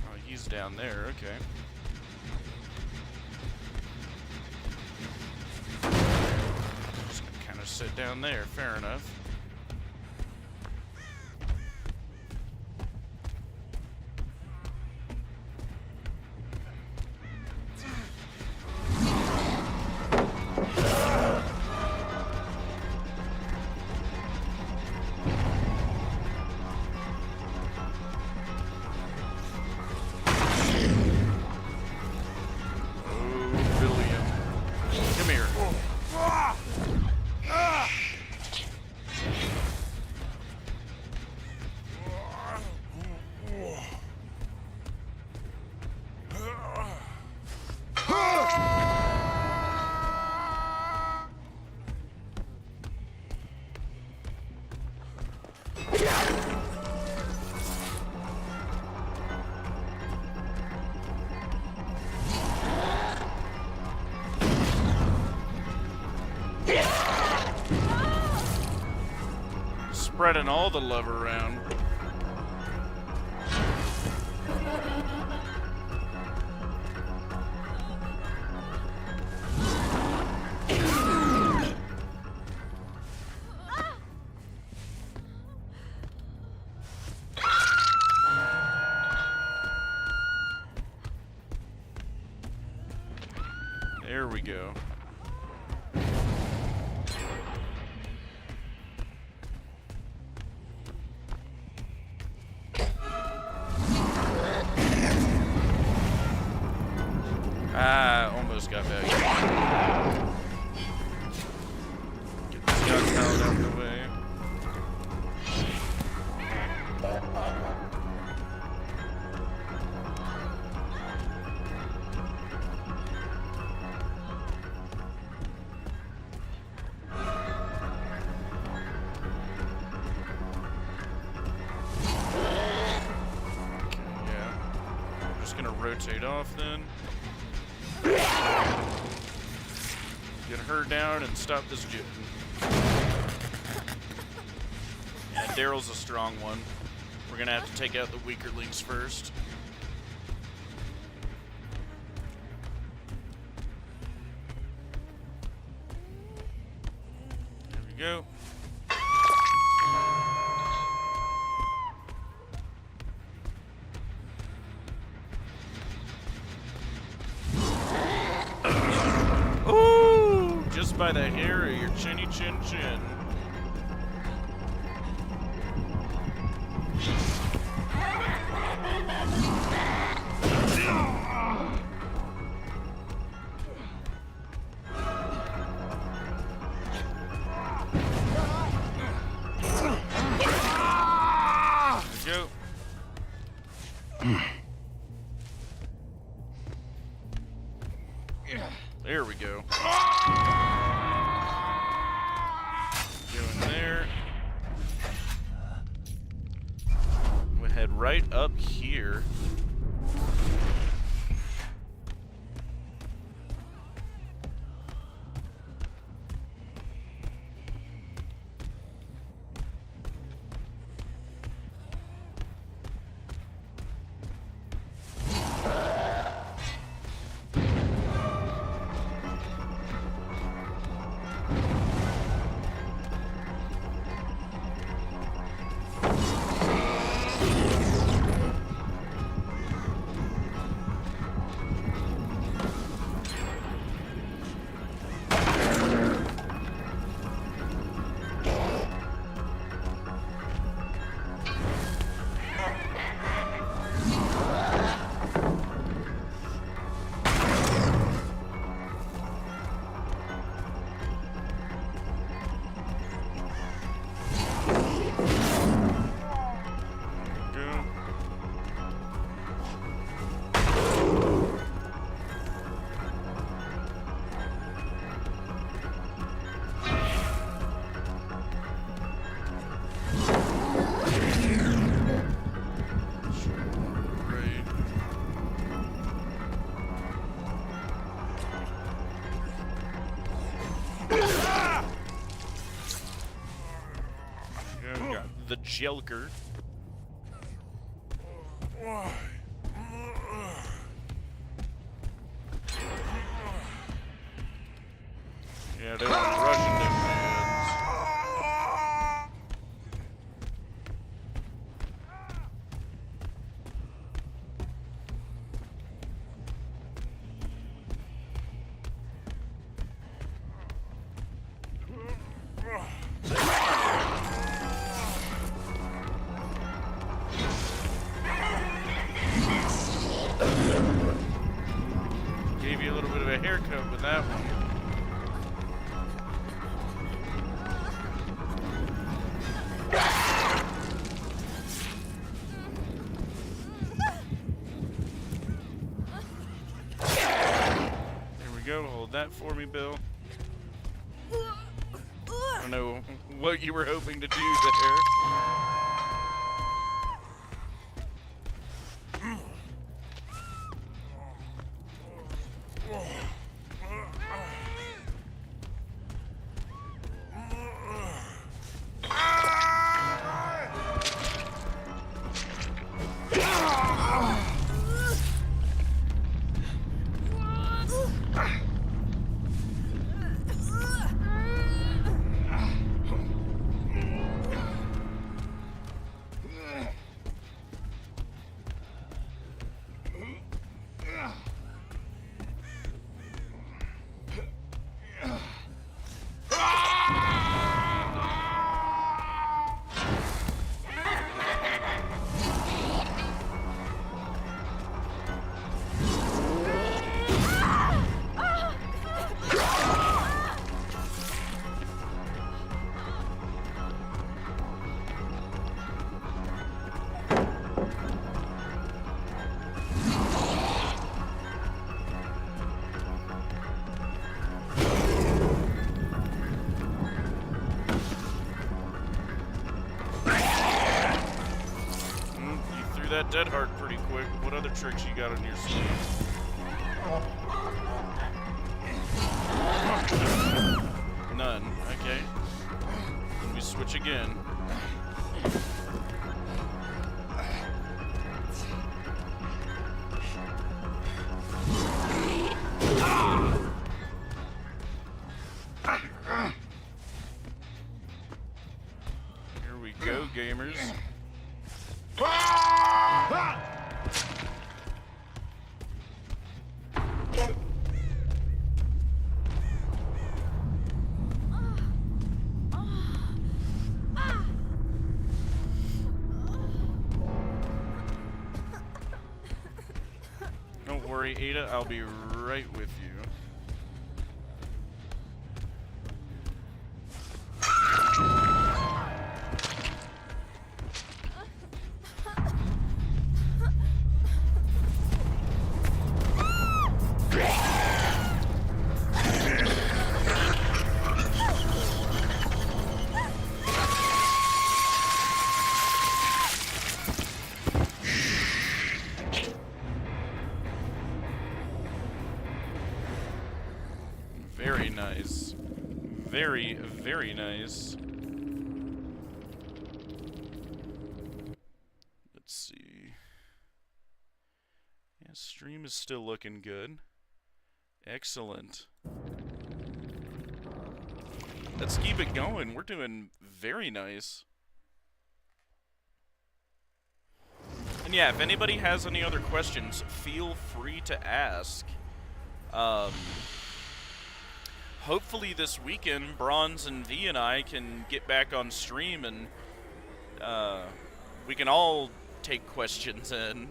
Oh, he's down there, okay. Just gonna kind of sit down there, fair enough. Spreading all the love around. There we go. Almost got back. Get this gunpowder out of the way. Okay, yeah. I'm just gonna rotate off then. Get her down and stop this Jitten. Yeah, Daryl's a strong one. We're gonna have to take out the weaker links first. There we go. Just by the hair of your chinny chin chin. There we go. There we go. We'll head right up here. Shulker. Yeah, they were rushing them mans. Gave you a little bit of a haircut with that one. There we go. Hold that for me, Bill. I don't know what you were hoping to do there. That dead heart pretty quick. What other tricks you got on your sleeve? None. Okay. Let me switch again. Here we go, gamers. Don't worry, Ada, I'll be right with you. Very nice. Very, very nice. Let's see. Yeah, stream is still looking good. Excellent. Let's keep it going. We're doing very nice. And yeah, if anybody has any other questions, feel free to ask. Hopefully this weekend, Bronze and V and I can get back on stream and we can all take questions in.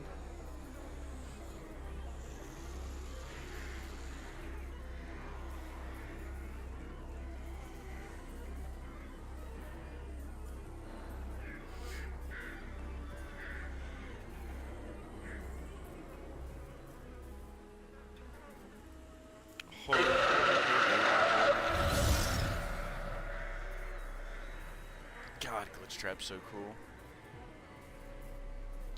God, Glitch Trap's so cool.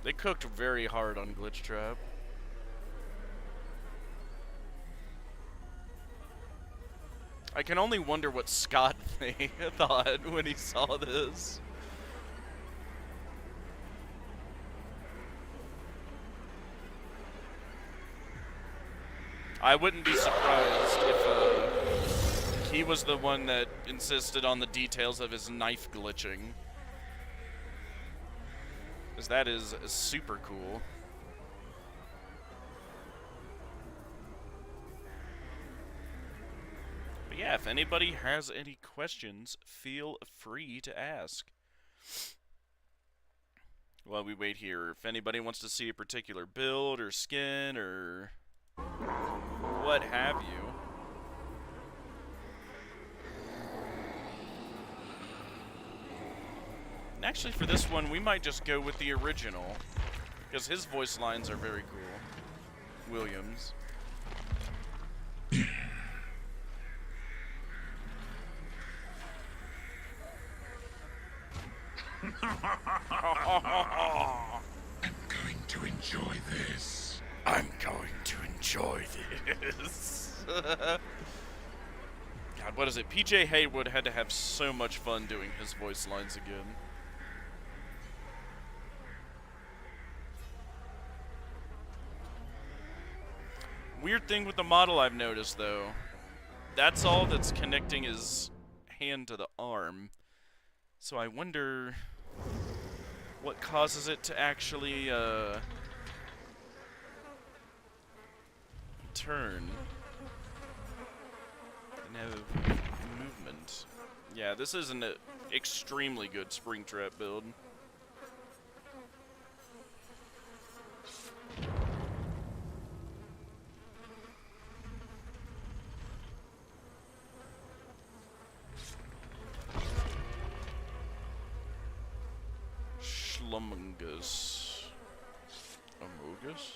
They cooked very hard on Glitch Trap. I can only wonder what Scott thought when he saw this. I wouldn't be surprised if he was the one that insisted on the details of his knife glitching. Because that is super cool. But yeah, if anybody has any questions, feel free to ask. While we wait here, if anybody wants to see a particular build or skin or what have you. And actually, for this one, we might just go with the original, because his voice lines are very cool. Williams. I'm going to enjoy this. I'm going to enjoy this. God, what is it? PJ Haywood had to have so much fun doing his voice lines again. Weird thing with the model I've noticed, though. That's all that's connecting his hand to the arm. So I wonder what causes it to actually, turn and have movement. Yeah, this is an extremely good Springtrap build. Schlumungus. Amogus?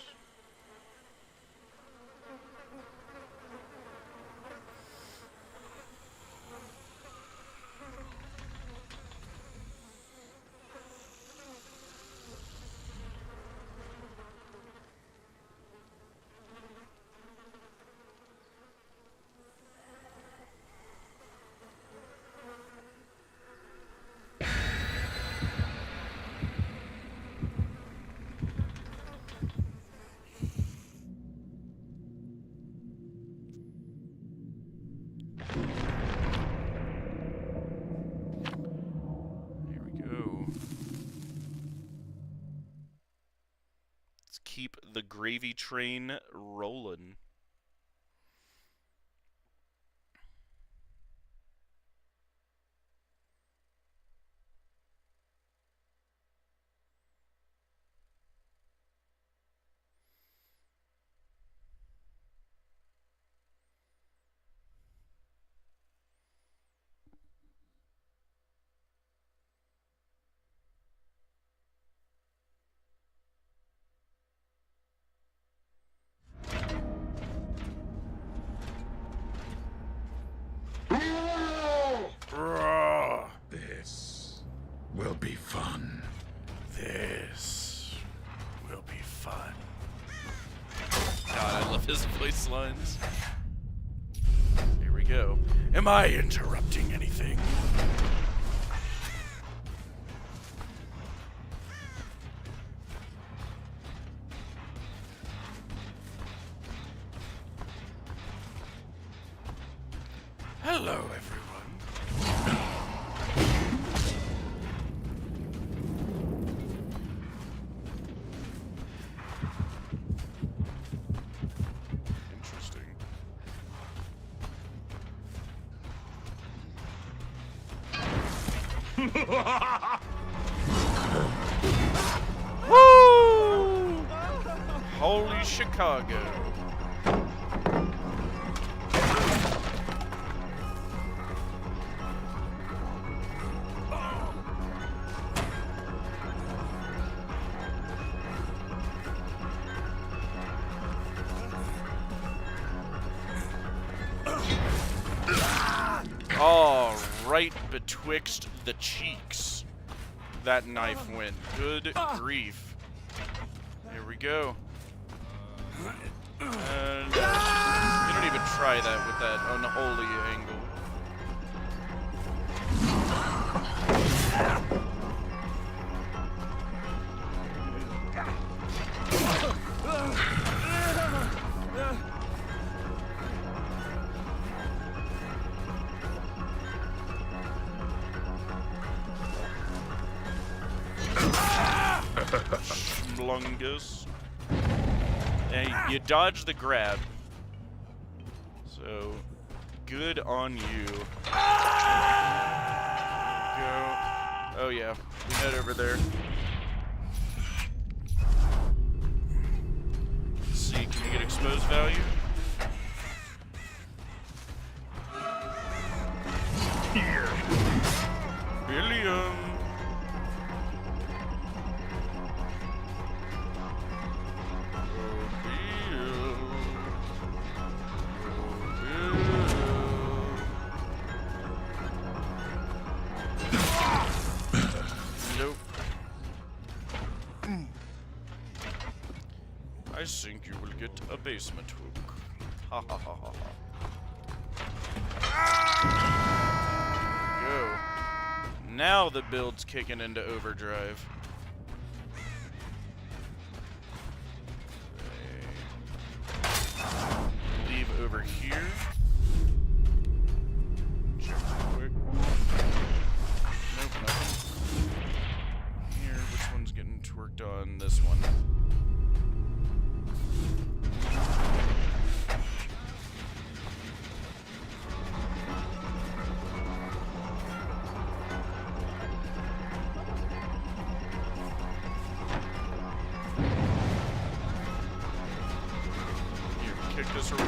Keep the gravy train rolling. This will be fun. This will be fun. God, I love his voice lines. Here we go. Am I interrupting anything? Hello, everyone. Interesting. Woo! Holy Chicago. Oh, right betwixt the cheeks. That knife went. Good grief. Here we go. And you don't even try that with that unholy angle. Schmlungus. And you dodged the grab. So, good on you. Go. Oh yeah, we head over there. Let's see, can you get exposed value? Here. Billion. Nope. I think you will get a basement hook. Ha ha ha ha ha. Go. Now the build's kicking into overdrive. Okay. Leave over here. Check real quick. Nope, nothing. Here, which one's getting twerked on? This one. Kick this away.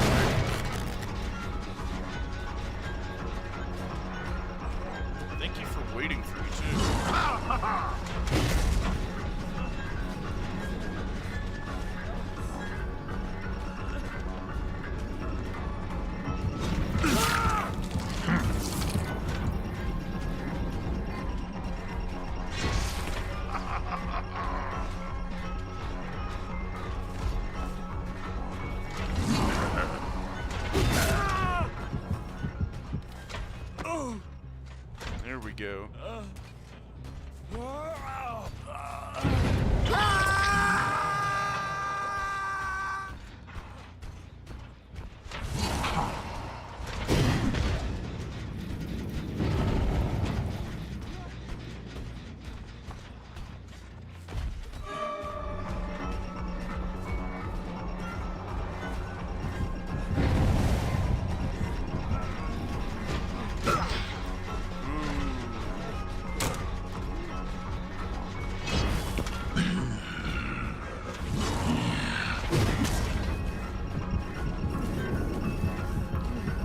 Thank you for waiting for me too. There we go.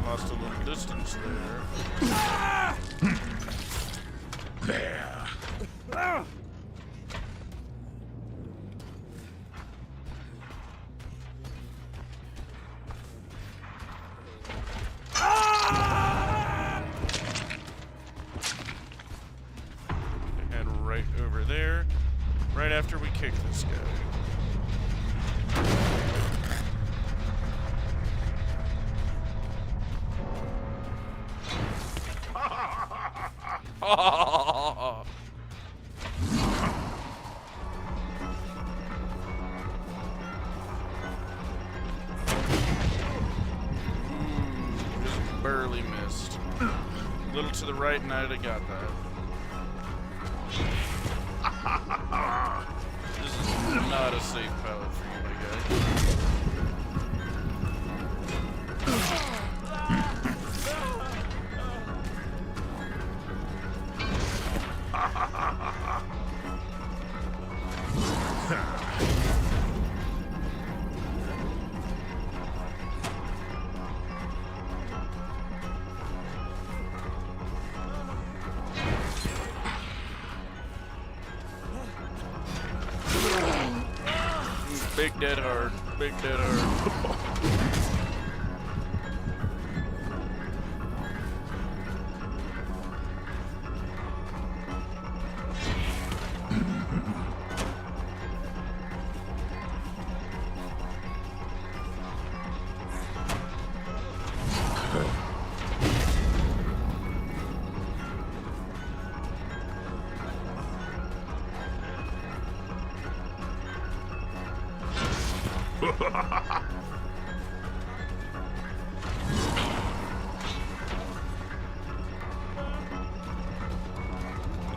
Lost a little distance there. There. Head right over there, right after we kick this guy. Just barely missed. A little to the right, and I'd have got that. This is not a safe pallet for you, my guy. Big dead hard. Big dead hard.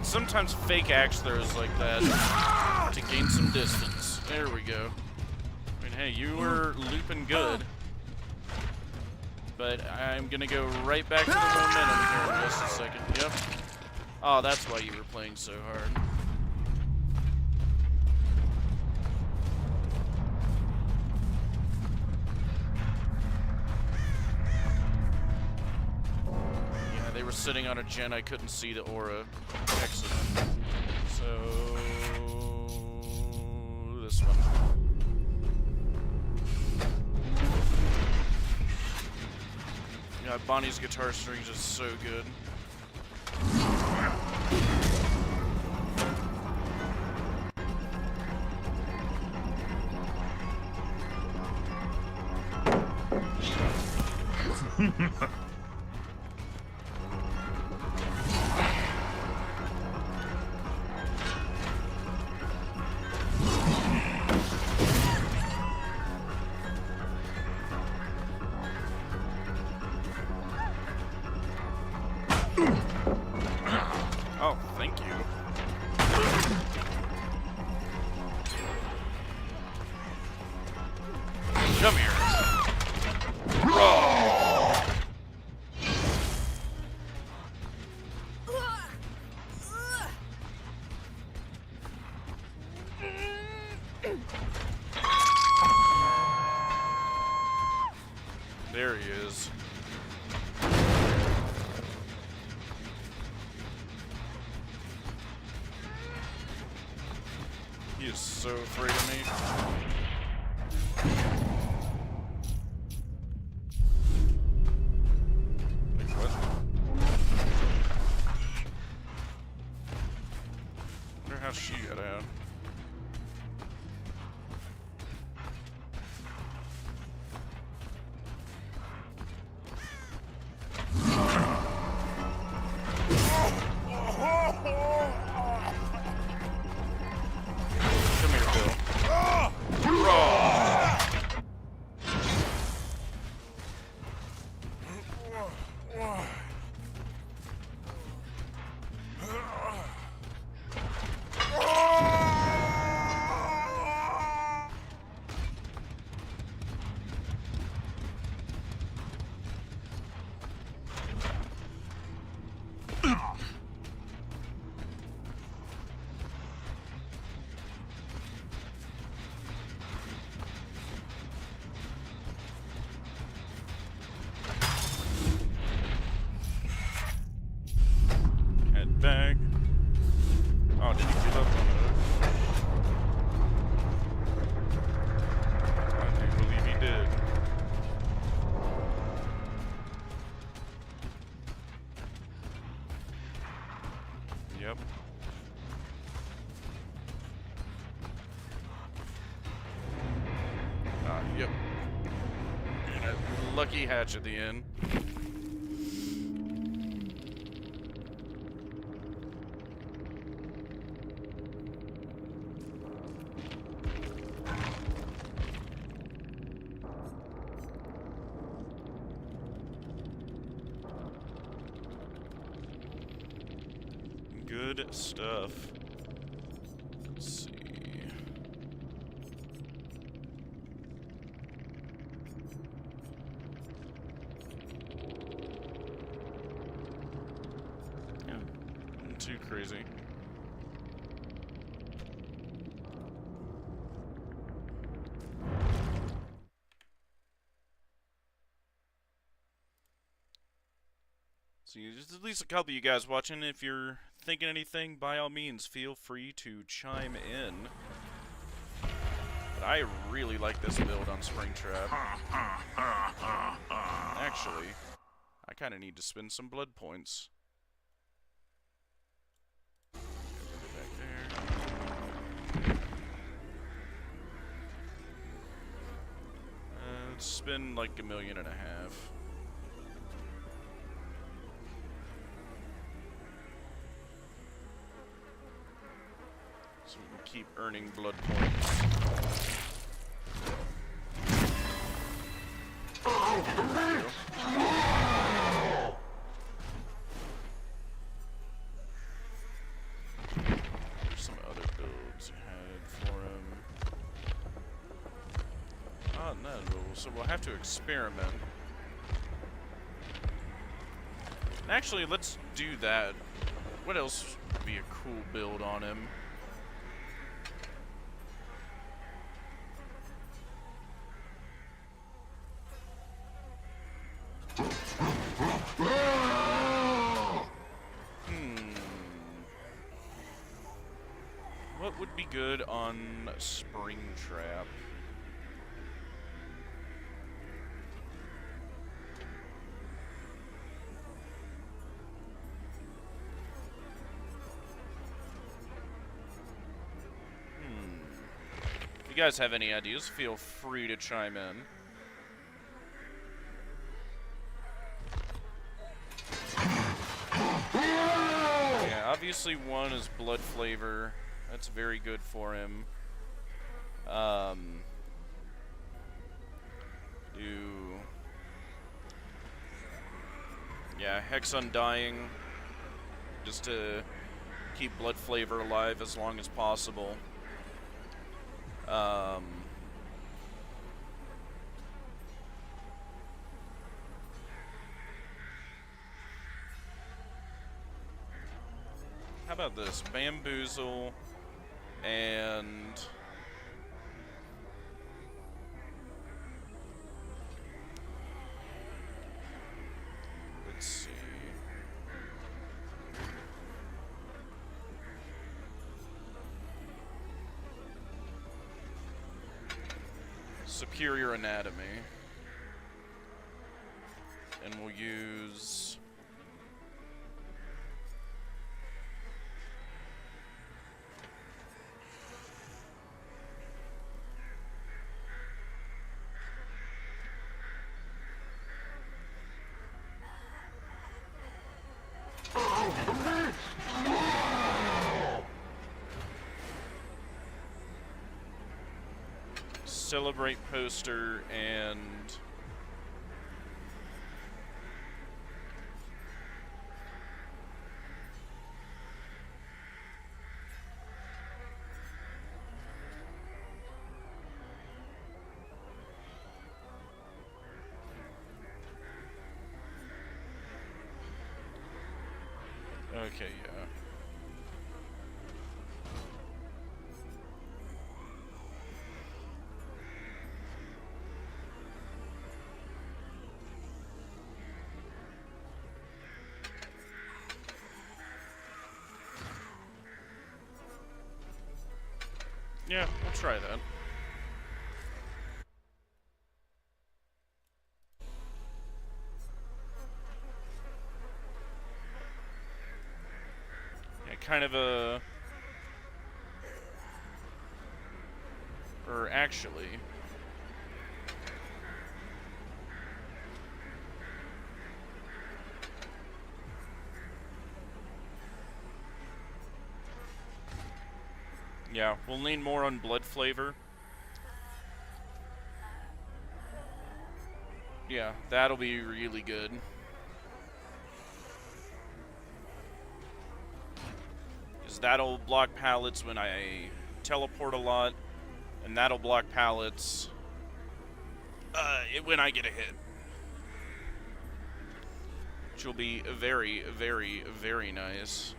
Sometimes fake axe throws like that to gain some distance. There we go. I mean, hey, you were looping good. But I'm gonna go right back to the momentum here in just a second. Yep. Oh, that's why you were playing so hard. Yeah, they were sitting on a gen. I couldn't see the aura. Excellent. So this one. Yeah, Bonnie's guitar strings is so good. Oh, thank you. Come here. There he is. He is so afraid of me. Wait, what? I wonder how she got out. Head back. Oh, did he give up on it? I do believe he did. Yep. Yep. And a lucky hatch at the end. Good stuff. Let's see. Yeah, not too crazy. So there's at least a couple of you guys watching. If you're thinking anything, by all means, feel free to chime in. But I really like this build on Springtrap. Actually, I kind of need to spend some blood points. Go back there. Let's spend like 1.5 million. So we can keep earning blood points. There's some other builds I had No, so we'll have to experiment. Actually, let's do that. What else would be a cool build on him? What would be good on Springtrap? If you guys have any ideas, feel free to chime in. Yeah, obviously one is blood flavor. That's very good for him. Yeah, Hex Undying, just to keep blood flavor alive as long as possible. How about this? Bamboozle and let's see. Superior Anatomy. And we'll use Celebrate poster and okay, yeah. Yeah, we'll try that. Yeah, kind of a... Or actually... Yeah, we'll lean more on blood flavor. Yeah, that'll be really good. Because that'll block pallets when I teleport a lot, and that'll block pallets when I get a hit. Which will be very, very, very nice.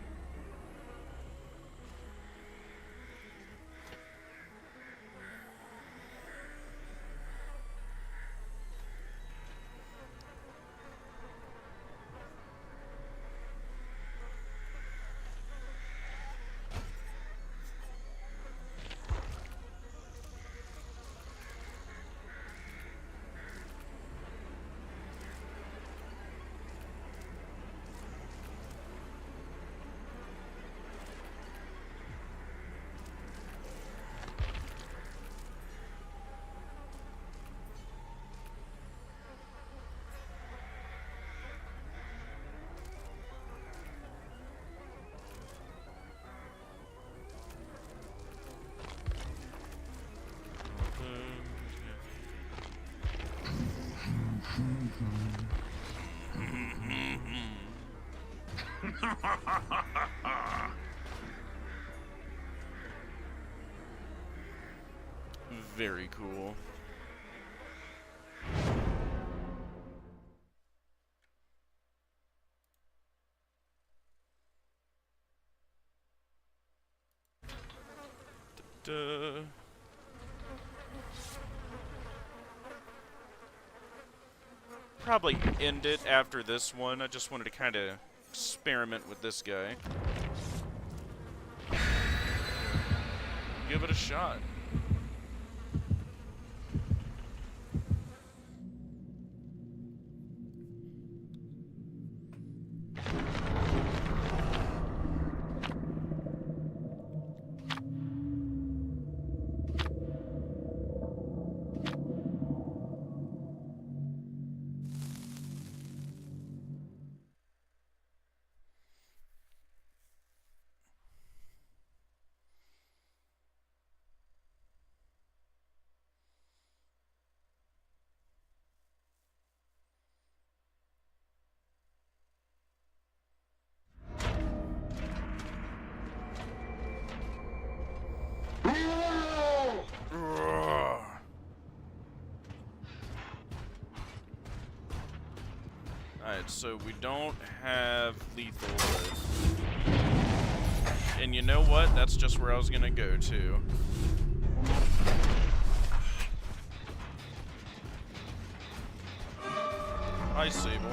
Very cool. Probably end it after this one. I just wanted to kind of experiment with this guy. Give it a shot. Alright, so we don't have lethal, but... And you know what? That's just where I was gonna go to. Hi, Sable.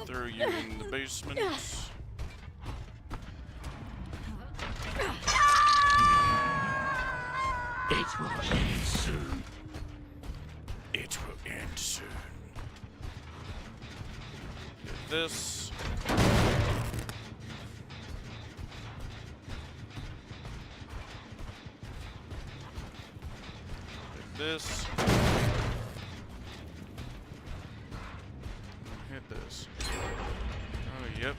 Throw you in the basement. It will end soon. It will end soon. Get this. Get this. Hit this. Oh, yep.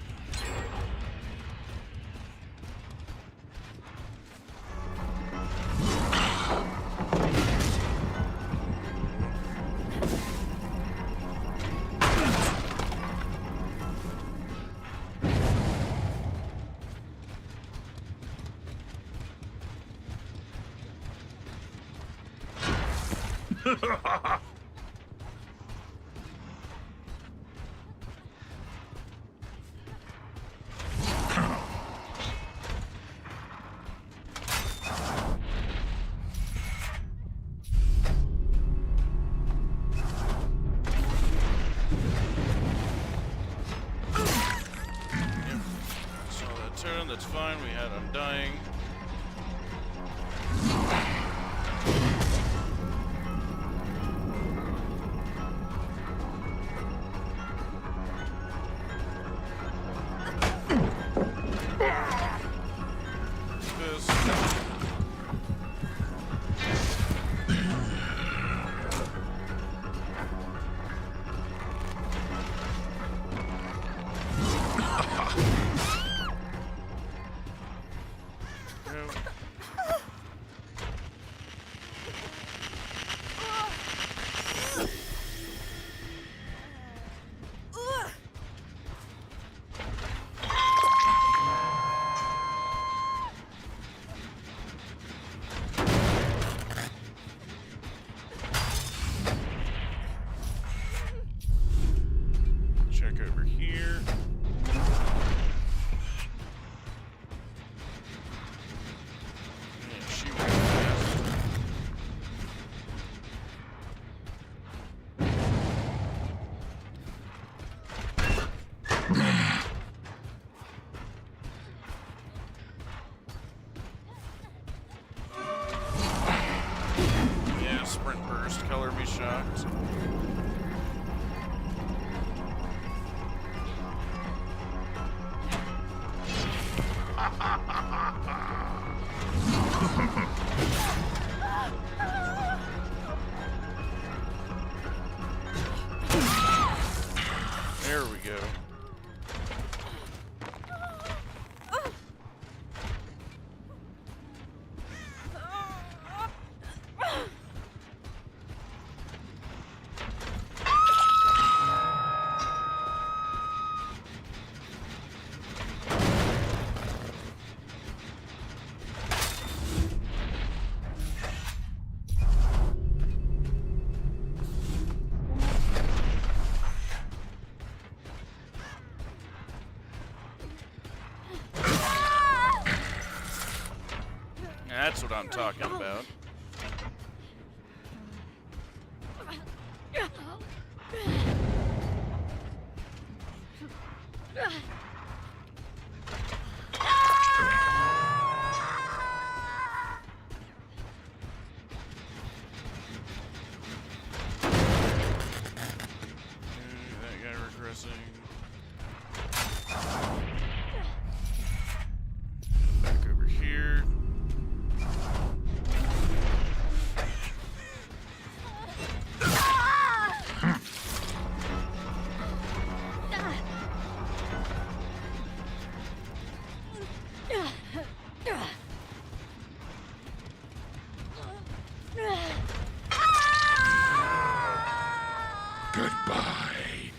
That's fine, we had Undying. This. Check over here. Yeah, she went fast. Yeah, sprint burst, color me shocked. There we go. That's what I'm talking about. That guy regressing. Back over here. Goodbye.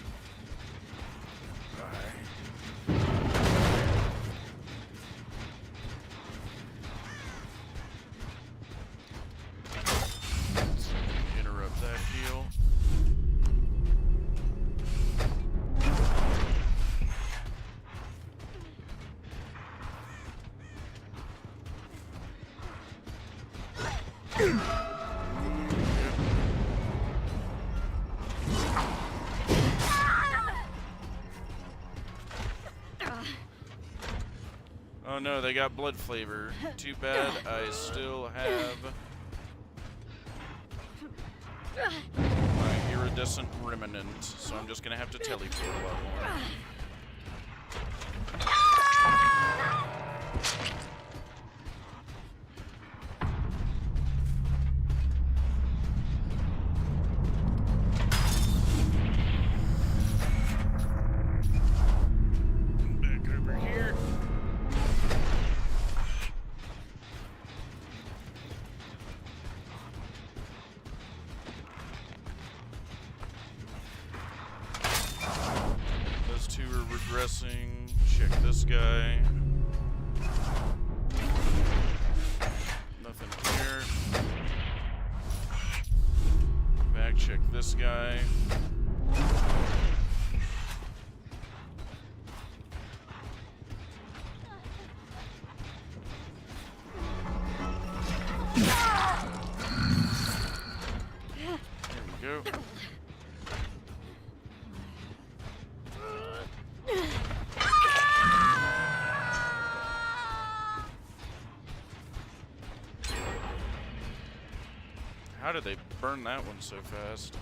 Interrupt that deal. Oh no, they got blood flavor. Too bad I still have my iridescent remnant, so I'm just gonna have to teleport a lot more. Back over here. Those two are regressing. Check this guy. Nothing here. Back check this guy. There we go. How did they burn that one so fast?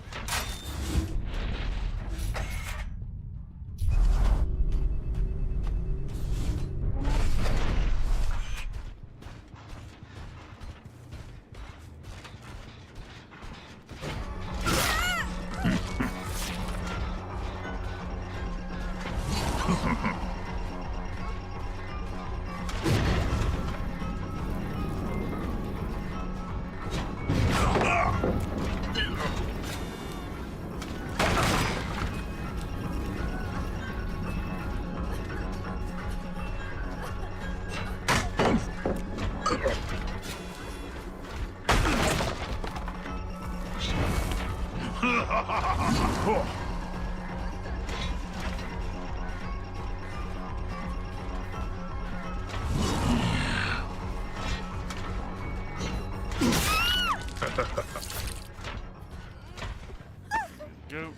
Go.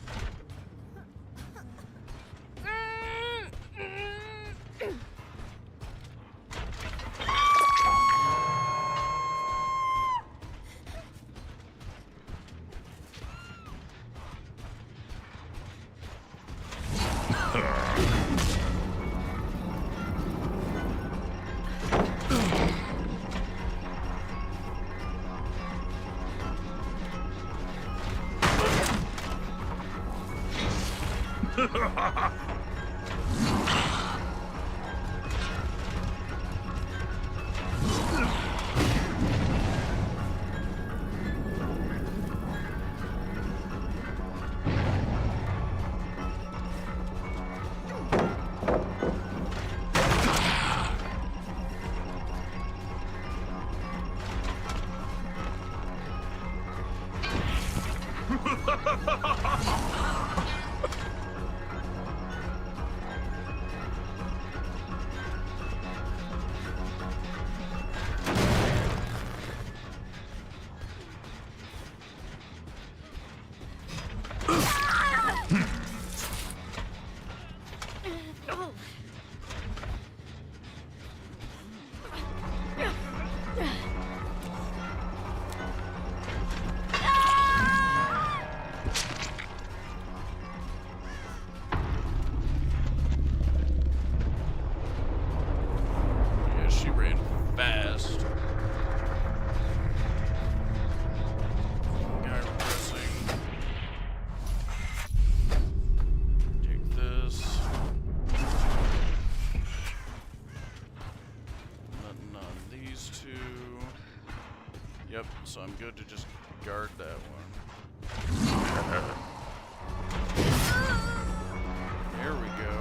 Yeah, she ran fast. Guy pressing. Take this. Nothing on these two. Yep, so I'm good to just guard that one. There we go.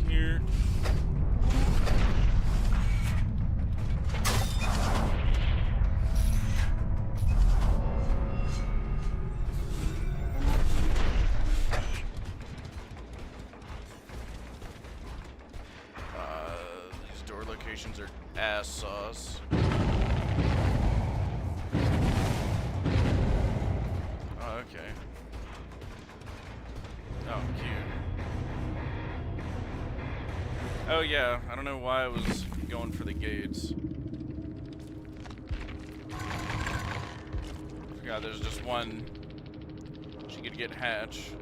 Here. These door locations are ass sauce. Oh, okay. Oh, cute. Oh yeah, I don't know why I was going for the gates. Forgot there's just one. She could get Hatch.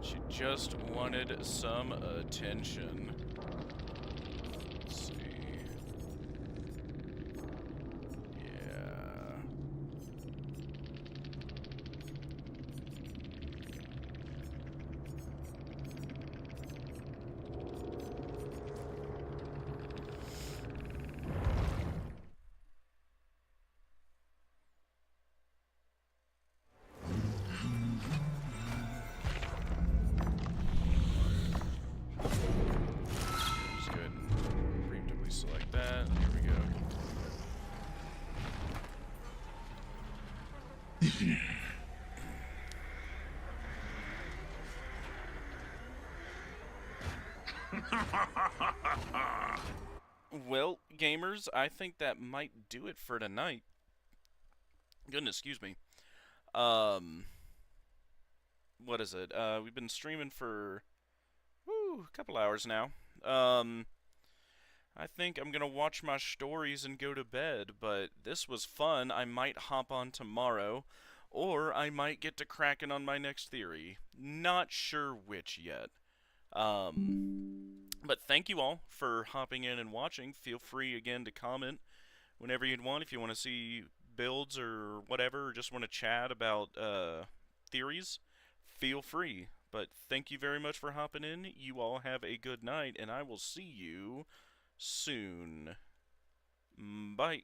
She just wanted some attention. Let's see. Yeah. Just go ahead and preemptively select that. Here we go. Well, gamers, I think that might do it for tonight. Goodness, excuse me. What is it? We've been streaming for a couple hours now. I think I'm gonna watch my stories and go to bed, but this was fun. I might hop on tomorrow, or I might get to cracking on my next theory. Not sure which yet. But thank you all for hopping in and watching. Feel free again to comment whenever you'd want. If you want to see builds or whatever, or just want to chat about theories, feel free. But thank you very much for hopping in. You all have a good night, and I will see you soon. Bye.